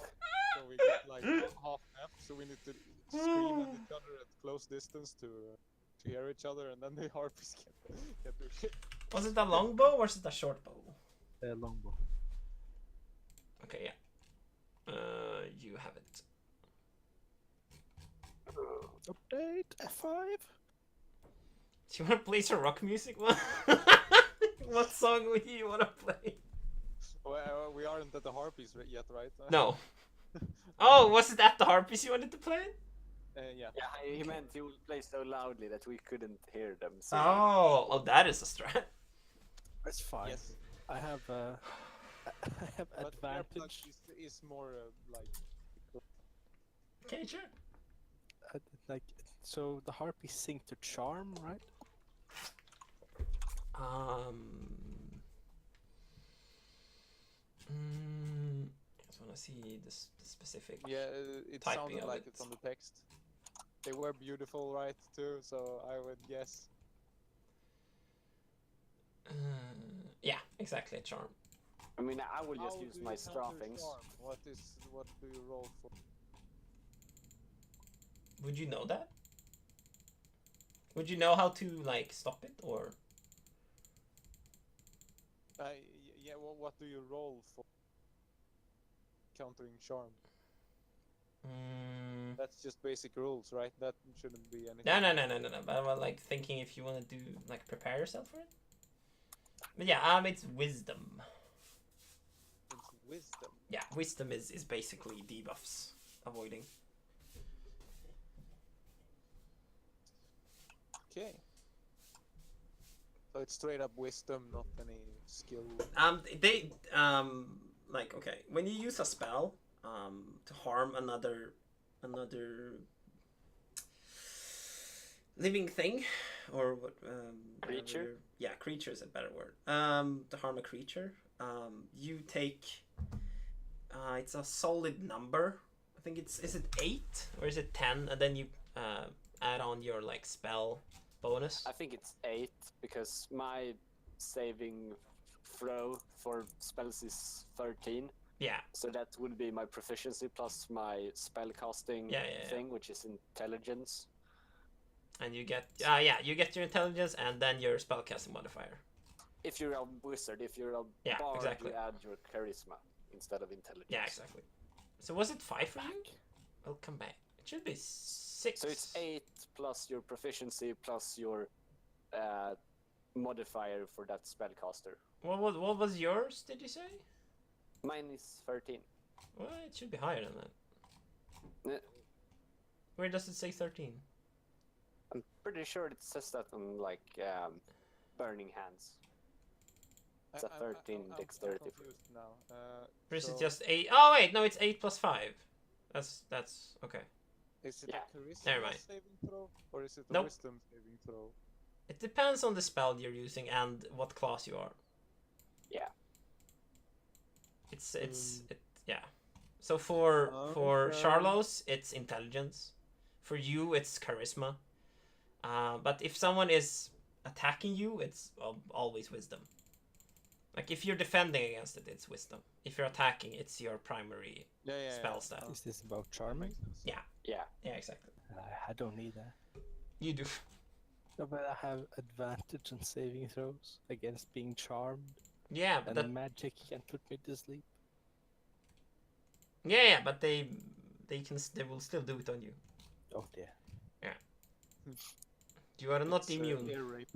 we get like half nap, so we need to scream at each other at close distance to hear each other, and then the harpies get their shit. Was it a long bow or was it a short bow? Longbow. Okay, yeah. You have it. Update F5. Do you want to play some rock music? What song would you want to play? Well, we aren't at the harpies yet, right? No. Oh, was it at the harpies you wanted to play? Yeah. Yeah, he meant he would play so loudly that we couldn't hear them. So Oh, that is a strat. That's fine. Yes. I have I have But advantage. is more like. Okay, sure. Like so, the harpies sing to charm, right? Just want to see the specific. Yeah, it Typing sounded of like it. it's on the text. They were beautiful, right? Too. So I would guess. Yeah, exactly, a charm. I mean, I will just How use do my you straw counter things. charm? What do you roll for? Would you know that? Would you know how to like stop it or? Yeah. What do you roll for? Countering charm. That's just basic rules, right? That shouldn't be anything. No. But I'm like thinking if you want to do like prepare yourself for it. But yeah, it's wisdom. It's wisdom. Yeah, wisdom is basically debuffs avoiding. Okay. So it's straight up wisdom, not any skill. Like okay, when you use a spell to harm another living thing or what Creature? yeah, creature is a better word. To harm a creature, you take it's a solid number. I think is it 8 or is it 10, and then you add on your like spell bonus. I think it's 8 because my saving throw for spells is 13. Yeah. So that would be my proficiency plus my spellcasting thing, which is intelligence. And you get you get your intelligence and then your spellcasting modifier. If you're a wizard, if you're a bard, exactly. you add your charisma instead of intelligence. Yeah, exactly. So was it 5 for you? I'll come back. It should be 6. So it's 8 plus your proficiency plus your modifier for that spellcaster. What was yours? Did you say? Mine is 13. Well, it should be higher than that. Yeah. Where does it say 13? I'm pretty sure it says that on like Burning Hands. It's a 13 dexterity. I'm confused now. Or is so it just 8? Oh wait, no, it's 8 plus 5. That's okay. is it Yeah. a charisma Never mind. saving throw or is it a Nope. wisdom saving throw? It depends on the spell you're using and what class you are. Yeah. Yeah. So for Okay. Charlos, it's intelligence. For you, it's charisma. But if someone is attacking you, it's always wisdom. Like if you're defending against it, it's wisdom. If you're attacking, it's your primary Yeah. spell stat. Is this about charming? Makes sense. Yeah. Yeah, exactly. I don't need that. You do. No, but I have advantage on saving throws against being charmed, Yeah, but and that, magic can put me to sleep. yeah, but they will still do it on you. Oh dear. You are not It's, immune. ear rape.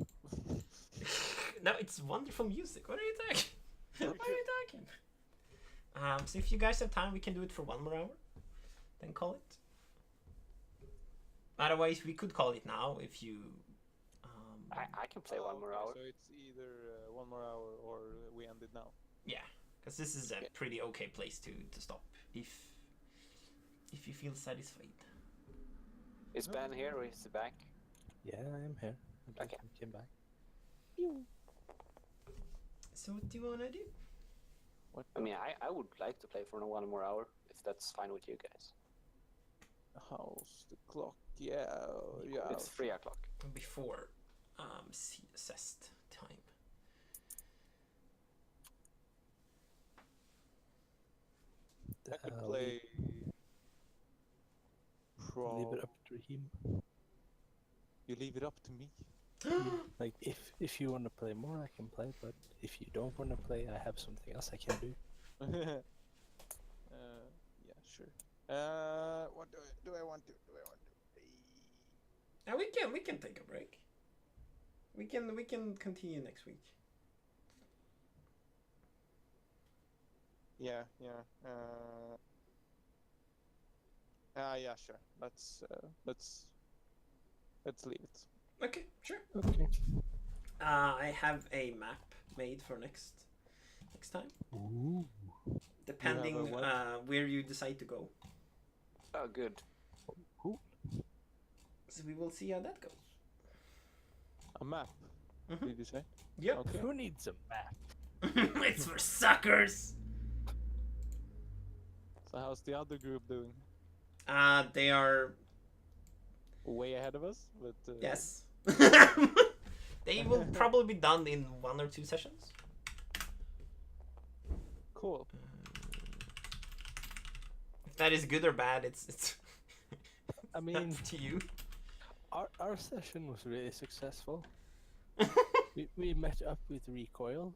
No, it's wonderful music. What are you talking? What are you talking? So if you guys have time, we can do it for 1 more hour. Then call it. Otherwise, we could call it now if you. I can play 1 more Okay, hour. So it's either 1 more hour or we end it now. Yeah, because this is a pretty okay place to stop if you feel satisfied. Is Ben here or is he back? Yeah, I am here. I Okay. came back. So what do you wanna do? What? I mean, I would like to play for 1 more hour if that's fine with you guys. How's the clock? Yeah. It's 3 o'clock. Before assessed time. The I could hell, play. leave it up to him. You leave it up to me. Like if you want to play more, I can play. But if you don't want to play, I have something else I can do. Yeah, sure. What do I want to? We can take a break. We can continue next week. Yeah. Yeah, sure. Let's leave it. Okay, sure. Okay. I have a map made for next time, Ooh. depending You have a where you decide to go. Oh, good. Cool. So we will see how that goes. A map. Mhm. Did you say? Yep. Okay. Who needs a map? It's for suckers. So how's the other group doing? They are Way ahead of us, but yes. They will probably be done in 1 or 2 sessions. Cool. If that is good or bad, it's I mean, up to you. our session was really successful. We met up with Recoil.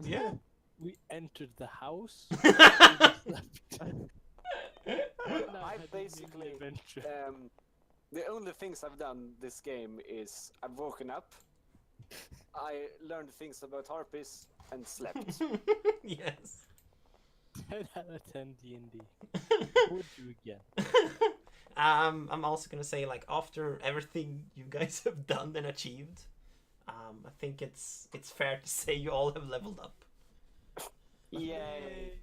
Yeah. We entered the house. I basically the only things I've done this game is I've woken up, I learned things about harpies, and slept. Yes. 10 out of 10 D&D. Would you again? I'm also gonna say, like, after everything you guys have done and achieved, I think it's fair to say you all have leveled up. Yay!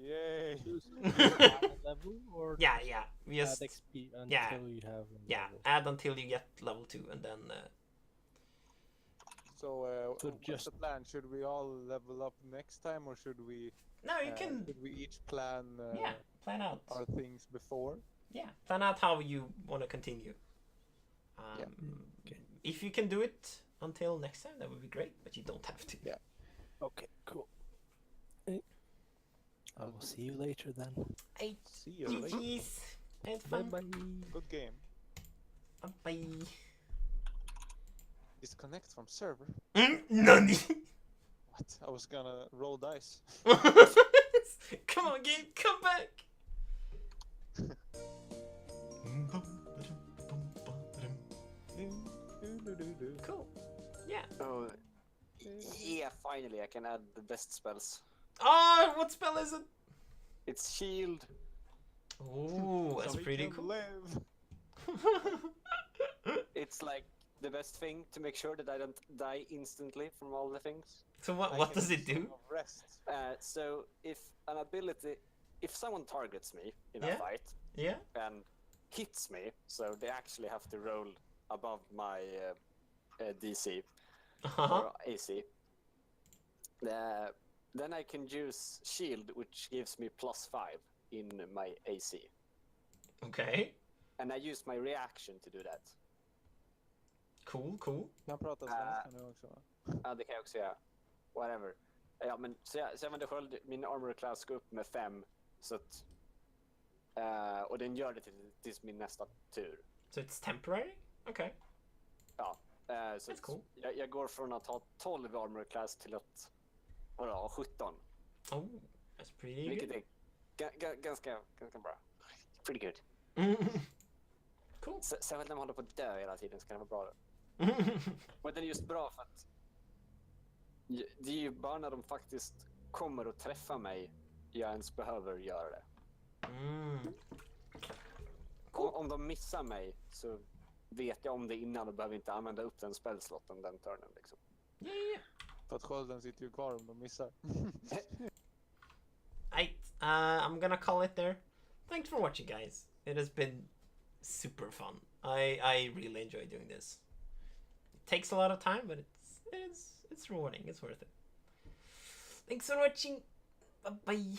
Yay! Add a level or Yeah. We add just XP until yeah. you have a level? add until you get level 2, and then So So what's just- the plan? Should we all level up next time, or should we? no, you can Should we each plan plan out. our things before? Yeah, plan out how you want to continue. Yeah. Okay. If you can do it until next time, that would be great, but you don't have to. Yeah. Okay, cool. I will see you later then. Hey, See you later. GG's. Had Bye fun. bye. Good game. Bye. Disconnect from server. Nani? What? I was gonna roll dice. Come on, game, come back. Cool. Yeah. Oh, yeah, finally I can add the best spells. Oh, what spell is it? It's shield. Ooh, that's So we pretty can cool. live. It's like the best thing to make sure that I don't die instantly from all the things. So I what can does it Song do? of Rest. So if someone targets me in Yeah. a fight Yeah. and hits me, so they actually have to roll above my DC Uh-huh. or AC. Then I can use shield, which gives me +5 in my AC, Okay. and I use my reaction to do that. Cool, cool. Kan prata svenska nu också va? Ja, det kan jag också göra. Whatever. Ja, men så jag använder sköld, min armor class går upp med 5, så att... och den gör det tills min nästa tur. So it's temporary? Okay. Ja. Så That's cool. jag går från att ha 12 armor class till att ha 17. Oh, that's pretty Vilket good. är ganska bra. Pretty good. Cool. Särskilt när man håller på att dö hela tiden så kan det vara bra. Och den är just bra för att det är ju bara när de faktiskt kommer att träffa mig jag ens behöver göra det. Om de missar mig så vet jag om det innan och behöver inte använda upp den spellslotten den turnen liksom. Yeah. För att skölden sitter ju kvar om de missar. Right, I'm gonna call it there. Thanks for watching, guys. It has been super fun. I really enjoy doing this. It takes a lot of time, but it's rewarding. It's worth it. Thanks for watching. Bye bye.